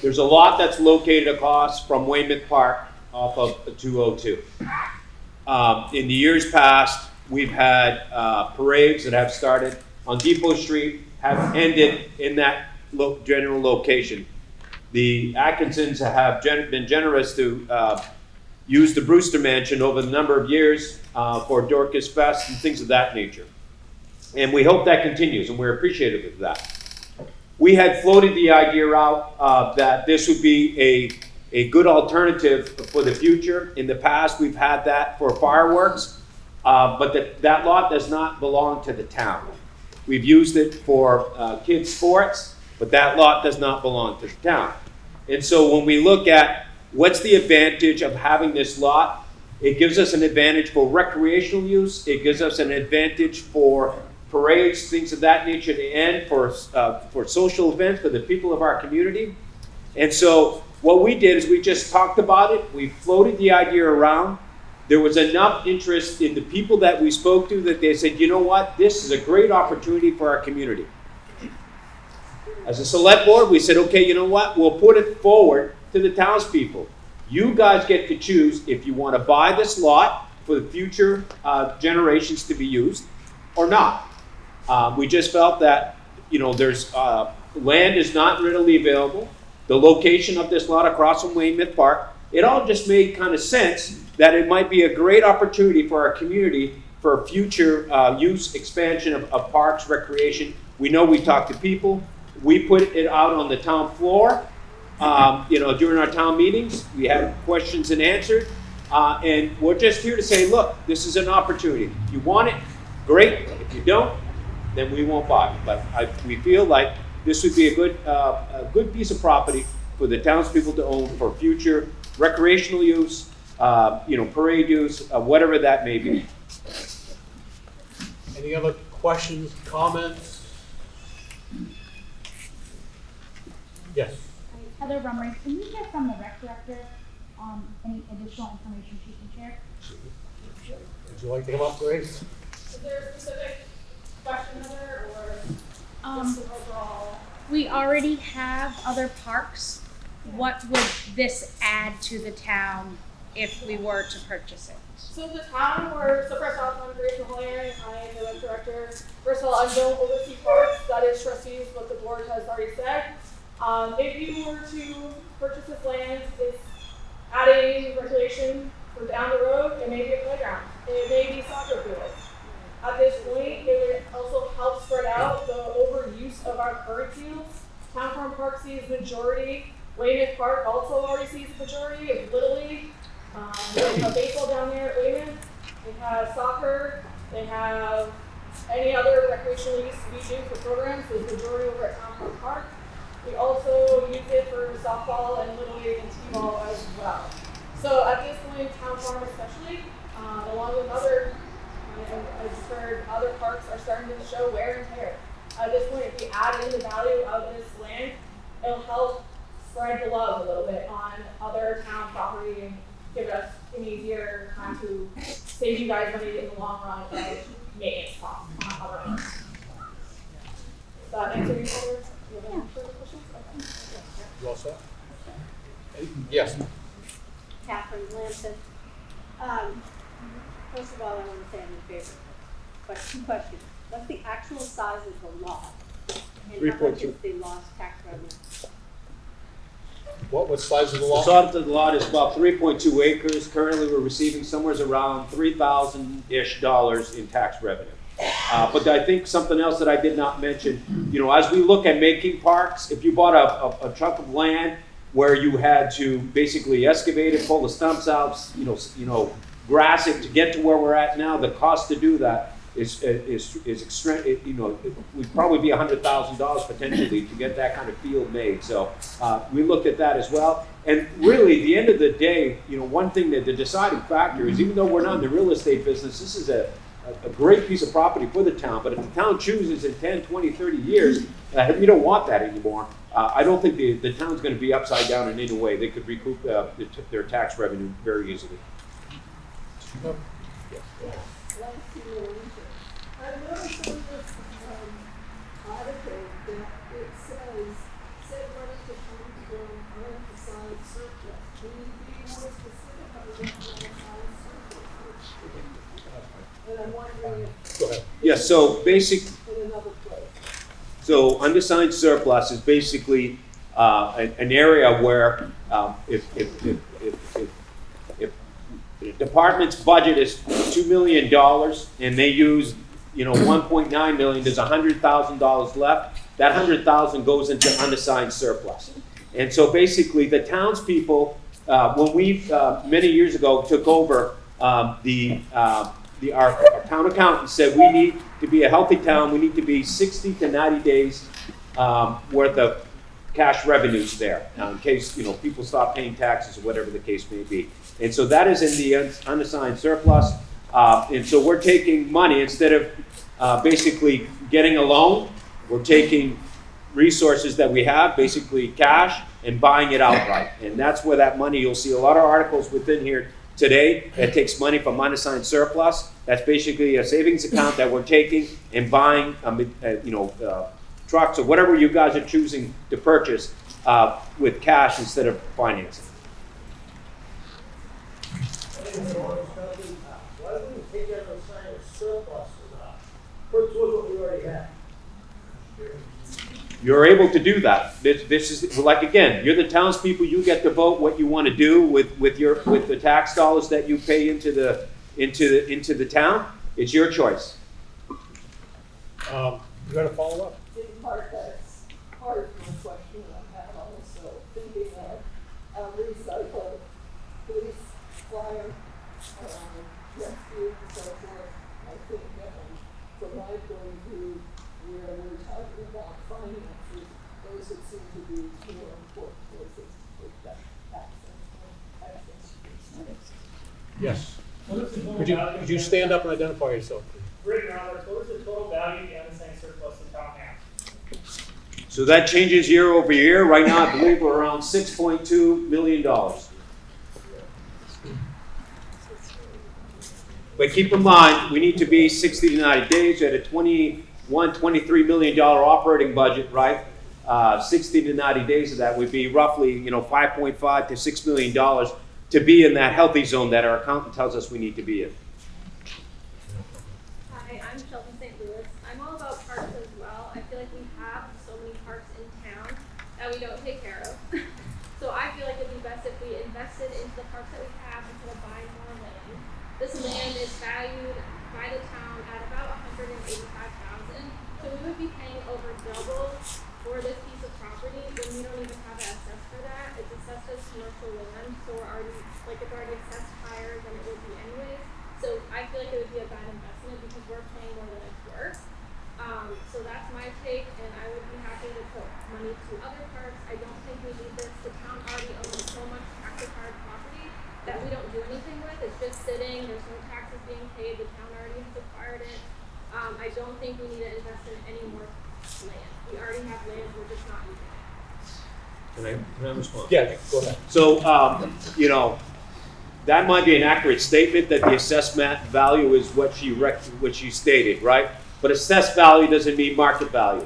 There's a lot that's located across from Weymouth Park off of 202. In the years past, we've had parades that have started on Depot Street, have ended in that general location. The Atkinsons have been generous to use the Brewster Mansion over the number of years for Dorcas Fest and things of that nature. And we hope that continues, and we're appreciative of that. We had floated the idea out that this would be a good alternative for the future. In the past, we've had that for fireworks, but that lot does not belong to the town. We've used it for kids' sports, but that lot does not belong to the town. And so when we look at what's the advantage of having this lot, it gives us an advantage for recreational use. It gives us an advantage for parades, things of that nature to end for social events for the people of our community. And so what we did is we just talked about it. We floated the idea around. There was enough interest in the people that we spoke to that they said, you know what, this is a great opportunity for our community. As a select board, we said, okay, you know what, we'll put it forward to the townspeople. You guys get to choose if you want to buy this lot for the future generations to be used or not. We just felt that, you know, there's land is not readily available. The location of this lot across from Weymouth Park, it all just made kind of sense that it might be a great opportunity for our community for future use, expansion of parks, recreation. We know we talked to people. We put it out on the town floor, you know, during our town meetings. We had questions and answered. And we're just here to say, look, this is an opportunity. If you want it, great. If you don't, then we won't buy it. But we feel like this would be a good piece of property for the townspeople to own for future recreational use, you know, parade use, whatever that may be. Any other questions, comments? Yes. Heather Rumray, can you get from the rec director any additional information she can share? Would you like to come up, Grace? Is there a specific question, Heather, or just overall? We already have other parks. What would this add to the town if we were to purchase it? So the town, so first off, I'm Grace Mahalian, I am the rec director. First of all, I don't oversee parks, that is trustees, what the board has already said. If you were to purchase this land, it's adding recreation for down the road. It may be a playground, it may be soccer fields. At this point, it would also help spread out the overuse of our current fields. Town Farm Park sees majority. Weymouth Park also already sees the majority of Little League. They have baseball down there at Weymouth. They have soccer. They have any other recreational use we do for programs. There's majority over at Town Farm Park. We also use it for softball and Little League and t-ball as well. So at this point, Town Farm especially, along with other, I've heard other parks are starting to show wear and tear. At this point, if we add in the value of this land, it'll help spread the love a little bit on other town property and give us an easier time to save you guys money in the long run of maintenance costs on other ones. Does that answer your further? You have any further questions? Okay. You all set? Yes. Catherine Lampson. First of all, I want to say I'm in favor. But two questions. What's the actual size of the lot? And how much is the lost tax revenue? What size of the The lot? size of the lot is about 3.2 acres. Currently, we're receiving somewhere around $3,000-ish in tax revenue. But I think something else that I did not mention, you know, as we look at making parks, if you bought a chunk of land where you had to basically excavate it, pull the stumps out, you know, grass it to get to where we're at now, the cost to do that is extreme. You know, it would probably be $100,000 potentially to get that kind of field made. So we looked at that as well. And really, at the end of the day, you know, one thing that the deciding factor is, even though we're not in the real estate business, this is a great piece of property for the town. But if the town chooses in 10, 20, 30 years, we don't want that anymore. I don't think the town's going to be upside down in any way. They could recoup their tax revenue very easily. I noticed on this article that it says, said money to come from unassigned surplus. Can you be more specific on what unassigned surplus is? And I'm wondering if. Go ahead. Yeah, so basic. In another place. So unassigned surplus is basically an area where if the department's budget is $2 million and they use, you know, 1.9 million, there's $100,000 left. That 100,000 goes into unassigned surplus. And so basically the townspeople, when we many years ago took over, our town accountant said we need to be a healthy town. We need to be 60 to 90 days worth of cash revenues there, in case, you know, people stop paying taxes or whatever the case may be. And so that is in the unassigned surplus. And so we're taking money instead of basically getting a loan. We're taking resources that we have, basically cash, and buying it outright. And that's where that money, you'll see a lot of articles within here today that takes money from unassigned surplus. That's basically a savings account that we're taking and buying, trucks or whatever you guys are choosing to purchase with cash instead of financing. Why don't we take out the sign of surplus for that? Put towards what we already have. You're able to do that. This is like, again, you're the townspeople. You get to vote what you want to do with the tax dollars that you pay into the town. It's your choice. You got a follow up? In part, that's part of my question. I had also thinking of recycle, police, fire, rescue, and so forth. I think from my point of view, where we're talking about finances, those that seem to be more important places to take that access. Yes. Could you stand up and identify yourself, please? Rick Roberts, what was the total value of the unassigned surplus the town has? So that changes year over year. Right now, I believe we're around $6.2 million. But keep in mind, we need to be 60 to 90 days at a $23 million operating budget, right? 60 to 90 days of that would be roughly, $5.5 to $6 million to be in that healthy zone that our accountant tells us we need to be in. Hi, I'm Sheldon St. Louis. I'm all about parks as well. I feel like we have so many parks in town that we don't take care of. So I feel like it'd be best if we invested into the parks that we have instead of buying more land. This land is valued by the town at about $185,000. So we would be paying over double for this piece of property when we don't even have it assessed for that. It's assessed as commercial land, so it's already assessed higher than it would be anyways. So I feel like it would be a bad investment because we're paying more than it's worth. So that's my take, and I would be happy to put money to other parks. I don't think we need this. The town already owns so much tax card property that we don't do anything with. It's just sitting. There's no taxes being paid. The town already has acquired it. I don't think we need to invest in any more land. We already have land. We're just not using it. Can I respond? Yeah, go ahead. So, that might be an accurate statement that the assessed value is what she stated, right? But assessed value doesn't mean market value.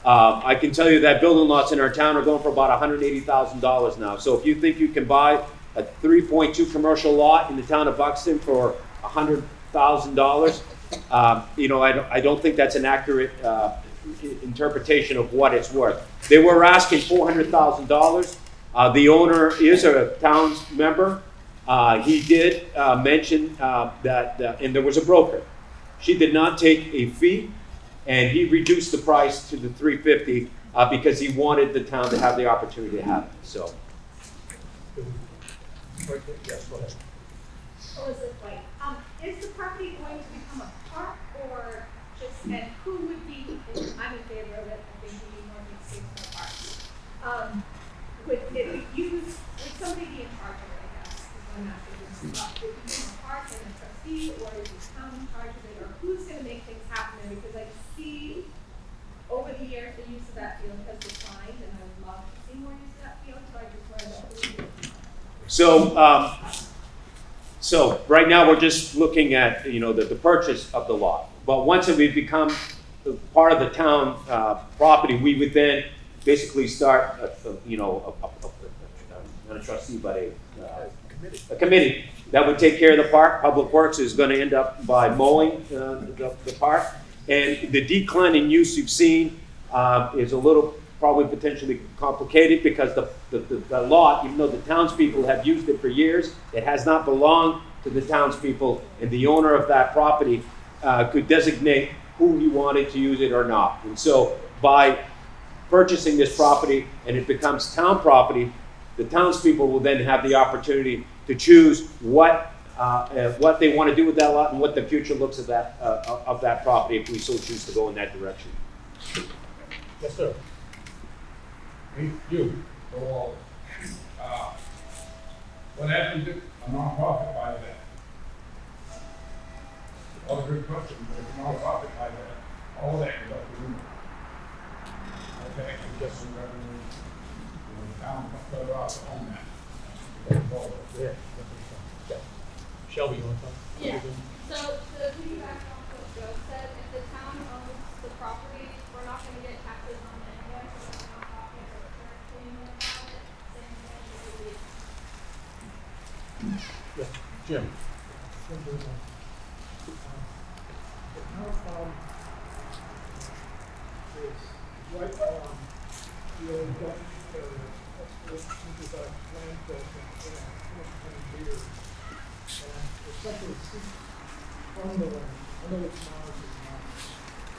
I can tell you that building lots in our town are going for about $180,000 now. So if you think you can buy a 3.2 commercial lot in the town of Buxton for $100,000, I don't think that's an accurate interpretation of what it's worth. They were asking $400,000. The owner is a town's member. He did mention that, and there was a broker. She did not take a fee, and he reduced the price to the $350 because he wanted the town to have the opportunity to have it. So. Yes, go ahead. Elizabeth White. Is the property going to become a park or just, and who would be, I'm in favor of it, I think we need more big space for parks. Would somebody be in charge of it, I guess, is what I'm asking. Would it become a park and a trustee, or is the town in charge of it, or who's going to make things happen there? Because I see over the years the use of that field has declined, and I would love to see more use of that field, so I just wanted to So right now we're just looking at the purchase of the lot. But once it would become part of the town property, we would then basically start not a trustee but a committee that would take care of the park. Public Works is going to end up by mowing the park, and the decline in use you've seen is a little probably potentially complicated because the lot, even though the townspeople have used it for years, it has not belonged to the townspeople, and the owner of that property could designate who he wanted to use it or not. And so by purchasing this property and it becomes town property, the townspeople will then have the opportunity to choose what they want to do with that lot and what the future looks of that property if we so choose to go in that direction. Yes, sir. You. What happens if a nonprofit buys that? All good questions, it's a nonprofit, all that goes up to you. Okay, and get some revenue, the town better off to own that. Yeah. Shelby, you want to talk? Yeah. So to piggyback off what Joe said, if the town owns the property, we're not going to get taxes on it anyway, so we're not talking or return payment on it. Same thing with the Yeah. Jim. The town farm is right on the old Dutch area, which is a landfill in years. And if something seeps from the land, I know it's not,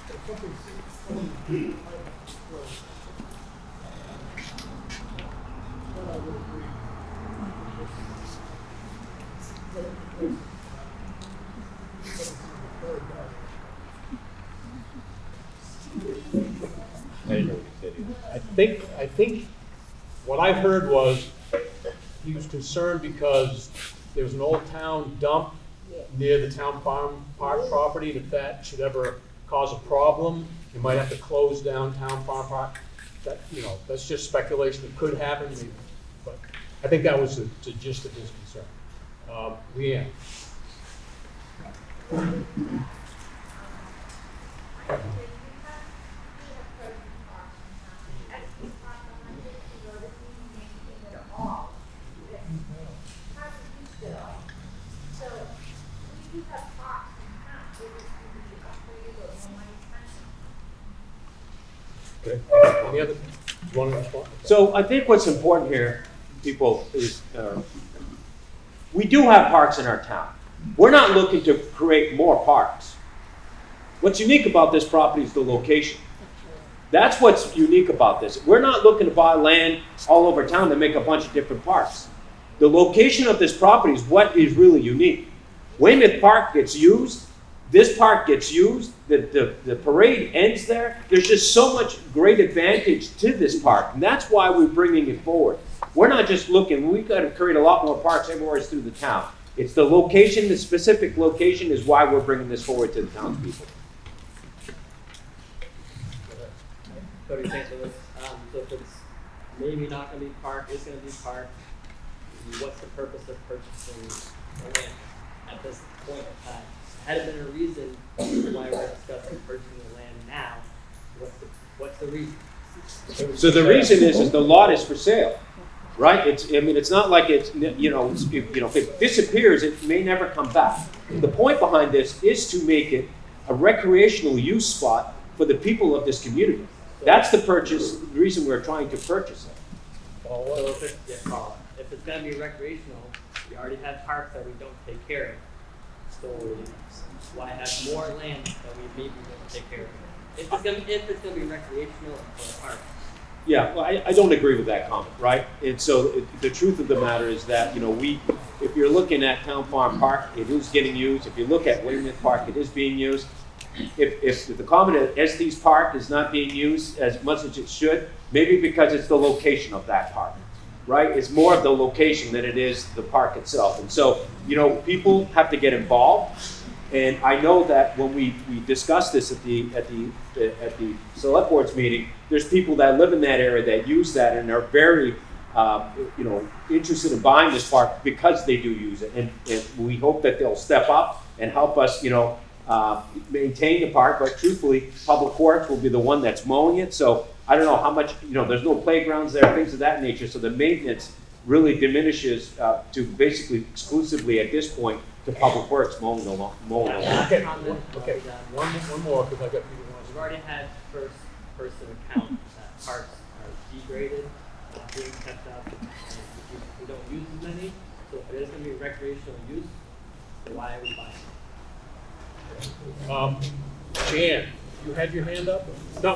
but if something seeps from the road, then I would agree. But it's very bad. I think what I heard was he was concerned because there was an old town dump near the town farm park property, and if that should ever cause a problem, you might have to close down town farm park. That, you know, that's just speculation. It could happen, maybe, but I think that was the gist of his concern. Leanne. Okay. Any other? You want to respond? So I think what's important here, people, is we do have parks in our town. We're not looking to create more parks. What's unique about this property is the location. That's what's unique about this. We're not looking to buy land all over town to make a bunch of different parks. The location of this property is what is really unique. Weymouth Park gets used. This park gets used. The parade ends there. There's just so much great advantage to this park, and that's why we're bringing it forward. We're not just looking. We've got to create a lot more parks everywhere through the town. It's the location, the specific location is why we're bringing this forward to the townspeople. What do you think of this? So if it's maybe not going to be park, is going to be park, what's the purpose of purchasing the land at this point in time? Had it been a reason why we're discussing purchasing the land now, what's the reason? So the reason is the lot is for sale, right? It's not like it's, if it disappears, it may never come back. The point behind this is to make it a recreational use spot for the people of this community. That's the reason we're trying to purchase it. So if it's going to be recreational, we already have parks that we don't take care of. So why have more land that we maybe don't take care of? If it's going to be recreational or a park. Yeah, well, I don't agree with that comment, right? And so the truth of the matter is that, if you're looking at Town Farm Park, it is getting used. If you look at Weymouth Park, it is being used. If the comment at Estes Park is not being used as much as it should, maybe because it's the location of that park, right? It's more of the location than it is the park itself. And so, people have to get involved. And I know that when we discussed this at the select board's meeting, there's people that live in that area that use that and are very, interested in buying this park because they do use it. And we hope that they'll step up and help us, maintain the park. But truthfully, Public Works will be the one that's mowing it. So I don't know how much, there's no playgrounds there, things of that nature. So the maintenance really diminishes to basically exclusively at this point to Public Works mowing the lawn. Okay, one more, because I got people who want to. We've already had first person account that parks are degraded, not being kept up, and we don't use as many. So if it is going to be recreational use, then why are we buying it? Jan, you had your hand up? No,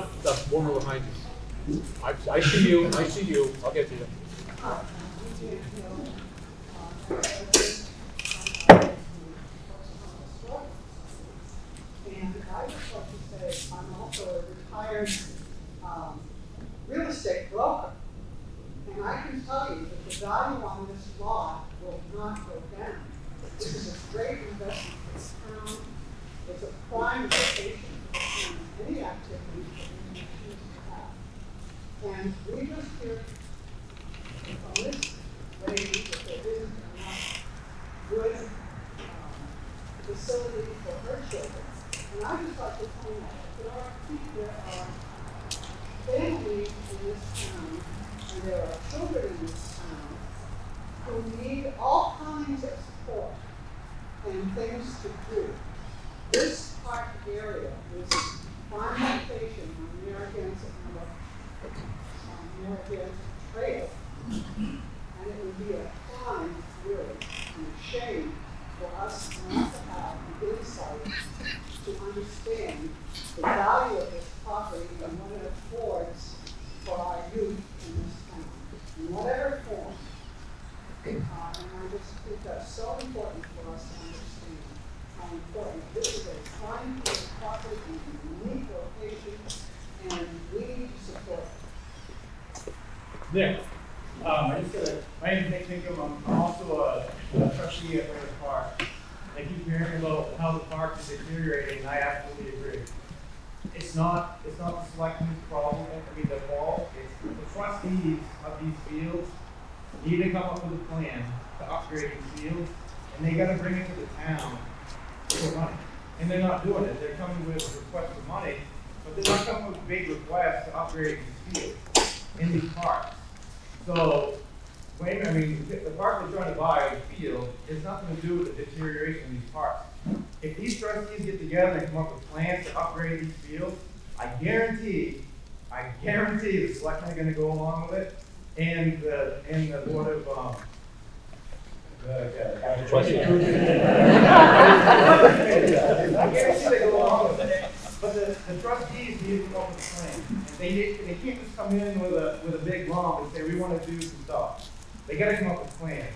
one more behind you. I see you. I'll get to you. And I just want to say I'm also a retired real estate broker. And I can tell you that the value on this lot will not go down. This is a great investment for the town. It's a prime location for any activity that we may choose to have. And we just hear from this lady that there isn't enough good facility for her children. And I just like to point out that there are families in this town, and there are children in this town who need all kinds of support and things to do. This park area is a prime location on Narragansett Trail, and it would be a crime, really, and a shame for us not to have the insight to understand the value of this property and what it affords for our youth in this town, in whatever form. And I just think that's so important for us to understand how important this is, a prime property in a unique location, and we need to support it. Nick, my name is Nick Pinkham. I'm also a trustee at Wayland Park. I keep hearing about how the park is deteriorating, and I absolutely agree. It's not the selectmen's problem, the fault. It's the trustees of these fields need to come up with a plan to upgrade these fields, and they got to bring it to the town for money. And they're not doing it. They're coming with requests for money, but they're not coming with big requests to upgrade these fields in these parks. So, the park they're trying to buy, the field, has nothing to do with the deterioration of these parks. If these trustees get together and come up with plans to upgrade these fields, I guarantee the selectmen are going to go along with it, and the board of trustees. I guarantee they go along with it. But the trustees need to come up with a plan. And they can't just come in with a big lump and say we want to do some stuff. They got to come up with a plan.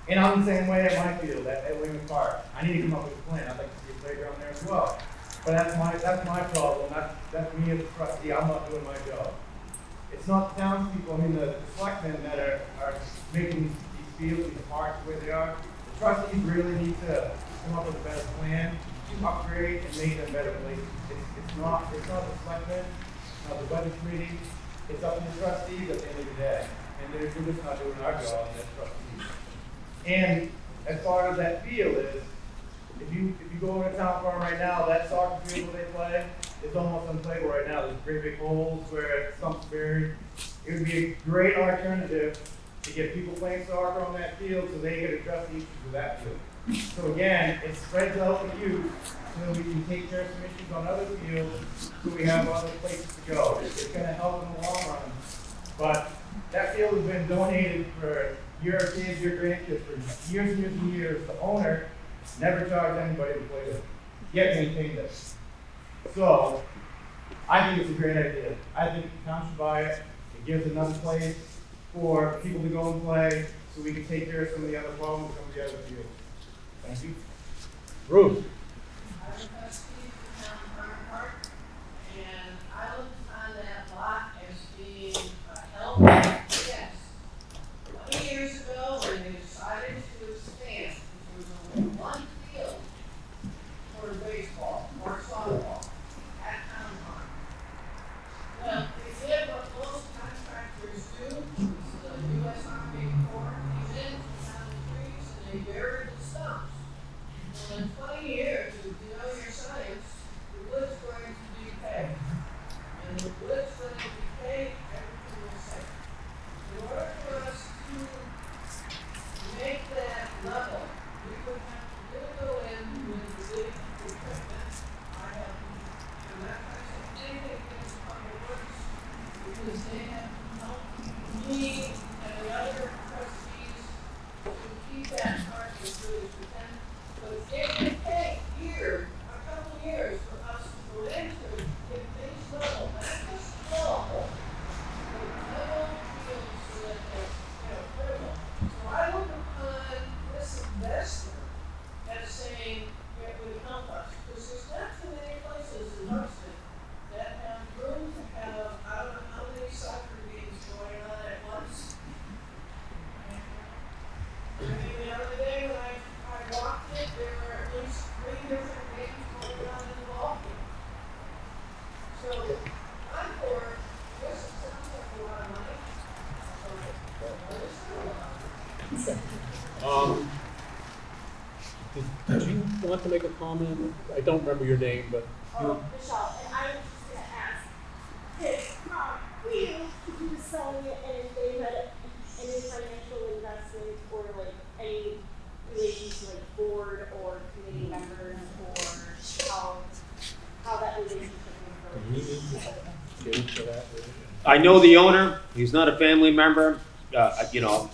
And I'm the same way at my field at Wayland Park. I need to come up with a plan. I'd like to see a playground there as well. But that's my problem. That's me as a trustee. I'm not doing my job. It's not the townspeople, the selectmen that are making these fields, these parks the way they are. The trustees really need to come up with a better plan to upgrade and make them better places. It's not the selectmen, it's not the budget committee. It's up to the trustees at the end of the day. And they're just not doing our job as trustees. And as far as that field is, if you go over to town farm right now, that soccer field where they play is almost unplayable right now. There's great big holes where stump's buried. It would be a great alternative to get people playing soccer on that field so they could address the issues with that field. So again, it spreads out the youth so we can take care of some issues on other fields so we have other places to go. It's going to help in the long run. But that field has been donated for your kids, your grandkids for years and years and years. The owner never charged anybody to play with it, yet maintained it. So, I think it's a great idea. I think the town should buy it. It gives another place for people to go and play so we can take care of some of the other problems, some of the other fields. Thank you. Bruce. I'm a trustee for town farm park, and I looked on that lot as being a help. Yes. 20 years ago, when they decided to expand, there was only one field for baseball or softball at town farm. Well, they did what most contractors do, the U.S. Army Corps came in, found the trees, and they buried the stumps. Well, in 20 years, if you know your Did you want to make a comment? I don't remember your name, but you, Michelle, and I was just gonna ask, if, we could do selling it and if they had any financial investment or like any relations to like board or committee members or how that relationship you would need go. to get into that. I know the owner. He's not a family member. You know,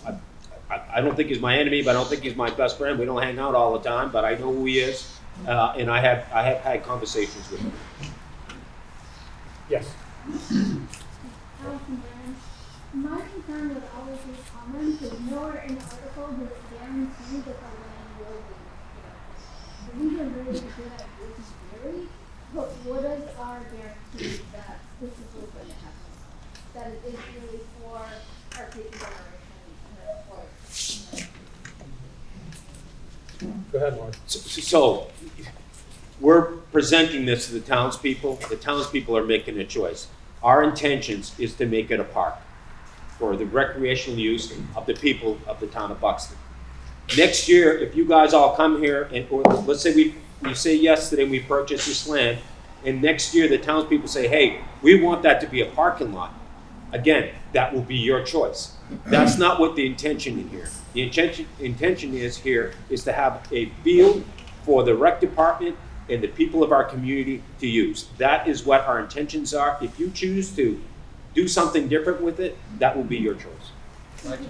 I don't think he's my enemy, but I don't think he's my best friend. We don't hang out all the time, but I know who he is, and I have had conversations with him. Yes. Allison Brand. My concern with all of these comments is nowhere in the article does it guarantee that the land will be built. These are really good ideas, really, but what is our guarantee that this is what's going to happen? That it is really for our future generation and our employers. Go ahead, Mark. So, we're presenting this to the townspeople. The townspeople are making a choice. Our intentions is to make it a park for the recreational use of the people of the town of Buxton. Next year, if you guys all come here and, or let's say we say yes today and we purchase this land, and next year the townspeople say, hey, we want that to be a parking lot. Again, that will be your choice. That's not what the intention in here. The intention is here is to have a field for the rec department and the people of our community to use. That is what our intentions are. If you choose to do something different with it, that will be your choice. Okay,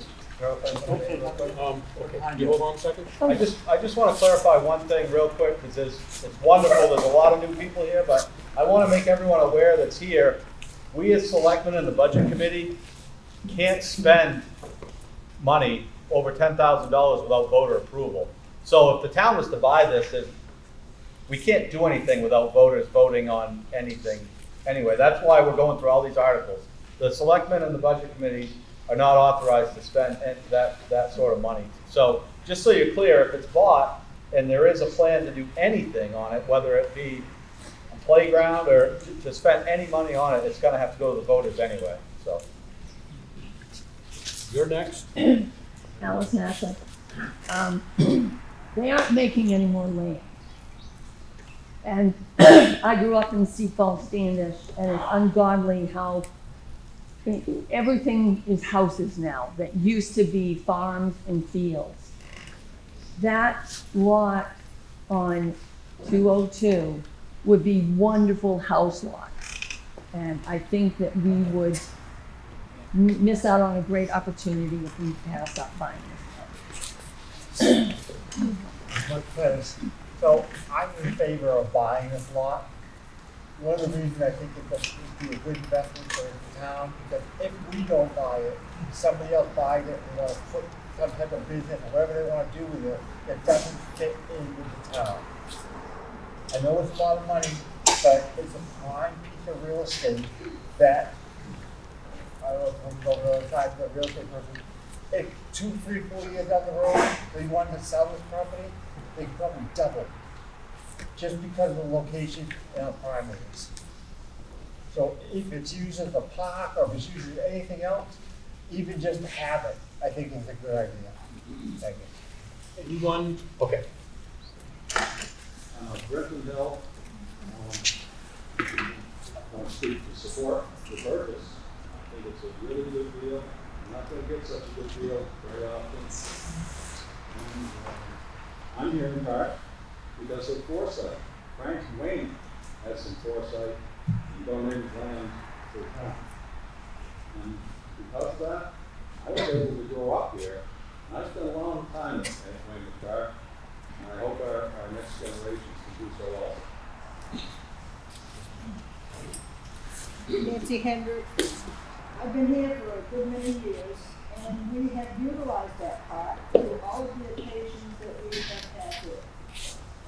can you hold on a second? I just want to clarify one thing real quick, because it's wonderful, there's a lot of new people here, but I want to make everyone aware that's here, we as selectmen in the budget committee can't spend money over $10,000 without voter approval. So if the town was to buy this, we can't do anything without voters voting on anything. Anyway, that's why we're going through all these articles. The selectmen and the budget committee are not authorized to spend that sort of money. So just so you're clear, if it's bought and there is a plan to do anything on it, whether it be a playground or to spend any money on it, it's going to have to go to the voters anyway. So you're next. Alice Nassau. They aren't making any more land. And I grew up in Sioux Falls, Standish, and it's ungodly how everything is houses now that used to be farms and fields. That lot on 202 would be wonderful house lots. And I think that we would miss out on a great opportunity if we pass up buying this. So I'm in favor of buying this lot. One of the reasons I think it would be a good investment for the town, because if we don't buy it, somebody else buys it and wants to put some type of business, whatever they want to do with it, that doesn't fit in with the town. I know it's a lot of money, but it's a prime piece of real estate that, I don't know if I'm going to the other side, the real estate person, if 2, 3, 4 years down the road, they want to sell this property, they could probably double, just because of the location and our primaries. So if it's used as a park or if it's used as anything else, even just to have it, I think is a good idea. Thank you. Anyone? Okay. Griffin Hill, I speak to support the purchase. I think it's a really good deal. I'm not going to get such a good deal very often. And, I'm here in part because of foresight. Frank Wayne had some foresight and donated land to the town. And because of that, I was able to grow up here. And I spent a long time at Wayne Park, and I hope our next generations can do so also. Nancy Hendricks. I've been here for a good many years, and we have utilized that park through all of the occasions that we have had here.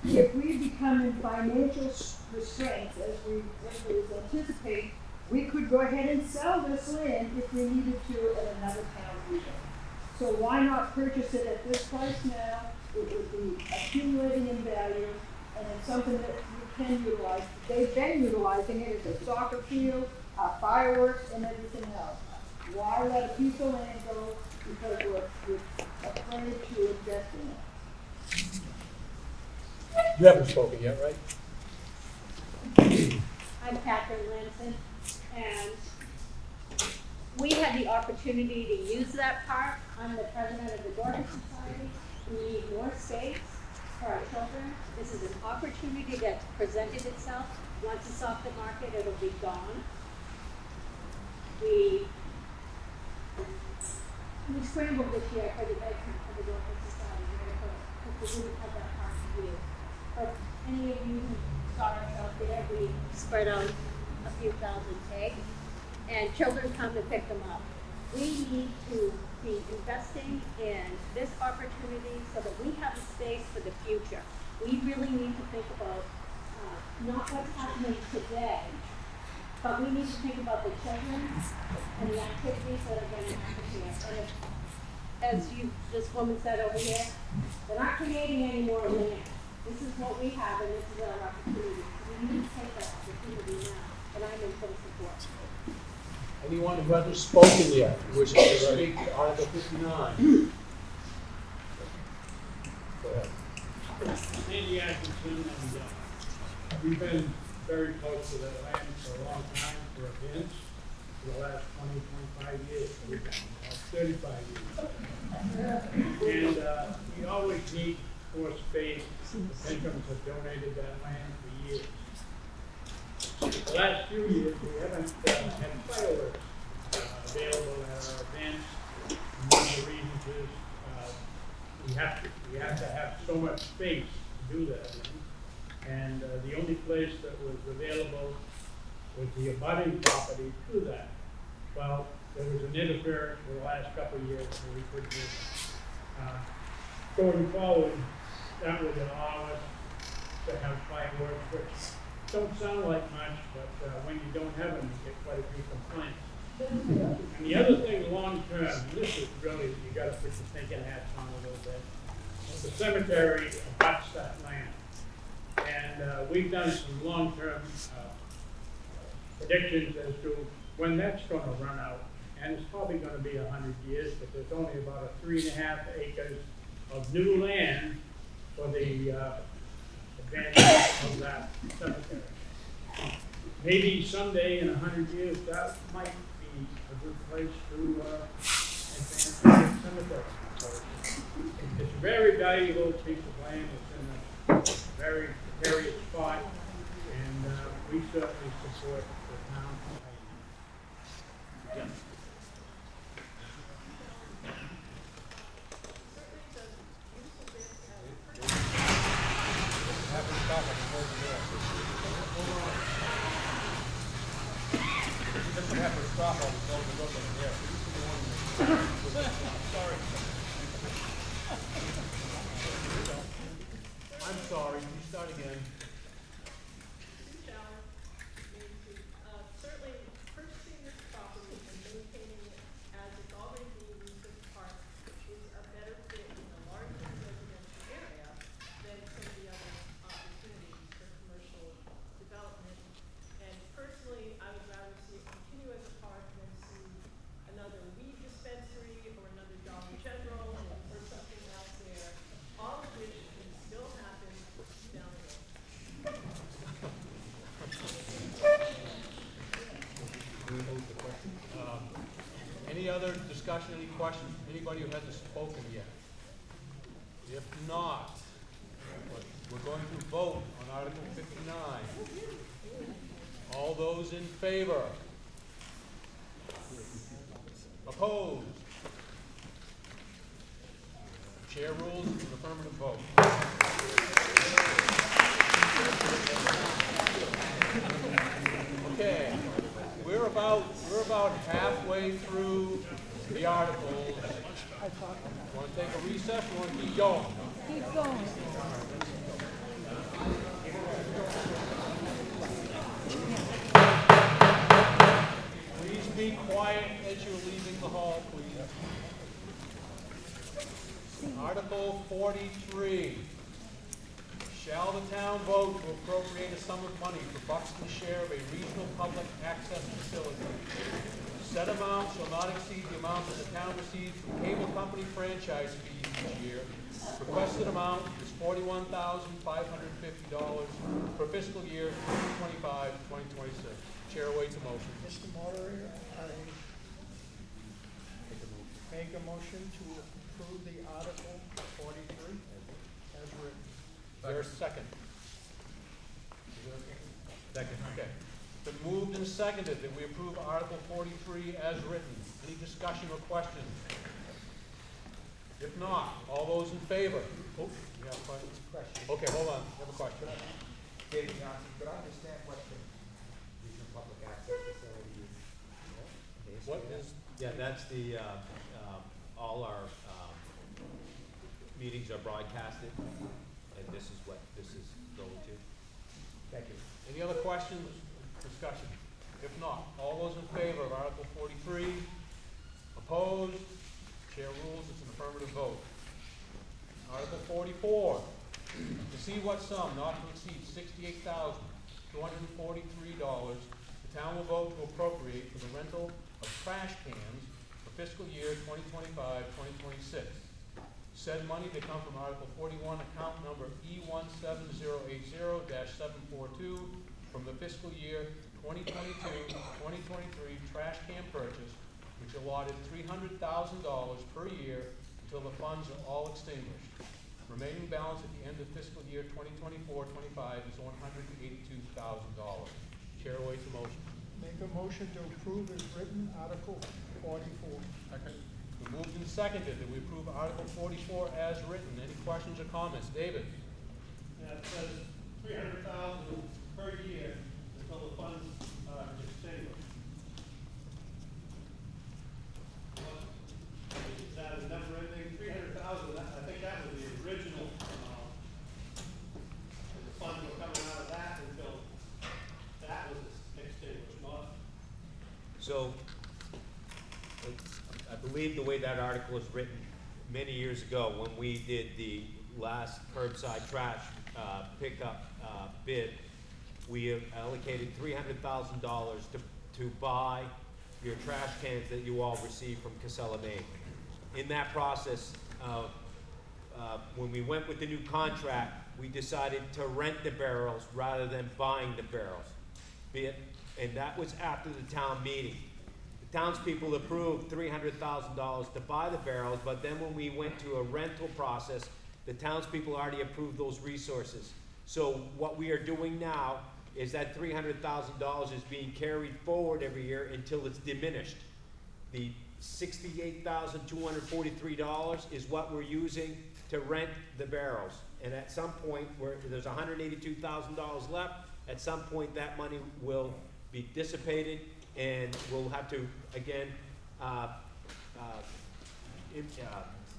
If we become in financial restraints, as we anticipate, we could go ahead and sell this land if we needed to at another town meeting. So why not purchase it at this price now? It would be accumulating in value, and it's something that we can utilize. They've been utilizing it as a soccer field, fireworks, and everything else. Why let a piece of land go? Because we're ready to address it. You haven't spoken yet, right? I'm Catherine Lanson, and we had the opportunity to use that park. I'm the president of the Dorcas Society. We need more space for our children. This is an opportunity that presented itself. Once it's off the market, it'll be gone. We scrambled this year for the Dorcas Society because we didn't have that park to use. For any of you who saw us out there, we spread out a few thousand tags, and children come to pick them up. We need to be investing in this opportunity so that we have a space for the future. We really need to think about not what's happening today, but we need to think about the children and the activities that are going to happen here. And if, as this woman said over here, they're not creating any more land. This is what we have, and this is our opportunity. So we need to take that opportunity now, and I'm in full support. Anyone who hasn't spoken yet, who wishes to speak to Article 59? Go ahead. Andy Atkinson, and we've been very close to that land for a long time for events for the last 20, 25 years, 35 years. And we always need more space. The Penguins have donated that land for years. The last few years, we haven't had fireworks available at our events. And one of the reasons is we have to have so much space to do that in. And the only place that was available was the abutting property to that. Well, there was an interference for the last couple of years where we couldn't do that. Going forward, that would allow us to have fireworks, which don't sound like much, but when you don't have them, you get quite a few complaints. And the other thing, long term, and this is really, you got to put your thinking hats on a little bit. The cemetery abuts that land, and we've done some long-term predictions as to when that's going to run out, and it's probably going to be 100 years, but there's only about 3.5 acres of new land for the advantage of that cemetery. Maybe someday in 100 years that might be a good place to advance the cemetery. It's a very valuable piece of land. It's in a very precarious spot, and we certainly support the town. Yeah. I'm sorry, can you start again? Certainly purchasing this property and maintaining it as it's already being used as a park is a better fit in a larger residential area than some of the other opportunities for commercial development. And personally, I would rather see it continue as a park than see another weed dispensary or another Dollar General or something else there, all of which can still happen down the road. Any other discussion, any questions, anybody who hasn't spoken yet? If not, we're going to vote on Article 59. All those in favor? Opposed? Chair rules an affirmative vote. Okay, we're about halfway through the articles. Want to take a recess? We want to keep going. Keep going. Please be quiet as you're leaving the hall, please. Article 43. Shall the town vote to appropriate a sum of money for Buxton's share of a regional public access facility? Said amount shall not exceed the amount that the town receives from cable company franchise fees each year. Requested amount is $41,550 for fiscal year 2025-2026. Chair awaits a motion. Mr. Moderator, I make a motion to approve the Article 43 as written. Is there a second? Second. Okay. Been moved and seconded that we approve Article 43 as written. Any discussion or questions? If not, all those in favor? Oh, you have a question? Okay, hold on. You have a question? David Johnson, could I understand what the regional public access facility is? What is? Yeah, that's the, all our meetings are broadcasted, and this is what this is going to. Thank you. Any other questions, discussion? If not, all those in favor of Article 43? Opposed? Chair rules, it's an affirmative vote. Article 44, to see what sum not to exceed $68,243, the town will vote to appropriate for the rental of trash cans for fiscal year 2025-2026. Said money to come from Article 41, account number E17080-742 from the fiscal year 2022-2023 trash can purchase, which allotted $300,000 per year until the funds are all extinguished. Remaining balance at the end of fiscal year 2024-25 is $182,000. Chair awaits a motion. Make a motion to approve as written, Article 44. Second. Been moved and seconded that we approve Article 44 as written. Any questions or comments? David? Yeah, it says $300,000 per year until the funds are extinguished. Is that a never ending 300,000? I think that was the original, and the funds were coming out of that until that was extinguished, not. So, I believe the way that article was written many years ago, when we did the last curbside trash pickup bid, we allocated $300,000 to buy your trash cans that you all received from Casella, Maine. In that process, when we went with the new contract, we decided to rent the barrels rather than buying the barrels. And that was after the town meeting. The townspeople approved $300,000 to buy the barrels, but then when we went to a rental process, the townspeople already approved those resources. So what we are doing now is that $300,000 is being carried forward every year until it's diminished. The $68,243 is what we're using to rent the barrels. And at some point, where there's $182,000 left, at some point that money will be dissipated and we'll have to, again,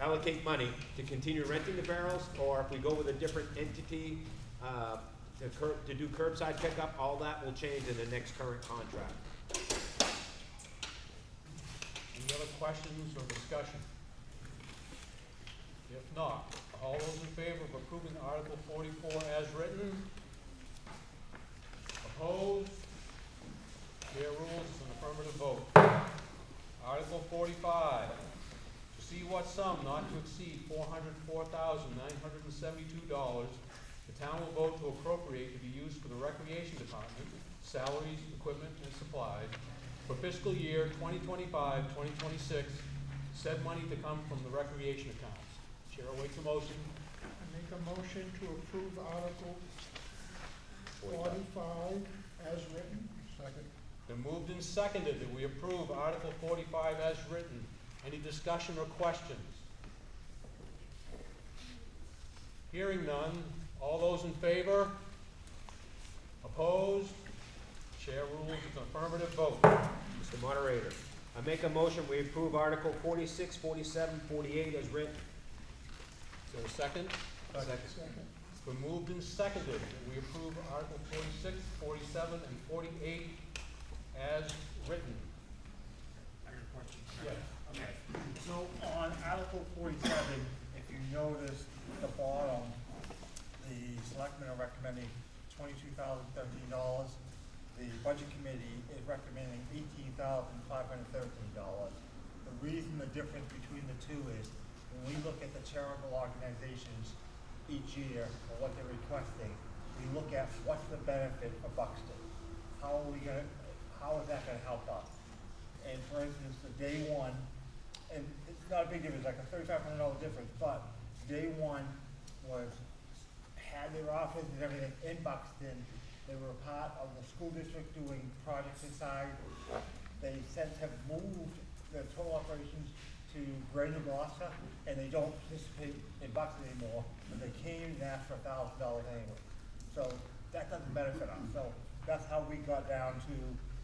allocate money to continue renting the barrels, or if we go with a different entity to do curbside pickup, all that will change in the next current contract. Any other questions or discussion? If not, all those in favor of approving Article 44 as written? Opposed? Chair rules, it's an affirmative vote. Article 45, to see what sum not to exceed $404,972, the town will vote to appropriate to be used for the Recreation Department, salaries, equipment, and supplies, for fiscal year 2025-2026, said money to come from the recreation accounts. Chair awaits a motion. I make a motion to approve Article 45 as written. Second. Been moved and seconded that we approve Article 45 as written. Any discussion or questions? Hearing none. All those in favor? Opposed? Chair rules it's an affirmative vote. Mr. Moderator, I make a motion we approve Article 46, 47, 48 as written. Is there a second? Second. It's been moved and seconded that we approve Article 46, 47, and 48 as written. I have a question. Yes. Okay. So on Article 47, if you notice at the bottom, the selectmen are recommending $22,013. The budget committee is recommending $18,513. The The reason the difference between the two is when we look at the charitable organizations each year or what they're requesting, we look at what's the benefit for Buxton. How is that gonna help us? And for instance, the day one, and it's not a big difference, like a $3,500 difference, but day one had their office and everything in Buxton. They were a part of the school district doing projects inside. They since have moved their total operations to Greater Gloucester, and they don't participate in Buxton anymore, but they came and asked for $1,000 anyway. So that doesn't benefit us. So that's how we got down to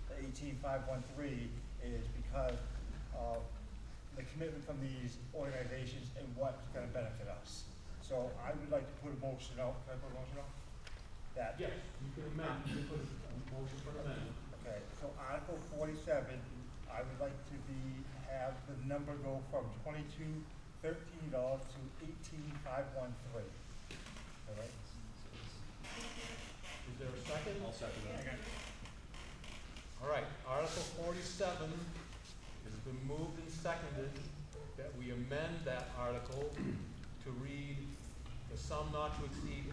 the 18,513 is because of the commitment from these organizations and what's gonna benefit us. So I would like to put a motion out. Can I put a motion out? That. Yes, you can amend, you can put a motion for amendment. Okay, so Article 47, I would like to have the number go from $22,13 to $18,513. All right? Is there a second? I'll second that. All right, Article 47 has been moved and seconded that we amend that article to read the sum not to exceed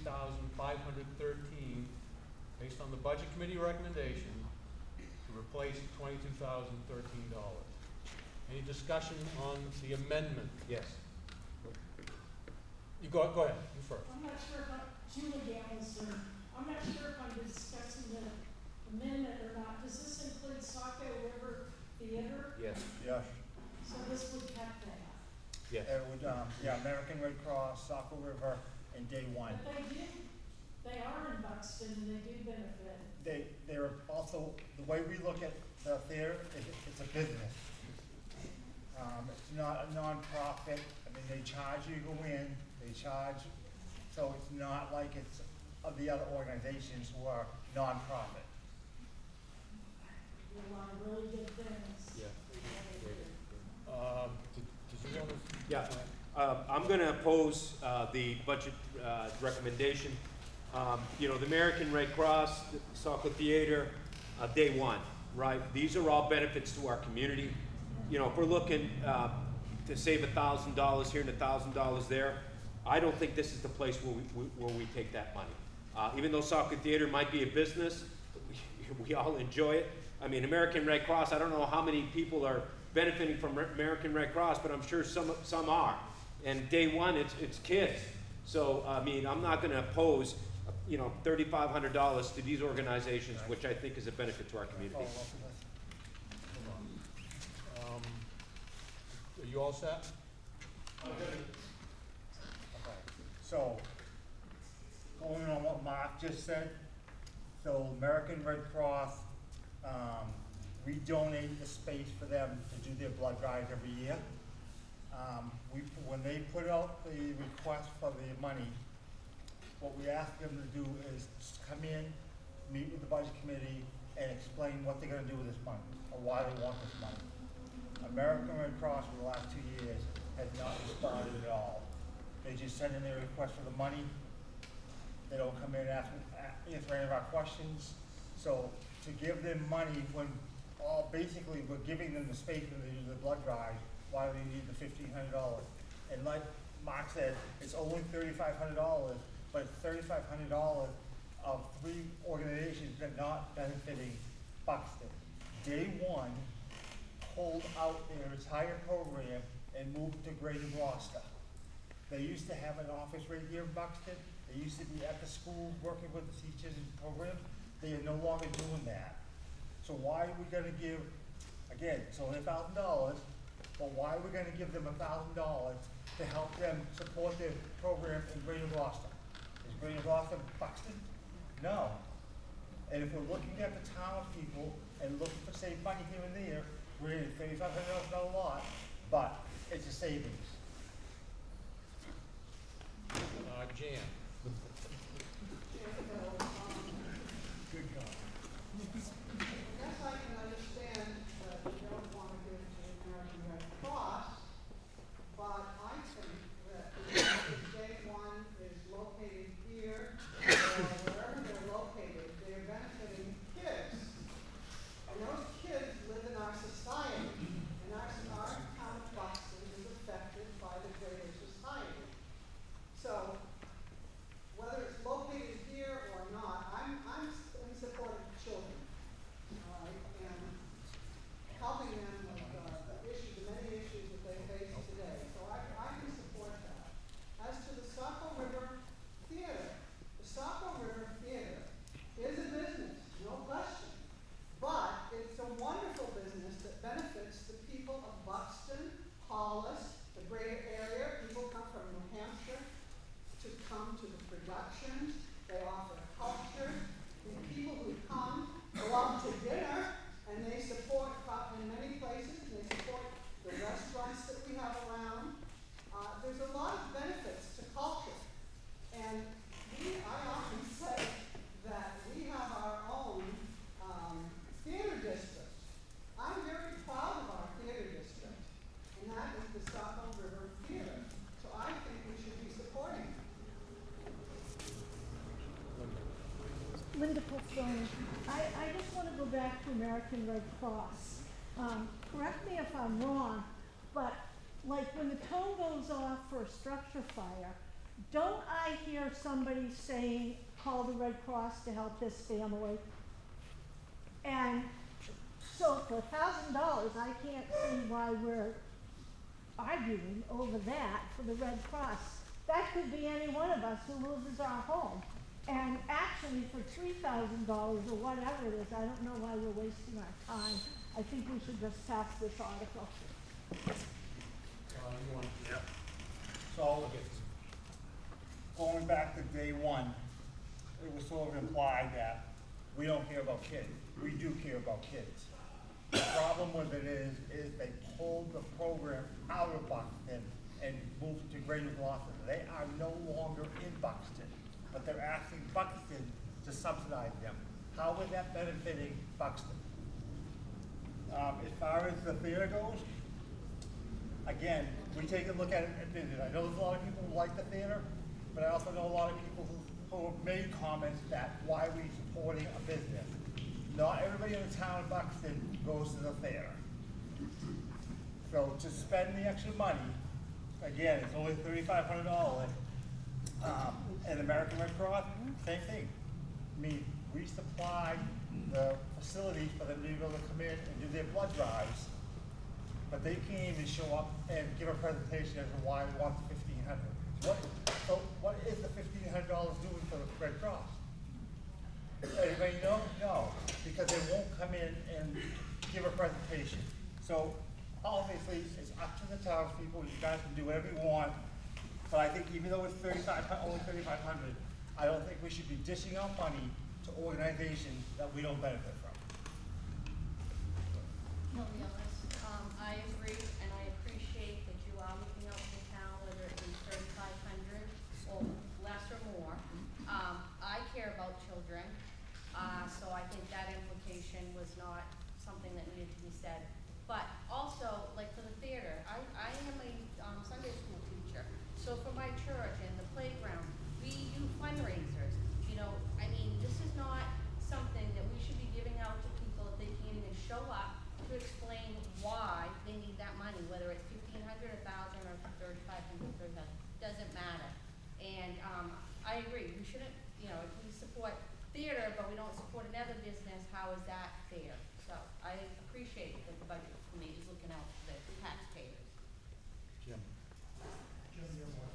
$18,513 based on the Budget Committee recommendation to replace $22,013. Any discussion on the amendment? Yes. You go ahead, you first. I'm not sure if Julie Gallinson, I'm not sure if I'm discussing the amendment or not. Does this include Saco River Theater? Yes. Yes. So this would cut that. Yes. It would, American Red Cross, Saco River, and Day One. But they are in Buxton and they do benefit. They're also, the way we look at the theater, it's a business. It's not a nonprofit. I mean, they charge you to go in, so it's not like it's of the other organizations who are nonprofit. Do a lot of really good things. Yeah. Did you want to? Yeah, I'm going to oppose the budget recommendation. The American Red Cross, the Saco Theater, Day One, right? These are all benefits to our community. If we're looking to save $1,000 here and $1,000 there, I don't think this is the place where we take that money. Even though Saco Theater might be a business, we all enjoy it. I mean, American Red Cross, I don't know how many people are benefiting from American Red Cross, but I'm sure some are. And Day One, it's kids. So, I mean, I'm not going to oppose, $3,500 to these organizations, which I think is a benefit to our community. Are you all set? Okay. So, going on what Mark just said, so American Red Cross, we donate the space for them to do their blood drives every year. When they put out the request for the money, what we ask them to do is just come in, meet with the budget committee, and explain what they're going to do with this money, or why they want this money. American Red Cross for the last 2 years has not responded at all. They just send in their request for the money. They don't come in and answer any of our questions. So to give them money when basically we're giving them the space when they do the blood drive, why do they need the $1,500? And like Mark said, it's only $3,500, but it's $3,500 of 3 organizations that are not benefiting Buxton. Day One pulled out their entire program and moved to Greater Gloucester. They used to have an office right here in Buxton. They used to be at the school working with the teachers and programs. They are no longer doing that. So why are we going to give, again, it's only $1,000, but why are we going to give them $1,000 to help them support their program in Greater Gloucester? Is Greater Gloucester Buxton? No. And if we're looking at the townspeople and looking for save money here and there, we're in $3,500 lot, but it's a savings. Jan. Good God. I guess I can understand that you don't want to give to the American Red Cross, but I think that if Day One is located here, or wherever they're located, they're benefiting kids. And those kids live in our society. And our to American Red Cross. Correct me if I'm wrong, but like when the tone goes off for a structure fire, don't I hear somebody saying, call the Red Cross to help this family? And so for $1,000, I can't see why we're arguing over that for the Red Cross. That could be any one of us who loses our home. And actually for $3,000 or whatever it is, I don't know why we're wasting our time. I think we should just pass this article. Yep. So, going back to day one, it was sort of implied that we don't care about kids. We do care about kids. The problem with it is they pulled the program out of Buxton and moved it to Greater Gloucester. They are no longer in Buxton, but they're asking Buxton to subsidize them. How is that benefiting Buxton? As far as the theater goes, again, we take a look at it and visit. I know there's a lot of people who like the theater, but I also know a lot of people who have made comments that why are we supporting a business? Not everybody in the town of Buxton goes to the theater. So to spend the extra money, again, it's only $3,500, and American Red Cross, same thing. I mean, we supply the facilities for them to be able to come in and do their blood drives, but they can't even show up and give a presentation as to why we want the $1,500. So what is the $1,500 doing for the Red Cross? Anybody know? No, because they won't come in and give a presentation. So obviously, it's up to the townspeople. You guys can do whatever you want, but I think even though it's only $3,500, I don't think we should be dishing out money to organizations that we don't benefit from. No, I agree, and I appreciate that you are looking out for the town, whether it be 3,500 or less or more. I care about children, so I think that implication was not something that needed to be said. But also, like for the theater, I am a Sunday school teacher, so for my church and the playground, we do fundraisers. You know, I mean, this is not something that we should be giving out to people if they can't even show up to explain why they need that money, whether it's $1,500, $1,000, or $3,500, $30,000, doesn't matter. And I agree, we shouldn't, you know, if we support theater but we don't support another business, how is that fair? So I appreciate that the budget committee is looking out for the taxpayers. Jim. Jim Gilmore.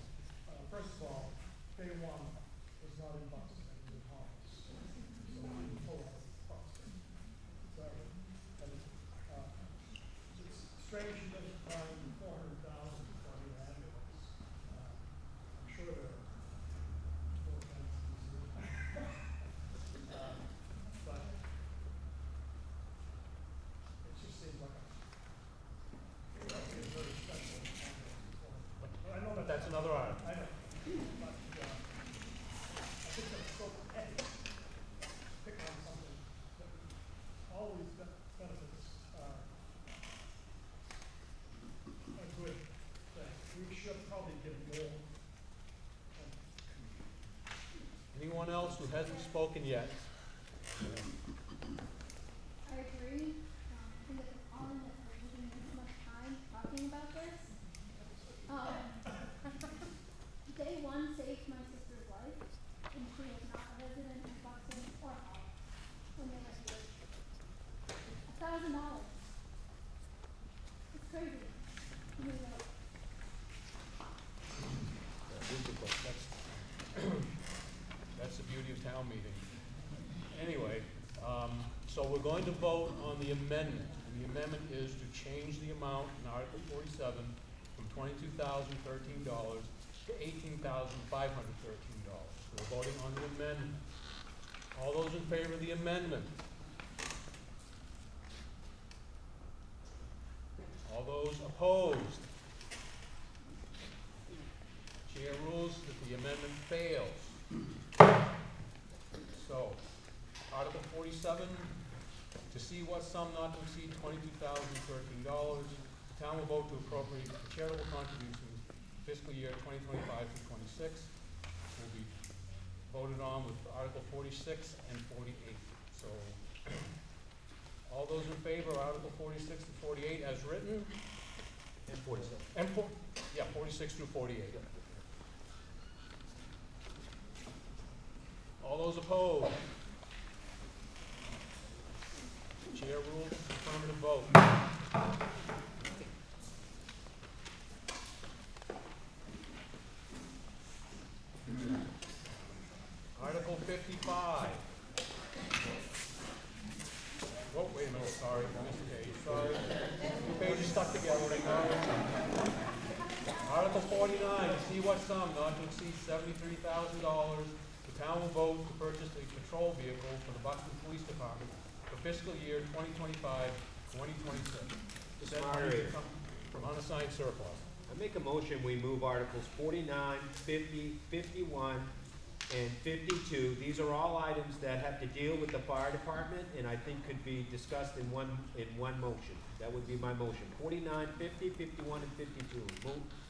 First of all, day one was not in Buxton, it was in Hollis. So we told Buxton. So, and, it's strange you just found $400,000 for the ambulance. I'm sure there are more things to do. But it just seems like a very special ambulance. But I know But that's another item. I know. But I think that's so petty. Pick on something that always benefits a good thing. We should probably give more. Anyone else who hasn't spoken yet? I agree. I think it's appalling that we're using this much time talking about this. Day one saved my sister's life, and she was not a resident of Buxton or Hollis when they went here. $1,000. It's crazy. You know, That's the beauty of town meeting. Anyway, so we're going to vote on the amendment. And the amendment is to change the amount in Article 47 from $22,013 to $18,513. So we're voting on the amendment. All those in favor of the amendment? All those opposed? Chair rules that the amendment fails. So, Article 47, to see what sum not to exceed $22,013, the town will vote to appropriate the charitable contributions fiscal year 2025 through 26. Will be voted on with Article 46 and 48. So, All those in favor of Article 46 to 48 as written? And 47. Yeah, 46 through 48. All those opposed? Chair rules affirmative vote. Article 55. Oh, wait a minute, sorry, I missed a page, sorry. Two pages stuck together, right now. Article 49, to see what sum not to exceed $73,000, the town will vote to purchase a patrol vehicle for the Buxton Police Department for fiscal year 2025, 2026. Said money to come from unassigned surplus. I make a motion, we move Articles 49, 50, 51, and 52. These are all items that have to deal with the fire department, and I think could be discussed in one motion. That would be my motion. 49, 50, 51, and 52.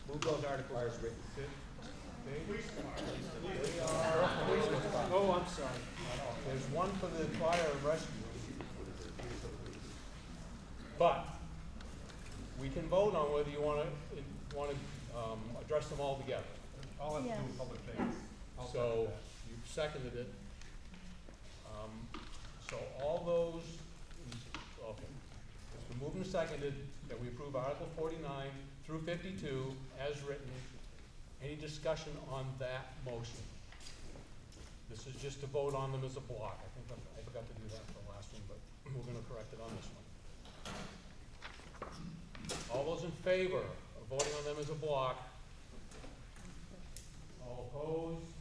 Move those articles as written. Oh, I'm sorry. There's one for the fire and rescue. But we can vote on whether you want to address them all together. I'll have to do public things. So you seconded it. So all those, okay. It's been moved and seconded that we approve Article 49 through 52 as written. Any discussion on that motion? This is just to vote on them as a block. I think I forgot to do that for the last one, but we're going to correct it on this one. All those in favor of voting on them as a block? All opposed?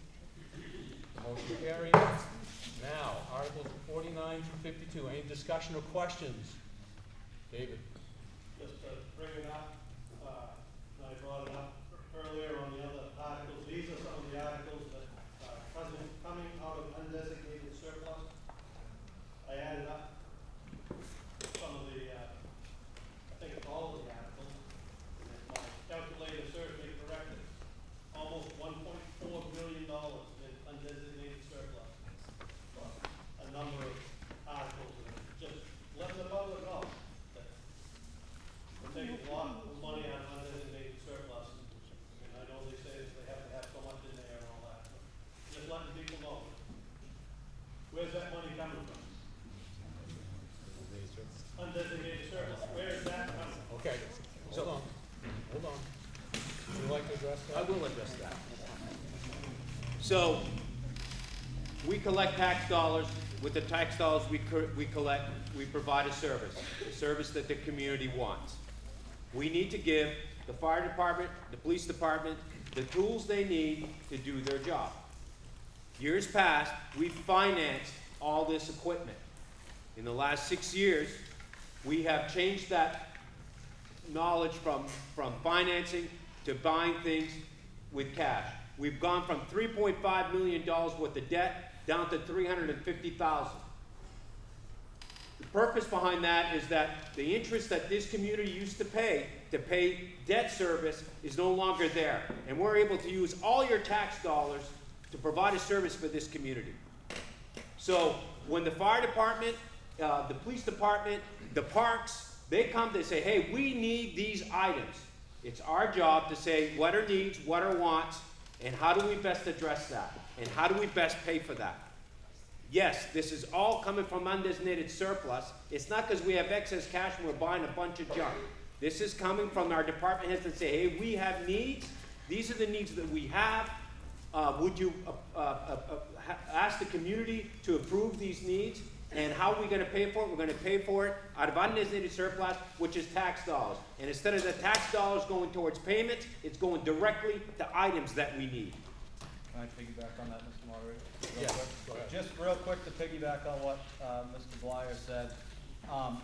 Motion carried. Now, Articles 49 through 52. Any discussion or questions? David? Just to bring it up, I brought it up earlier on the other articles. These are some of the articles that are coming out of undesignated surplus. I added up some of the, I think it's all of the articles. And my calculator serves me correctly. Almost $1.4 million in undesignated surplus. For a number of articles, and just letting the public know that we're taking a lot of money out of undesignated surplus. And I know they say that they have to have so much in there and all that. But just letting people know. Where's that money coming from? Undesignated surplus. Where is that coming from? Okay. Hold on. Hold on. Would you like to address that? I will address that. So, we collect tax dollars. With the tax dollars we collect, we provide a service that the community wants. We need to give the fire department, the police department, the tools they need to do their job. Years past, we financed all this equipment. In the last 6 years, we have changed that knowledge from financing to buying things with cash. We've gone from $3.5 million worth of debt down to $350,000. The purpose behind that is that the interest that this community used to pay debt service is no longer there. And we're able to use all your tax dollars to provide a service for this community. So when the fire department, the police department, the parks, they come, they say, hey, we need these items. It's our job to say what are needs, what are wants, and how do we best address that? And how do we best pay for that? Yes, this is all coming from undesignated surplus. It's not because we have excess cash and we're buying a bunch of junk. This is coming from our department heads that say, hey, we have needs. These are the needs that we have. Would you ask the community to approve these needs? And how are we going to pay for it? We're going to pay for it out of undesignated surplus, which is tax dollars. And instead of the tax dollars going towards payments, it's going directly to items that we need. Can I piggyback on that, Mr. Moderator? Yes, go ahead. Just real quick to piggyback on what Mr. Blyer said.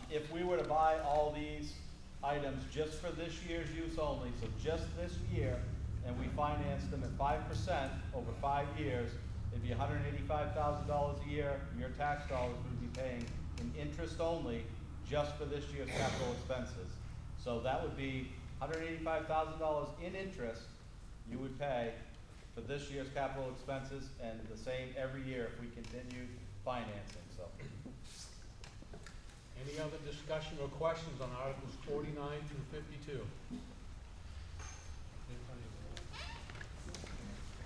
If we were to buy all these items just for this year's use only, so just this year, and we financed them at 5% over 5 years, it'd be $185,000 a year, and your tax dollars would be paying in interest only just for this year's capital expenses. So that would be $185,000 in interest you would pay for this year's capital expenses, and the same every year if we continued financing. So, Any other discussion or questions on Articles 49 through 52?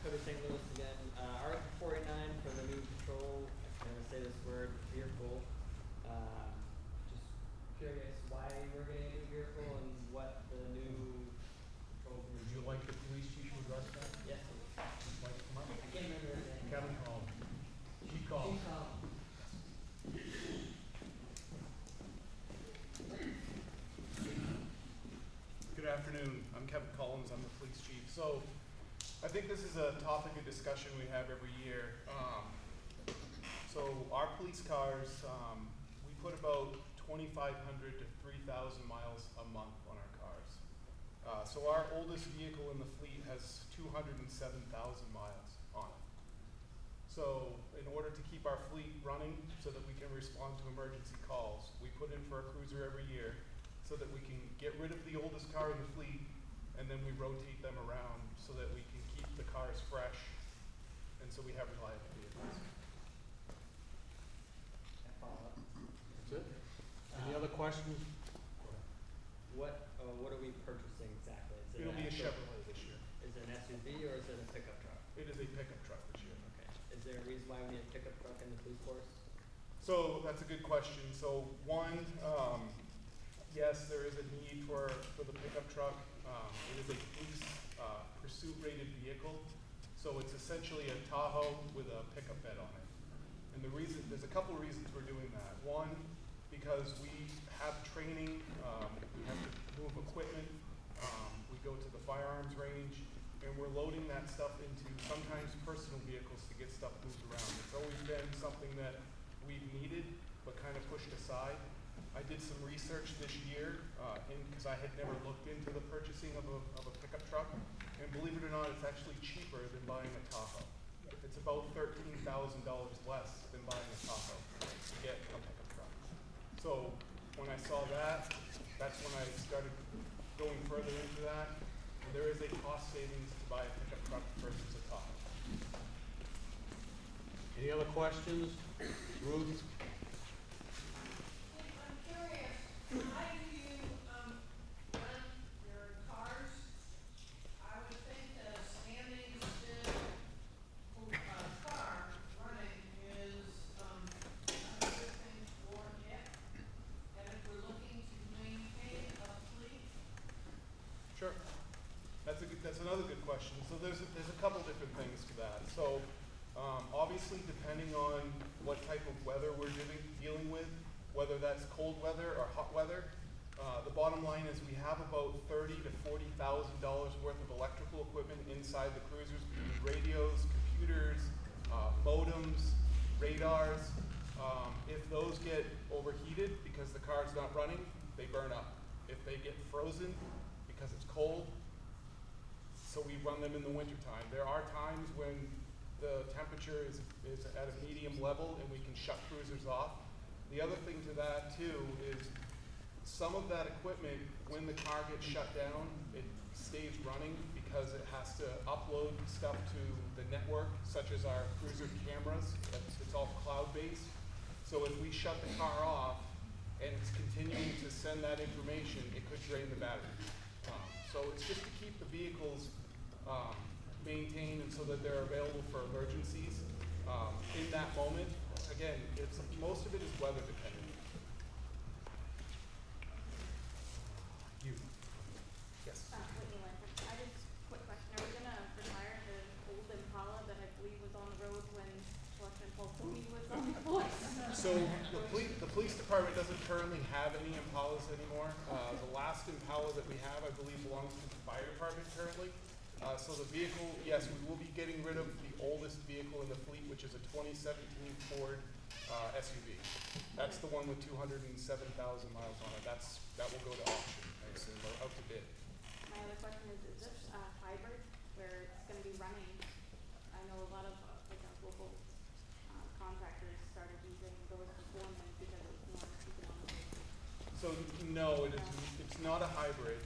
Cody St. Louis again. Article 49 for the new patrol, I'm going to say this word, vehicle. Just curious why we're getting a new vehicle and what the new patrol. Would you like the police chief to address that? Yes, please. Like to come up? I can't remember his name. Kevin Collins. Chief Collins. Chief Collins. Good afternoon. I'm Kevin Collins. I'm the police chief. So I think this is a topic of discussion we have every year. So our police cars, we put about 2,500 to 3,000 miles a month on our cars. So our oldest vehicle in the fleet has 207,000 miles on it. So in order to keep our fleet running so that we can respond to emergency calls, we put in for a cruiser every year so that we can get rid of the oldest car in the fleet, and then we rotate them around so that we can keep the cars fresh, and so we have reliable vehicles. That's it? Any other questions? What are we purchasing exactly? Is it It'll an be a actual- Chevrolet this year. Is it an SUV or is it a pickup truck? It is a pickup truck this year. Okay. Is there a reason why we need a pickup truck in the police force? So that's a good question. So one, yes, there is a need for the pickup truck. It is a police pursuit rated vehicle. So it's essentially a Tahoe with a pickup bed on it. And there's a couple of reasons we're doing that. One, because we have training, we have to move equipment, we go to the firearms range, and we're loading that stuff into sometimes personal vehicles to get stuff moved around. It's always been something that we've needed, but kind of pushed aside. I did some research this year, because I had never looked into the purchasing of a pickup truck, and believe it or not, it's actually cheaper than buying a Tahoe. It's about $13,000 less than buying a Tahoe to get a pickup truck. So when I saw that, that's when I started going further into that. And there is a cost savings to buy a pickup truck versus a Tahoe. Any other questions? Ruth? I'm curious, how do you run your cars? I would think that a standing still car running is a good thing for it. And if we're looking to maintain a fleet, Sure. That's another good question. So there's a couple different things to that. So obviously, depending on what type of weather we're dealing with, whether that's cold weather or hot weather, the bottom line is we have about $30,000 to $40,000 worth of electrical equipment inside the cruisers, radios, computers, modems, radars. If those get overheated because the car's not running, they burn up. If they get frozen because it's cold, so we run them in the wintertime. There are times when the temperature is at a medium level and we can shut cruisers off. The other thing to that too is some of that equipment, when the car gets shut down, it stays running because it has to upload stuff to the network, such as our cruiser cameras. It's all cloud-based. So if we shut the car off and it's continuing to send that information, it could drain the battery. So it's just to keep the vehicles maintained and so that they're available for emergencies in that moment. Again, most of it is weather dependent. You. Yes. I just, quick question, are we gonna retire the old Impala that I believe was on the road when Selection Pulsoni was on the force? So the police department doesn't currently have any Impalas anymore. The last Impala that we have, I believe, belongs to the fire department currently. So the vehicle, yes, we will be getting rid of the oldest vehicle in the fleet, which is a 2017 Ford SUV. That's the one with 207,000 miles on it. That will go to auction, I assume, or out to bid. My other question is this a hybrid where it's gonna be running? I know a lot of like our local contractors started using those performance because it was more economical. So no, it's not a hybrid.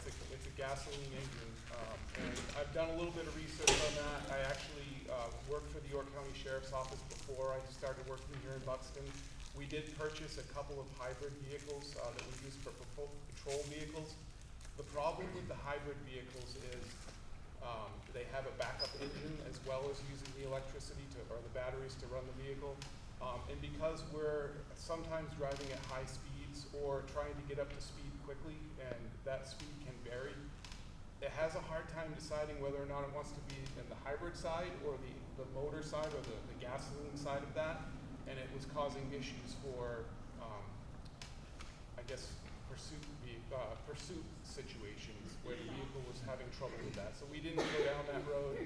It's a gasoline engine, and I've done a little bit of research on that. I actually worked for the York County Sheriff's Office before I started working here in Buxton, We did purchase a couple of hybrid vehicles that we use for patrol vehicles. The problem with the hybrid vehicles is they have a backup engine as well as using the electricity or the batteries to run the vehicle. And because we're sometimes driving at high speeds or trying to get up to speed quickly, and that speed can vary, it has a hard time deciding whether or not it wants to be in the hybrid side or the motor side or the gasoline side of that. And it was causing issues for, I guess, pursuit situations where the vehicle was having trouble with that. So we didn't go down that road.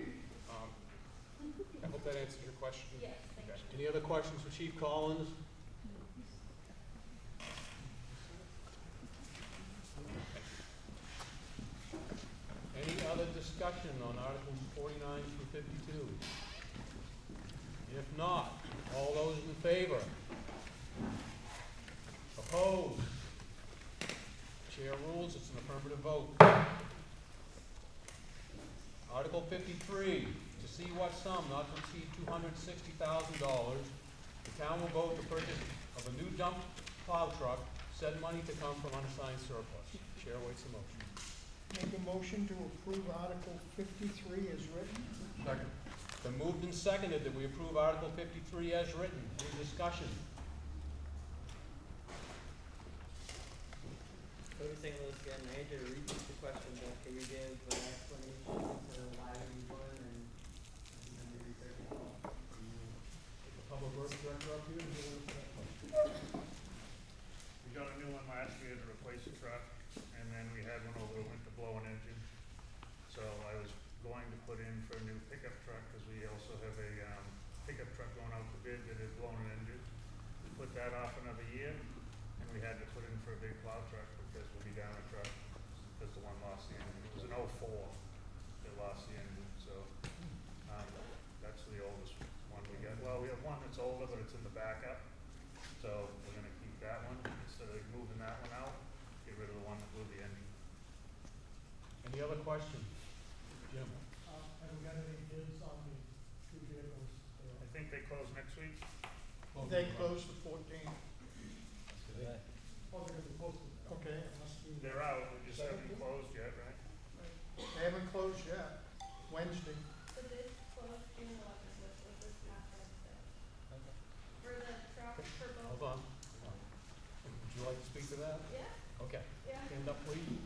I hope that answers your question. Yes, thank Okay. Any other questions for Chief Collins? Any other discussion on Articles 49 through 52? If not, all those in favor? Opposed? Chair rules, it's an affirmative vote. Article 53, to see what sum not to exceed $260,000, the town will vote the purchase of a new dump plow truck, said money to come from unassigned surplus. Chair waits a motion. Make a motion to approve Article 53 as written. Second. Been moved and seconded that we approve Article 53 as written. Any discussion? Focusing on this again, I hate to repeat the question, but can you give an explanation to why we won and the research as well? The Public Works Director up here. We got a new one last year to replace the truck, and then we had one over the winter blowing engine. So I was going to put in for a new pickup truck, because we also have a pickup truck going out to bid that is blowing an engine. We put that off another year, and we had to put in for a big plow truck, because we'll be down a truck, because the one lost the engine. It was an '04 that lost the engine, so that's the oldest one we got. Well, we have one that's older, but it's in the backup, so we're gonna keep that one, instead of moving that one out, get rid of the one that blew the engine. Any other questions? Jim? Have we got any bids on the two vehicles? I think they close next week. They closed the 14th. Oh, they're gonna be posted. Okay, it must be. They're out, we just haven't closed yet, right? They haven't closed yet. Wednesday. The bid closed June 11th, which was this past Wednesday. For the truck, for both. Hold on. Would you like to speak to that? Yeah. Okay. Yeah. Stand up, please.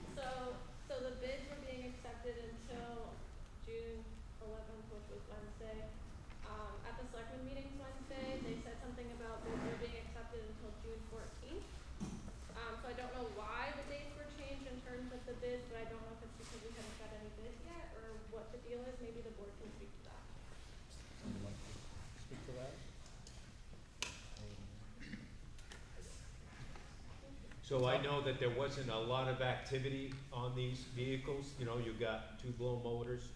So the bids were being accepted until June 11th, which was Wednesday. At the selectmen meetings Wednesday, they said something about bids were being accepted until June 14th. So I don't know why the dates were changed in terms of the bids, but I don't know if it's because we haven't got any bids yet or what the deal is. Maybe the board can speak to that. Would you like to speak to that? So I know that there wasn't a lot of activity on these vehicles, you know, you got two blow motors.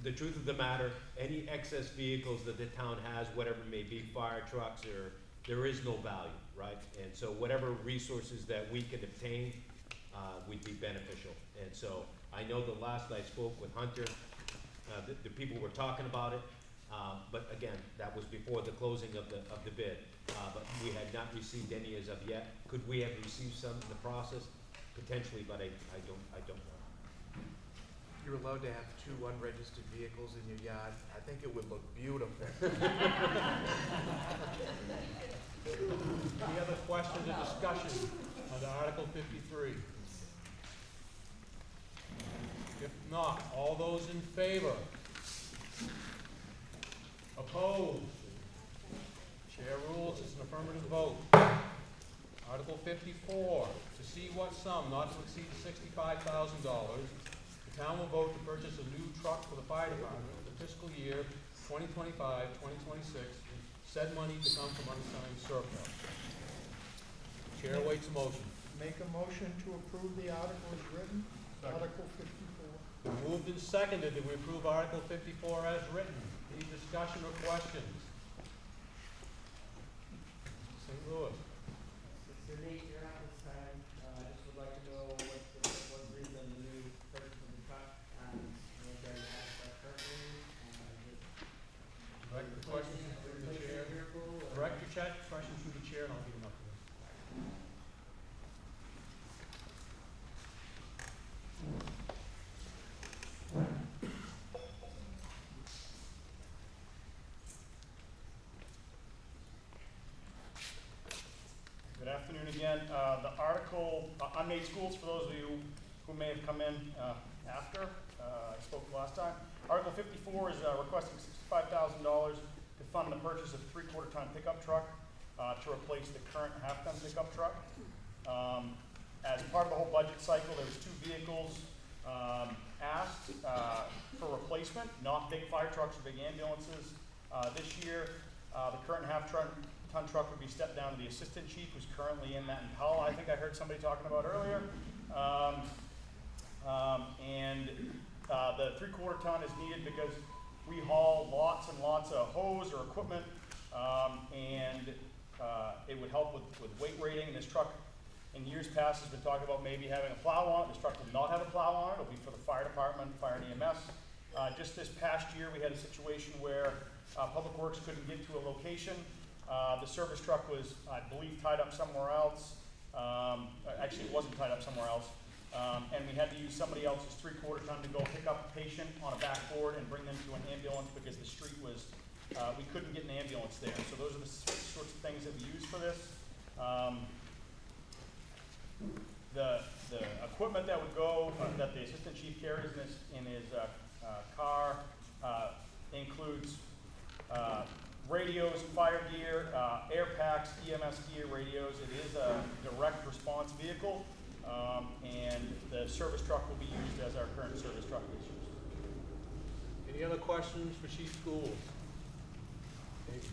The truth of the matter, any excess vehicles that the town has, whatever it may be, fire trucks, or, there is no value, right? And so whatever resources that we can obtain, would be beneficial. And so I know the last I spoke with Hunter, the people were talking about it. But again, that was before the closing of the bid. But we had not received any as of yet. Could we have received some in the process? Potentially, but I don't know. You're allowed to have two unregistered vehicles in your yard. I think it would look beautiful. Any other questions or discussion on Article 53? If not, all those in favor? Opposed? Chair rules, it's an affirmative vote. Article 54, to see what sum not to exceed $65,000, the town will vote to purchase a new truck for the fire department for the fiscal year 2025-2026, said money to come from unassigned surplus. Chair waits a motion. Make a motion to approve the article as written. Article 54. Moved and seconded that we approve Article 54 as written. Any discussion or questions? St. Louis. So Nate, you're out this time. I just would like to know what's the reason the new purchase of the truck, what they're at currently, Direct the questions through the chair. Direct your questions through the unmade schools, for those of you who may have come in after I spoke last time. Article 54 is requesting $65,000 to fund the purchase of a 3/4-ton pickup truck to replace the current half-ton pickup truck. As part of the whole budget cycle, there was 2 vehicles asked for replacement, not big fire trucks or big ambulances. This year, the current half-ton truck would be stepped down to the assistant chief, who's currently in that Impala I think I heard somebody talking about earlier. The 3/4-ton is needed because we haul lots and lots of hose or equipment, and it would help with weight rating. This truck, in years past, has been talking about maybe having a plow on it. This truck will not have a plow on it. It'll be for the fire department, fire and EMS. Just this past year, we had a situation where Public Works couldn't get to a location. The service truck was, I believe, tied up somewhere else. Actually, it wasn't tied up somewhere else. And we had to use somebody else's 3/4-ton to go pick up a patient on a backboard and bring them to an ambulance because the street was, we couldn't get an ambulance there. So those are the sorts of things that we use for this. The equipment that would go, that the assistant chief carries in his car includes radios, fire gear, air packs, EMS gear, radios. It is a direct response vehicle, and the service truck will be used as our current service truck is used. Any other questions for Chief Schools? Did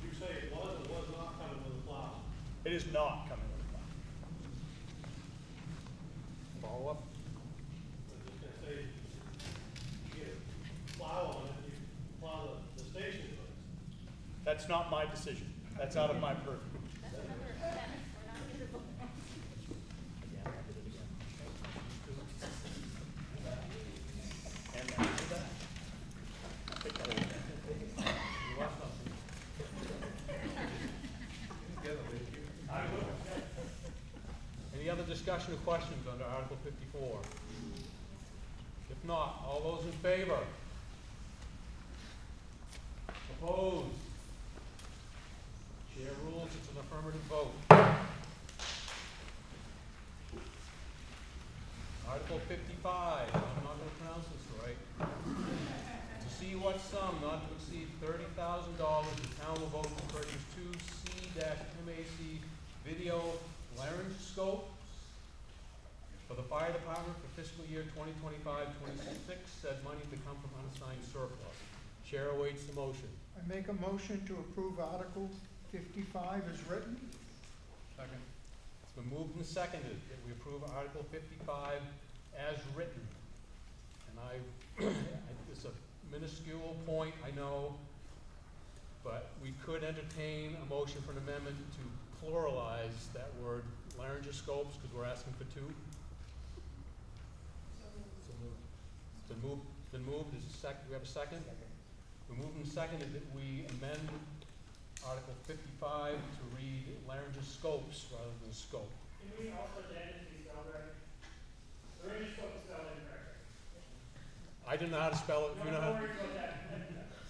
you say it was or was not coming with a plow? It is not coming with a plow. Follow up? I was just gonna say, you get a plow on it, you plow the station roads. That's not my decision. That's out of my purview. Any other discussion or questions under Article 54? If not, all those in favor? Opposed? Chair rules it's an affirmative vote. Article 55, I'm not going to pronounce this right. To see what sum not to exceed $30,000, the town will vote to purchase 2 C-MAC video laryngoscopes for the fire department for fiscal year 2025-26. Said money to come from unassigned surplus. Chair awaits the motion. I make a motion to approve Article 55 as written. Second. It's been moved and seconded that we approve Article 55 as written. And it's a minuscule point, I know, but we could entertain a motion for an amendment to pluralize that word laryngoscopes, because we're asking for 2. It's been moved. Is a we have a second? We moved and seconded that we amend Article 55 to read laryngoscopes rather than scope. Can we also add it to be spelled right? Laryngoscope is spelled incorrectly. I don't know how to spell it. You know how to?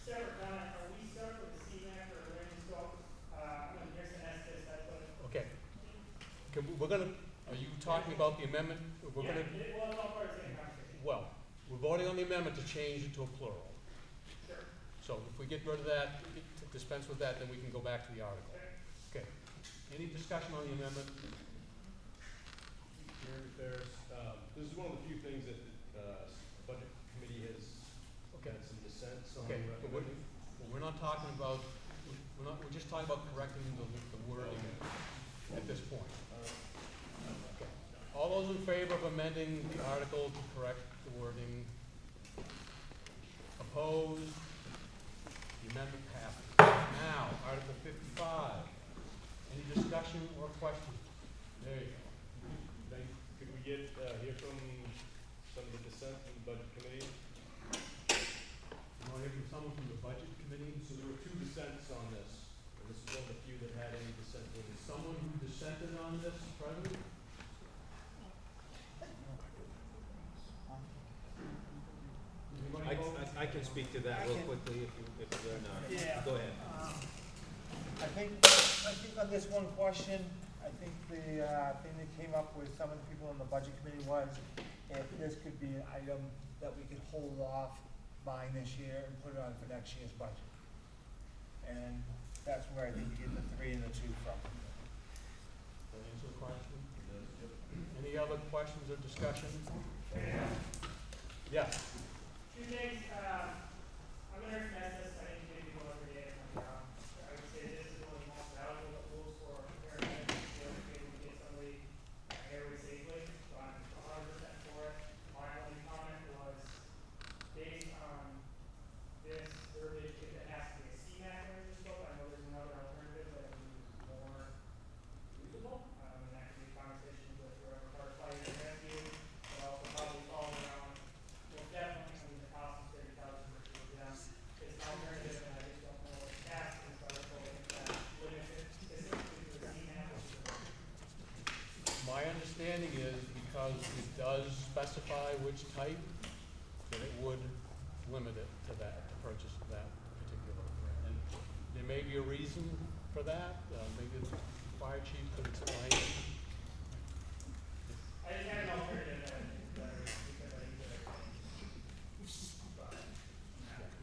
Separate comment, are we stuck with the C-MAC or laryngoscope? When Pearson asked this, that's what. Okay. Are you talking about the amendment? Well, it's all part of the same conversation. Well, we're voting on the amendment to change it to a plural. Sure. So if we get rid of that, dispense with that, then we can go back to the article. Okay. Any discussion on the amendment? This is one of the few things that the budget committee has had some dissents on. Okay, but we're not talking about, we're just talking about correcting the wording at this point. Okay. All those in favor of amending the article to correct the wording? Opposed? The amendment passes. Now, Article 55. Any discussion or questions? There you go. Could we hear from some of the dissent from the budget committee? You want to hear from someone from the budget committee? So there were 2 dissents on this, and this is one of the few that had any dissent. Someone who dissented on this, President? I can speak to that real quickly if they're not. Yeah. Go ahead. I think on this one question, I think the thing that came up with some of the people in the budget committee was if this could be an item that we could hold off buying this year and put it on for next year's budget. And that's where I think you get the 3 and the 2 from. That answer the question? Any other questions or discussion? Yeah. Two things. I'm going to recommend this. I think maybe people every day at my job. I would say this is one of the most valuable tools for paramedics to be able to get somebody airway safely. So I'm 100% for it. My only comment was based on this verbiage, if it has to be a CMAC scope. I know there's another alternative that would be more usable. And that could be conversations with whoever part fire and rescue, but also probably all around. Well, definitely, I mean, the cost is $30,000 per kilogram. It's an alternative, and I just don't know what the tax is, but I think that limits it specifically to the CMAC. My understanding is because it does specify which type, that it would limit it to that, to purchase that particular brand. And there may be a reason for that. Maybe the fire chief could explain. I just had an alternative that because I think that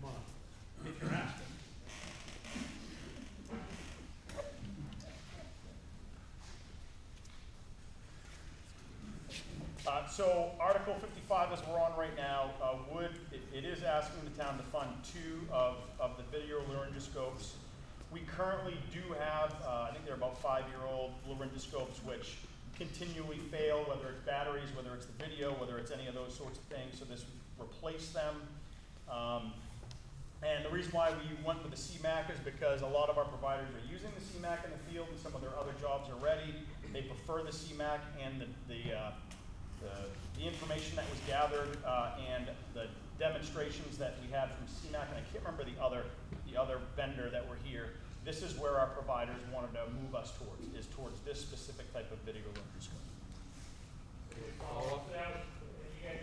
Come on. if you're asking. So Article 55, as we're on right now, it is asking the town to fund 2 of the video laryngoscopes. We currently do have, I think they're about 5-year-old laryngoscopes which continually fail, whether it's batteries, whether it's the video, whether it's any of those sorts of things. So this would replace them. And the reason why we went with the CMAC is because a lot of our providers are using the CMAC in the field and some of their other jobs are ready. They prefer the CMAC, and the information that was gathered and the demonstrations that we had from CMAC, and I can't remember the other vendor that were here. This is where our providers wanted to move us towards, is towards this specific type of video laryngoscope. So that was, you guys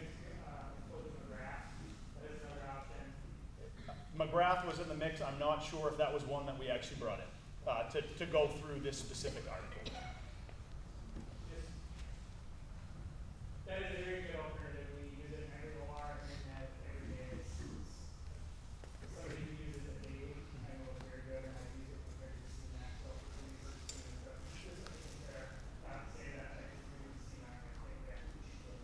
quoted McGrath. That is another option. McGrath was in the mix. I'm not sure if that was one that we actually brought in to go through this specific article. That is a very good alternative. We use it in every OR and every day. Somebody who uses it daily, I know it's very good, and I use it compared to CMAC. So for me personally, this is fair. Not to say that I disagree with CMAC. I think that we should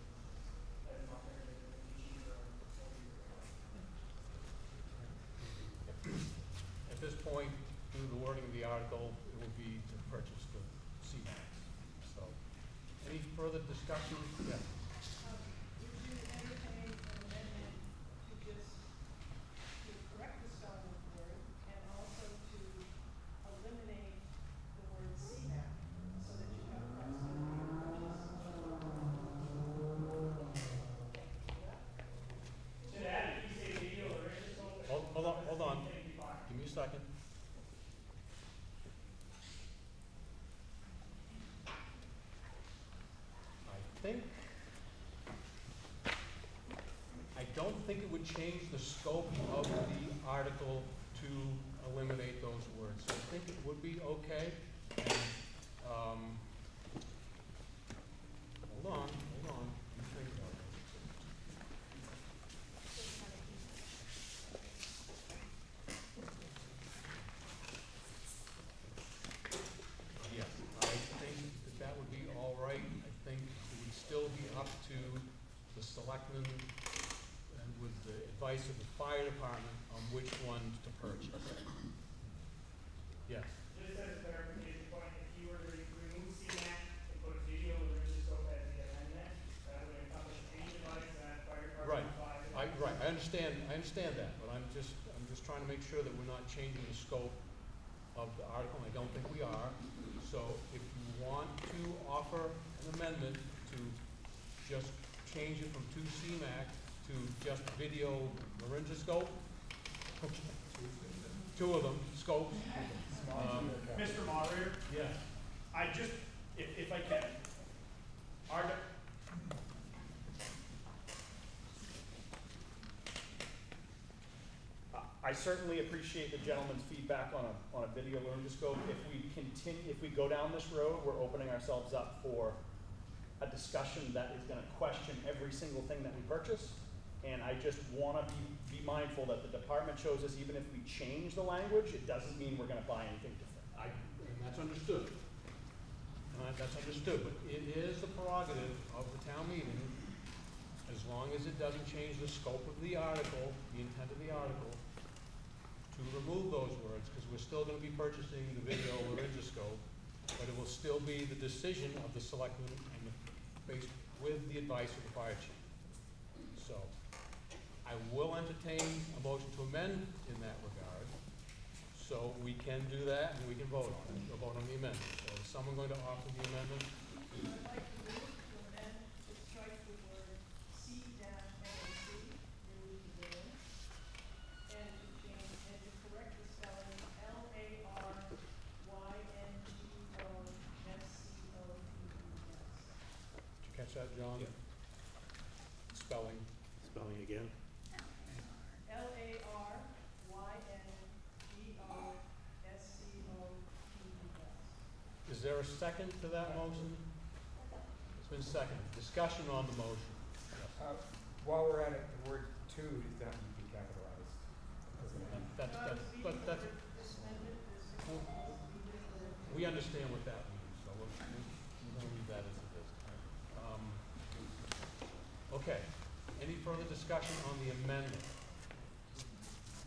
as an alternative that would be cheaper and At this point, through the wording of the article, it will be to purchase the CMAX. So, any further discussion? Yeah. Would you entertain an amendment to just to correct the spelling of the word and also to eliminate the word CMAC so that you have to that, if you say video or laryngoscope, Hold on. Give me a second. I don't think it would change the scope of the article to eliminate those words. So I think it would be okay. And, hold on. Let me think about it. Yes, I think that would be all right. I think it would still be up to the selectmen and with the advice of the fire department on which ones to purchase. Yes. just as a clarification point, if you were to remove CMAC and put video laryngoscope as the amendment, that would encompass any device that fire department buys. Right, I understand that, but I'm just trying to make sure that we're not changing the scope of the article, and I don't think we are. So if you want to offer an amendment to just change it from 2 CMAC to just video laryngoscope, 2 of them, scopes. Mr. Moderator? Yes. I just, if I can, I certainly appreciate the gentleman's feedback on a video laryngoscope. If we go down this road, we're opening ourselves up for a discussion that is gonna question every single thing that we purchase. And I just wanna be mindful that the department shows us, even if we change the language, it doesn't mean we're gonna buy anything different. And that's understood. That's understood, but it is the prerogative of the town meeting, as long as it doesn't change the scope of the article, the intent of the article, to remove those words, because we're still gonna be purchasing the video laryngoscope, but it will still be the decision of the selectmen and based with the advice of the fire chief. So, I will entertain a motion to amend in that regard, so we can do that and we can vote on it, or vote on the amendment. So is someone going to offer the amendment? I'd like to move to amend to strike the word C-MAC, delete the word, and to change, and to correct the spelling L-A-R-Y-N-G-O-S-C-O-P-E-S. Did you catch that, John? Yeah. Spelling. Spelling again. L-A-R-Y-N-G-O-S-C-O-P-E-S. Is there a second to that motion? It's been seconded. Discussion on the motion. While we're at it, the word "to" does not need to be capitalized. We understand what that means, so we're gonna leave that as it is. Okay, any further discussion on the amendment?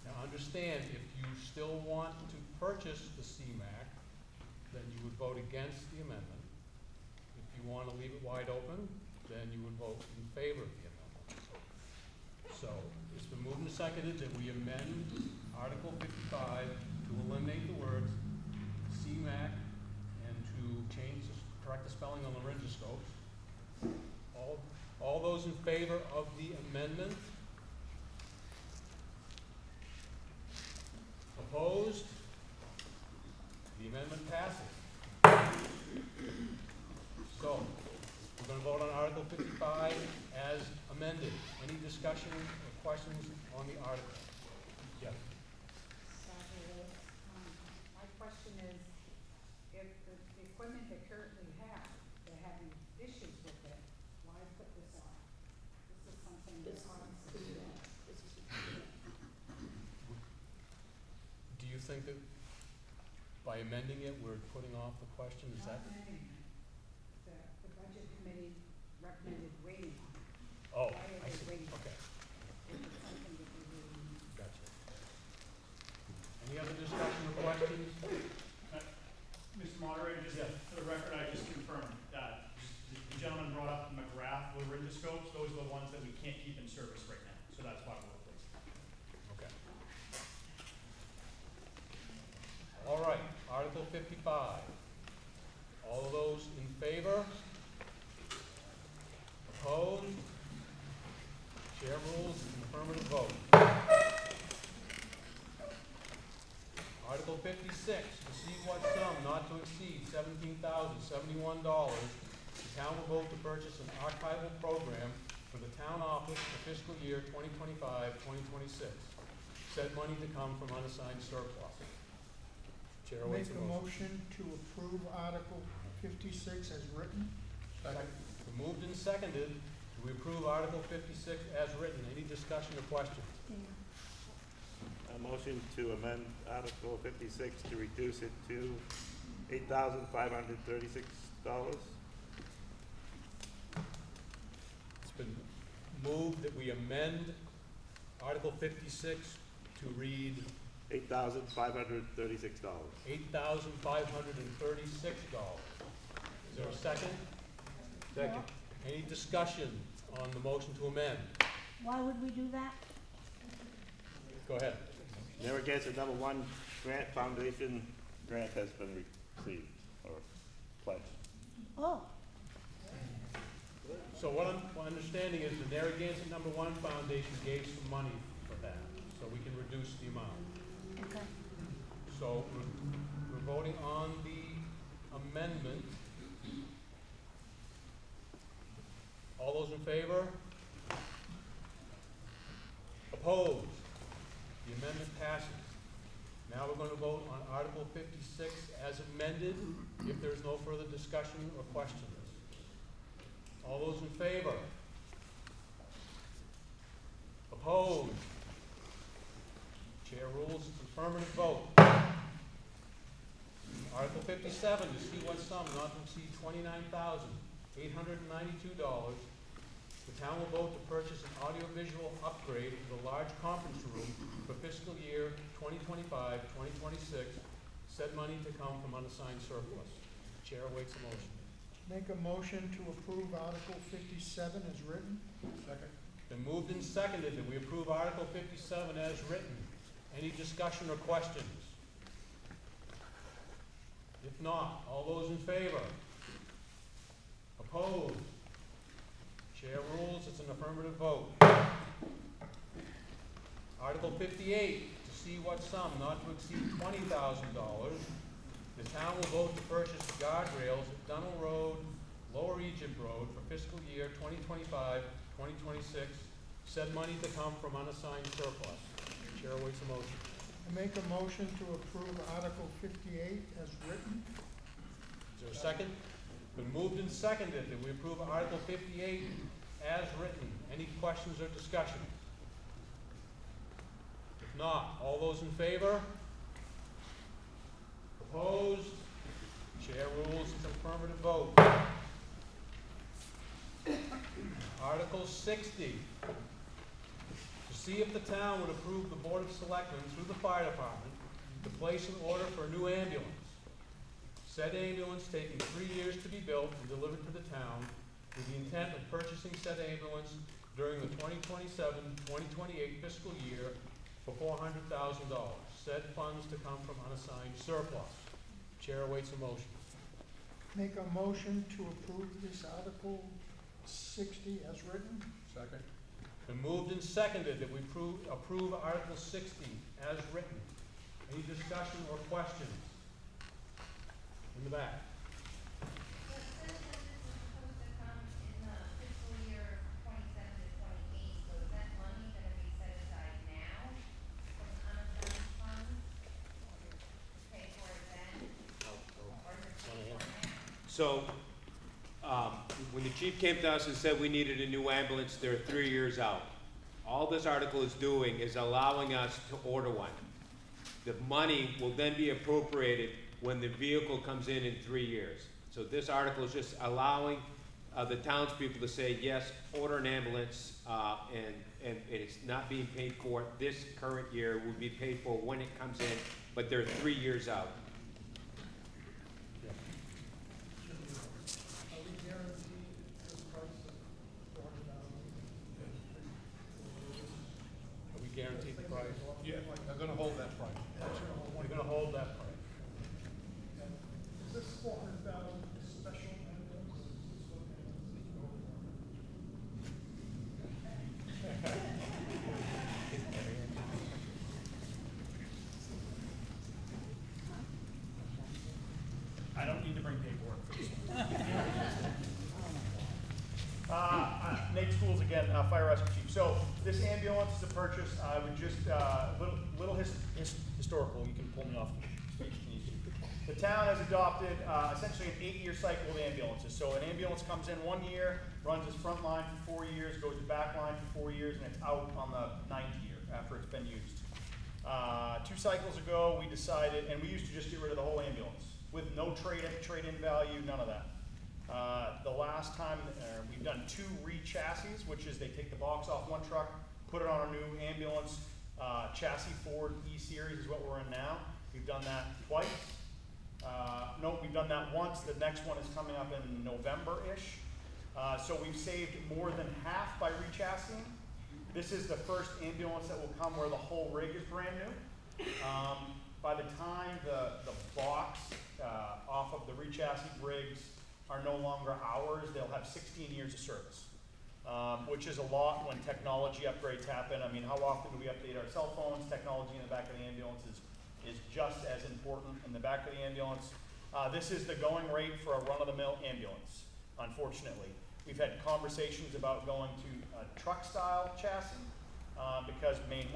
Now, understand, if you still want to purchase the CMAC, then you would vote against the amendment. If you want to leave it wide open, then you would vote in favor of the amendment. So, it's been moved and seconded that we amend Article 55 to eliminate the words CMAC and to correct the spelling on laryngoscopes. All those in favor of the amendment? Opposed? The amendment passes. So, we're going to vote on Article 55 as amended. Any discussion or questions on the article? Yes. My question is, if the equipment they currently have, they're having issues with it, why put this on? This is something that's obviously. Do you think that by amending it, we're putting off the question? Is that? Not amending it. The budget committee recommended waiting on it. Oh, Why are I they see. waiting? Okay. If it's something that they really need. Gotcha. Any other discussion or questions? Mr. Moderator, just for the record, I just confirmed that the gentleman brought up the McGrath laryngoscopes. Those are the ones that we can't keep in service right now, so that's why we're replacing. Okay. All right, Article 55. All of those in favor? Opposed? Chair rules an affirmative vote. Article 56, to see what sum not to exceed $17,071, the town will vote to purchase an archival program for the town office for fiscal year 2025-2026. Said money to come from unassigned surplus. Chair Make awaits a motion to approve Article 56 as written. Second. Moved and seconded to approve Article 56 as written. Any discussion or questions? A motion to amend Article 56 to reduce it to $8,536. It's been moved that we amend Article 56 to read $8,536. $8,536. Is there a second? Second. Any discussion on the motion to amend? Why would we do that? Go ahead. Narragansett number 1 Grant Foundation grant has been received or pledged. Oh, So what I'm understanding is the Narragansett number 1 Foundation gave some money for that, so we can reduce the amount. okay. So we're voting on the amendment. All those in favor? Opposed? The amendment passes. going to vote on Article 56 as amended, if there's no further discussion or questions. All those in favor? Opposed? Chair rules, it's affirmative vote. Article 57, to see what sum not to exceed $29,892. The town will vote to purchase an audiovisual upgrade to the large conference room for fiscal year 2025-2026. Said money to come from unassigned surplus. Chair awaits a motion. Make a motion to approve Article 57 as written. Second. Been moved and seconded that we approve Article 57 as written. Any discussion or questions? If not, all those in favor? Opposed? Chair rules, it's an affirmative vote. Article 58, to see what sum not to exceed $20,000. The town will vote to purchase guardrails at Dunn Road, Lower Egypt Road for fiscal year 2025-2026. Said money to come from unassigned surplus. Chair awaits a motion. I make a motion to approve Article 58 as written. Is there a second? Been moved and seconded that we approve Article 58 as written. Any questions or discussion? If not, all those in favor? Opposed? Chair rules, it's an affirmative vote. Article 60. To see if the town would approve the Board of Selectmen through the Fire Department to place an order for a new ambulance. Said ambulance taking 3 years to be built and delivered to the town with the intent of purchasing said ambulance during the 2027-2028 fiscal year for $400,000. Said funds to come from unassigned surplus. Chair awaits a motion. Make a motion to approve this Article 60 as written. Second. Been moved and seconded that we approve Article 60 as written. Any discussion or questions? In the back. It says that this is supposed to come in the fiscal year 27 to 28, so is that money gonna be set aside now from unassigned funds to pay for it then? Or is it paid for now? So, when the chief came to us and said we needed a new ambulance, they're 3 years out. All this article is doing is allowing us to order one. The money will then be appropriated when the vehicle comes in 3 years. So this article is just allowing the townspeople to say, yes, order an ambulance, and it's not being paid for this current year, will be paid for when it comes in, but they're 3 years out. Are we guaranteed this price of $400,000? Are we guaranteed the price? Yeah, they're gonna hold that price. We're going to hold that price. Is this $400,000 special ambulance? I don't need to bring paperwork for this one. Nate Schools again, Fire Rescue Chief. So this ambulance is a purchase. I would just, little historical, you can pull me off the stage if you need to. The town has adopted essentially an 8-year cycle of ambulances. So an ambulance comes in 1 year, runs its front line for 4 years, goes to back line for 4 years, and it's out on the 9th year after it's been used. 2 cycles ago, we decided, and we used to just get rid of the whole ambulance with no trade-in value, none of that. The last time, we've done 2 re-chassis, which is they take the box off one truck, put it on a new ambulance. Chassis Ford E-Series is what we're in now. We've done that twice. No, we've done that once. The next one is coming up in November-ish. So we've saved more than half by re-chassing. This is the first ambulance that will come where the whole rig is brand new. By the time the box off of the re-chassis rigs are no longer ours, they'll have 16 years of service, which is a lot when technology upgrades happen. I mean, how often do we update our cell phones? Technology in the back of the ambulance is just as important in the back of the ambulance. This is the going rate for a run-of-the-mill ambulance, unfortunately. We've had conversations about going to a truck-style chassis. because main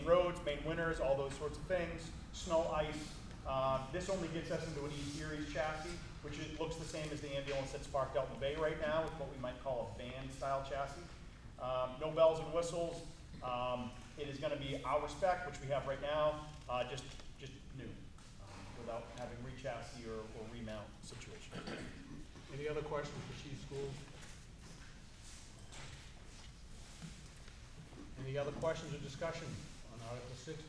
roads, main winters, all those sorts of things, snow, ice. This only gets us into an E-Series chassis, which looks the same as the ambulance that's parked out in the bay right now. It's what we might call a van-style chassis. No bells and whistles. It is going to be our spec, which we have right now, just new, without having re-chassis or remount situation. Any other questions for Chief Schools? Any other questions or discussion on Article 60?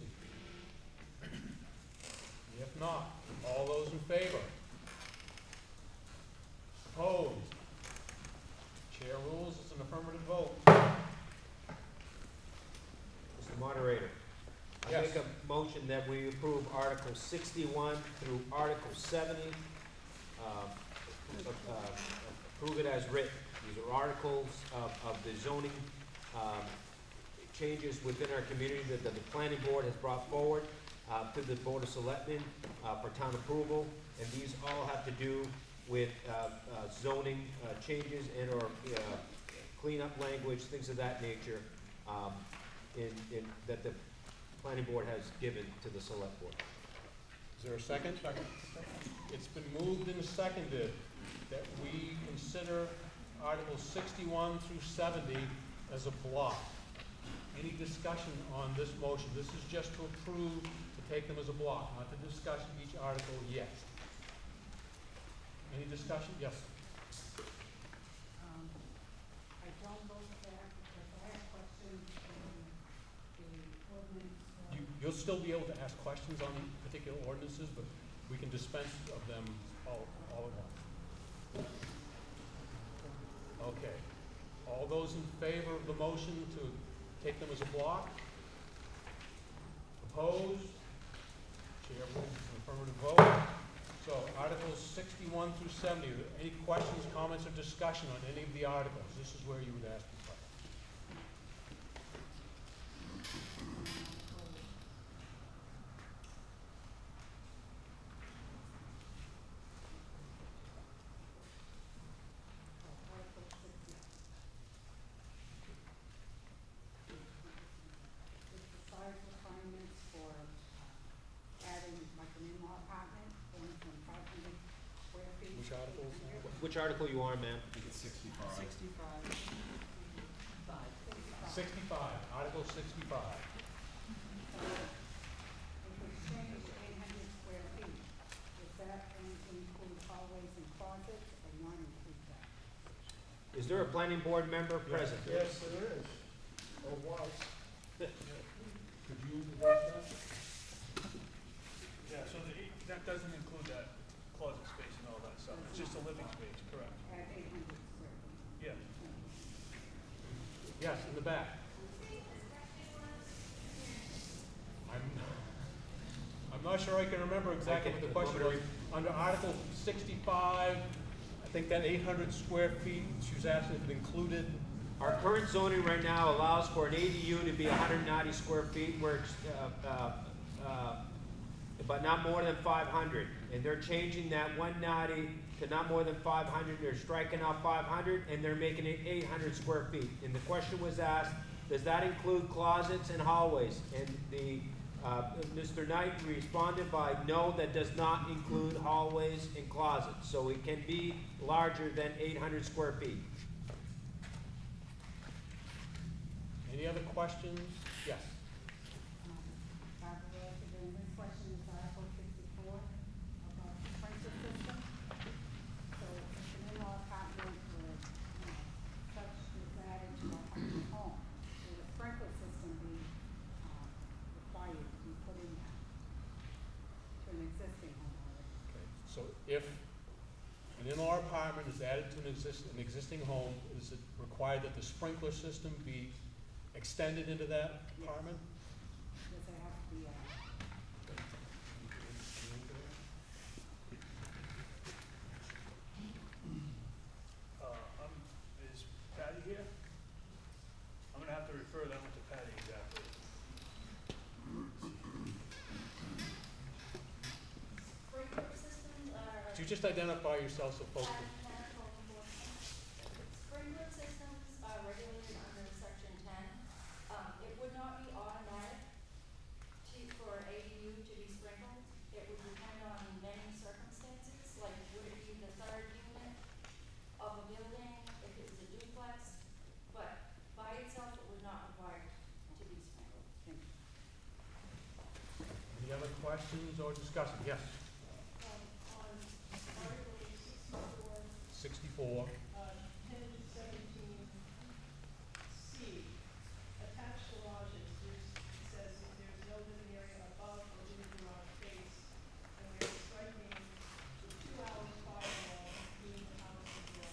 If not, all those in favor? Opposed? Chair rules, it's an affirmative vote. Mr. Moderator, I Yes. make a motion that we approve Article 61 through Article 70. Approve it as written. These are articles of the zoning changes within our community that the planning board has brought forward to the Board of Selectmen for town approval. And these all have to do with zoning changes and or cleanup language, things of that nature, that the planning board has given to the select board. Is there a second? Second. It's been moved and seconded that we consider Articles 61 through 70 as a block. Any discussion on this motion? This is just to approve, to take them as a block, not to discuss each article yet. Any discussion? Yes. I don't vote for that because I have questions on the ordinance. You'll still be able to ask questions on the particular ordinances, but we can dispense of them all at once. Okay. All those in favor of the motion to take them as a block? Opposed? Chair rules an affirmative vote. So Articles 61 through 70, are there any questions, comments, or discussion on any of the articles? This is where you would ask the question. Size requirements for adding like an in-law apartment, going from 500 square feet. Which articles? Which article you are, ma'am? 65. 65, Article 65. If it's changed to 800 square feet, is that going to include hallways and closets or not include that? Is there a planning board member present? Yes, there is. Or was. Could you address that? Yeah, so that doesn't include that closet space and all that stuff. It's just a living space, correct? At 800 square feet. Yeah. Yes, in the back. I'm not sure I can remember exactly what the question was. Under Article 65, I think that 800 square feet, she was asking if it included. Our current zoning right now allows for an ADU to be 190 square feet, where but not more than 500. And they're changing that 190 to not more than 500. They're striking out 500, and they're making it 800 square feet. And the question was asked, does that include closets and hallways? And Mr. Knight responded by no, that does not include hallways and closets. So it can be larger than 800 square feet. Any other questions? Yes. Barbara, again, this question is Article 64 about the sprinkler system. So if an in-law apartment or such is added to a home, will the sprinkler system be required to be put in that to an existing home already? Okay. So if an in-law apartment is added to an existing home, is it required that the sprinkler system be extended into that apartment? Does it have to be Is Patty here? I'm gonna have to refer that one to Patty exactly. Sprinkler systems are. Could you just identify yourself so folks can. Sprinkler systems are regulated under section 10. It would not questions or discussion? Yes. On Article 64. 64, 10 to 17, C, attached garages, it says if there's no living area above or in the garage space, and we're striking the 2-hour firewall between the house and the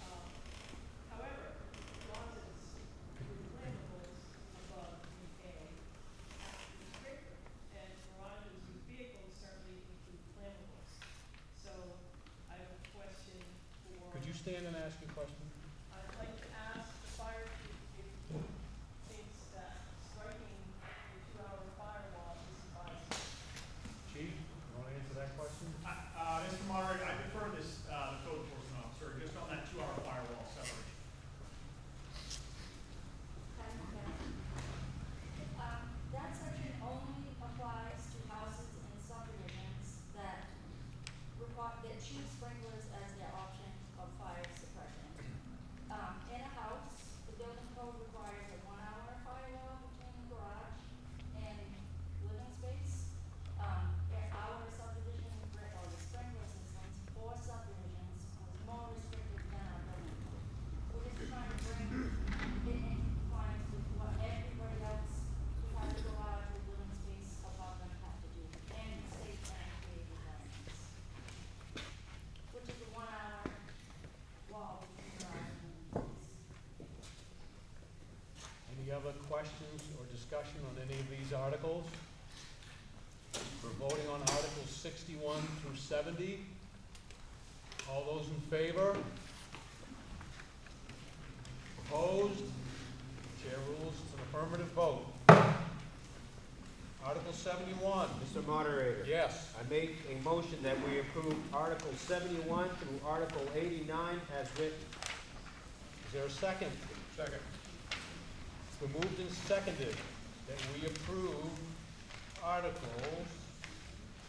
garage. However, closets with flammables above in A have to be stricter, and garages with vehicles certainly include flammables. So I have a question for. Could you stand and ask your question? I'd like to ask the fire chief if he thinks that striking the 2-hour firewall is advisable. Chief, you want to answer that question? Mr. Moderator, I defer this, the code enforcement officer, just on that 2-hour firewall separation. That section only applies to houses and subdivisions that choose sprinklers as their option of fire suppression. In a house, the building code requires a 1-hour firewall between the garage and living space. Our subdivision, or the sprinkler systems for subdivisions was more restrictive than our building code. We're just trying to bring it in compliance with what everybody else who has a garage with living space above them have to do, and state and create requirements. Which is a 1-hour wall between garage and living space. Any other questions or discussion on any of these articles? We're voting on Articles 61 through 70. All those in favor? Opposed? Chair rules it's an affirmative vote. Article 71. Mr. Moderator. Yes. I make a motion that we approve Article 71 through Article 89 as written. Is there a second? Second. It's been moved and seconded that we approve Articles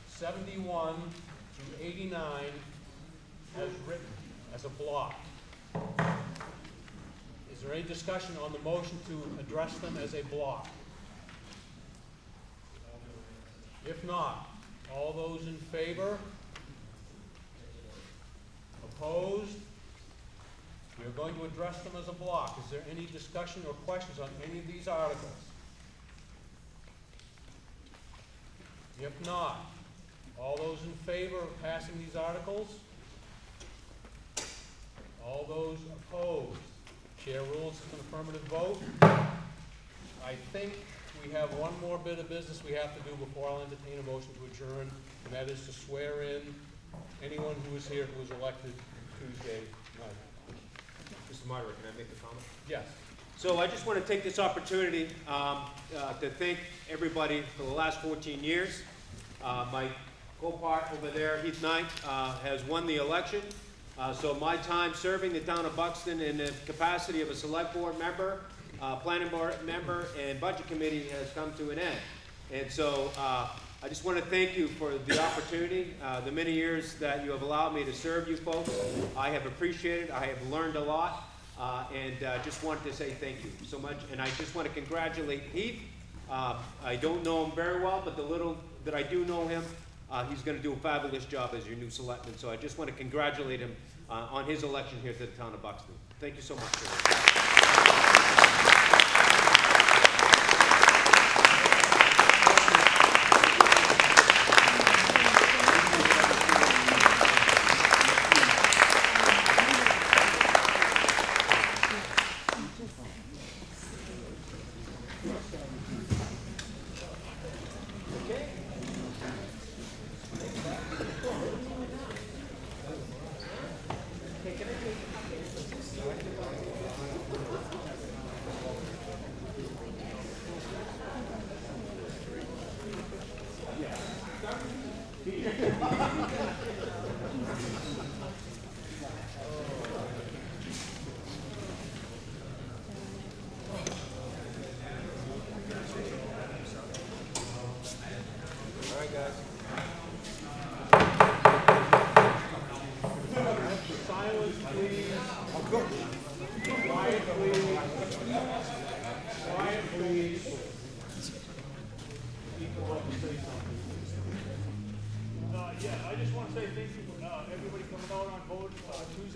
71 through 89 as written, as a block. Is there any discussion on the motion to address them as a block? If not, all those in favor? Opposed? We are going to address them as a block. Is there any discussion or questions on any of these articles? If not, all those in favor of passing these articles? All those opposed? Chair rules it's an affirmative vote. I think we have one more bit of business we have to do before I'll entertain a motion to adjourn, and that is to swear in anyone who is here who was elected Tuesday night. Mr. Moderator, can I make a comment? Yes. So I just want to take this opportunity to thank everybody for the last 14 years. My co-part over there, Heath Knight, has won the election. So my time serving the town of Buxton in the capacity of a select board member, planning board member, and budget committee has come to an end. And so I just want to thank you for the opportunity, the many years that you have allowed me to serve you folks. I have appreciated, I have learned a lot, and just wanted to say thank you so much. And I just want to congratulate Heath. I don't know him very well, but the little that I do know him, he's going to do a fabulous job as your new selectman. So I just want to congratulate him on his election here to the town of Buxton. Thank you so much, sir.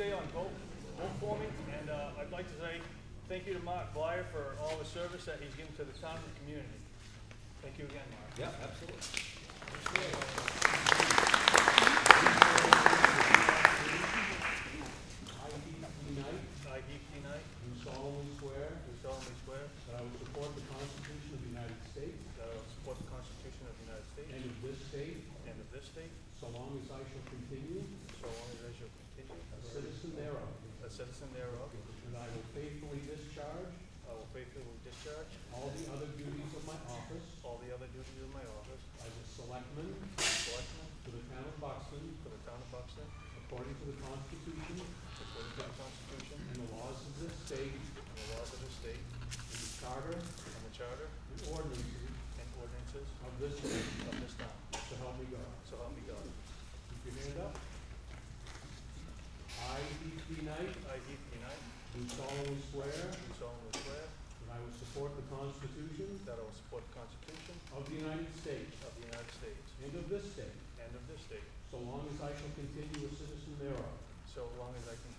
stay on, vote for me, and, I'd like to say thank you to Mark Blyer for all the service that he's given to the town and the community. Thank you again, Mark. Yeah, absolutely. I, Heath D. Knight, Do solemnly swear do solemnly swear that I will support the Constitution of the United States that I will support the Constitution of the United States and of this state, and of this state, so long as I shall continue so long as I shall continue a citizen thereof, a citizen thereof, and I will faithfully discharge I will faithfully discharge all the other duties of my office all the other duties of my office as a selectman as selectman for the town of Buxton, for the town of Buxton, according to the Constitution according to the Constitution and the laws of this state, and the laws of the state, and the charter and the charter and ordinances and ordinances of this state, of this town. so help me God. So help me God. Keep your hand up. I, Heath D. Knight, I, Heath D. Knight, do solemnly swear do solemnly swear that I will support the Constitution that I will support the Constitution of the United States of the United States and of this state, and of this state, so long as I shall continue a citizen thereof, so long as I can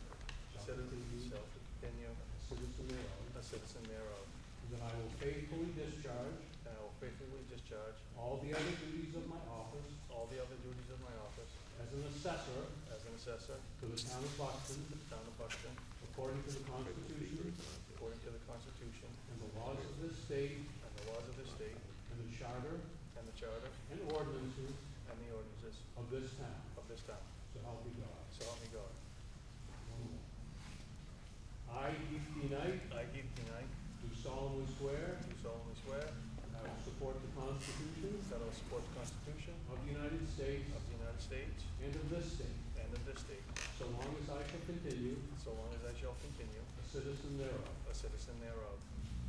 continue a citizen thereof, a citizen thereof, and that I will faithfully discharge and I will faithfully discharge all the other duties of my office all the other duties of my office as an assessor as an assessor to the town of Buxton, to the town of Buxton, according to the Constitution according to the Constitution and the laws of this state, and the laws of this state, and the charter and the charter and ordinances and the ordinances of this town, of this town. so help me God. So help me God. I, Heath D. Knight, I, Heath D. Knight, do solemnly swear do solemnly swear that I will support the Constitution that I will support the Constitution of the United States of the United States and of this state, and of this state, so long as I shall continue so long as I shall continue a citizen thereof, a citizen thereof.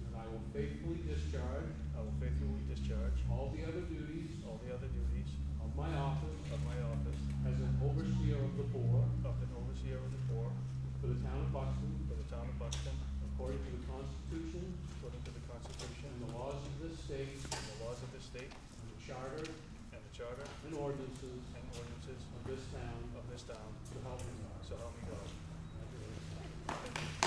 and I will faithfully discharge I will faithfully discharge all the other duties all the other duties of my office of my office as an overseer of the poor of an overseer of the poor for the town of Buxton, for the town of Buxton, according to the Constitution according to the Constitution and the laws of this state, and the laws of this state, and the charter and the charter and ordinances and ordinances of this town, of this town. so help me God. So help me God. Congratulations.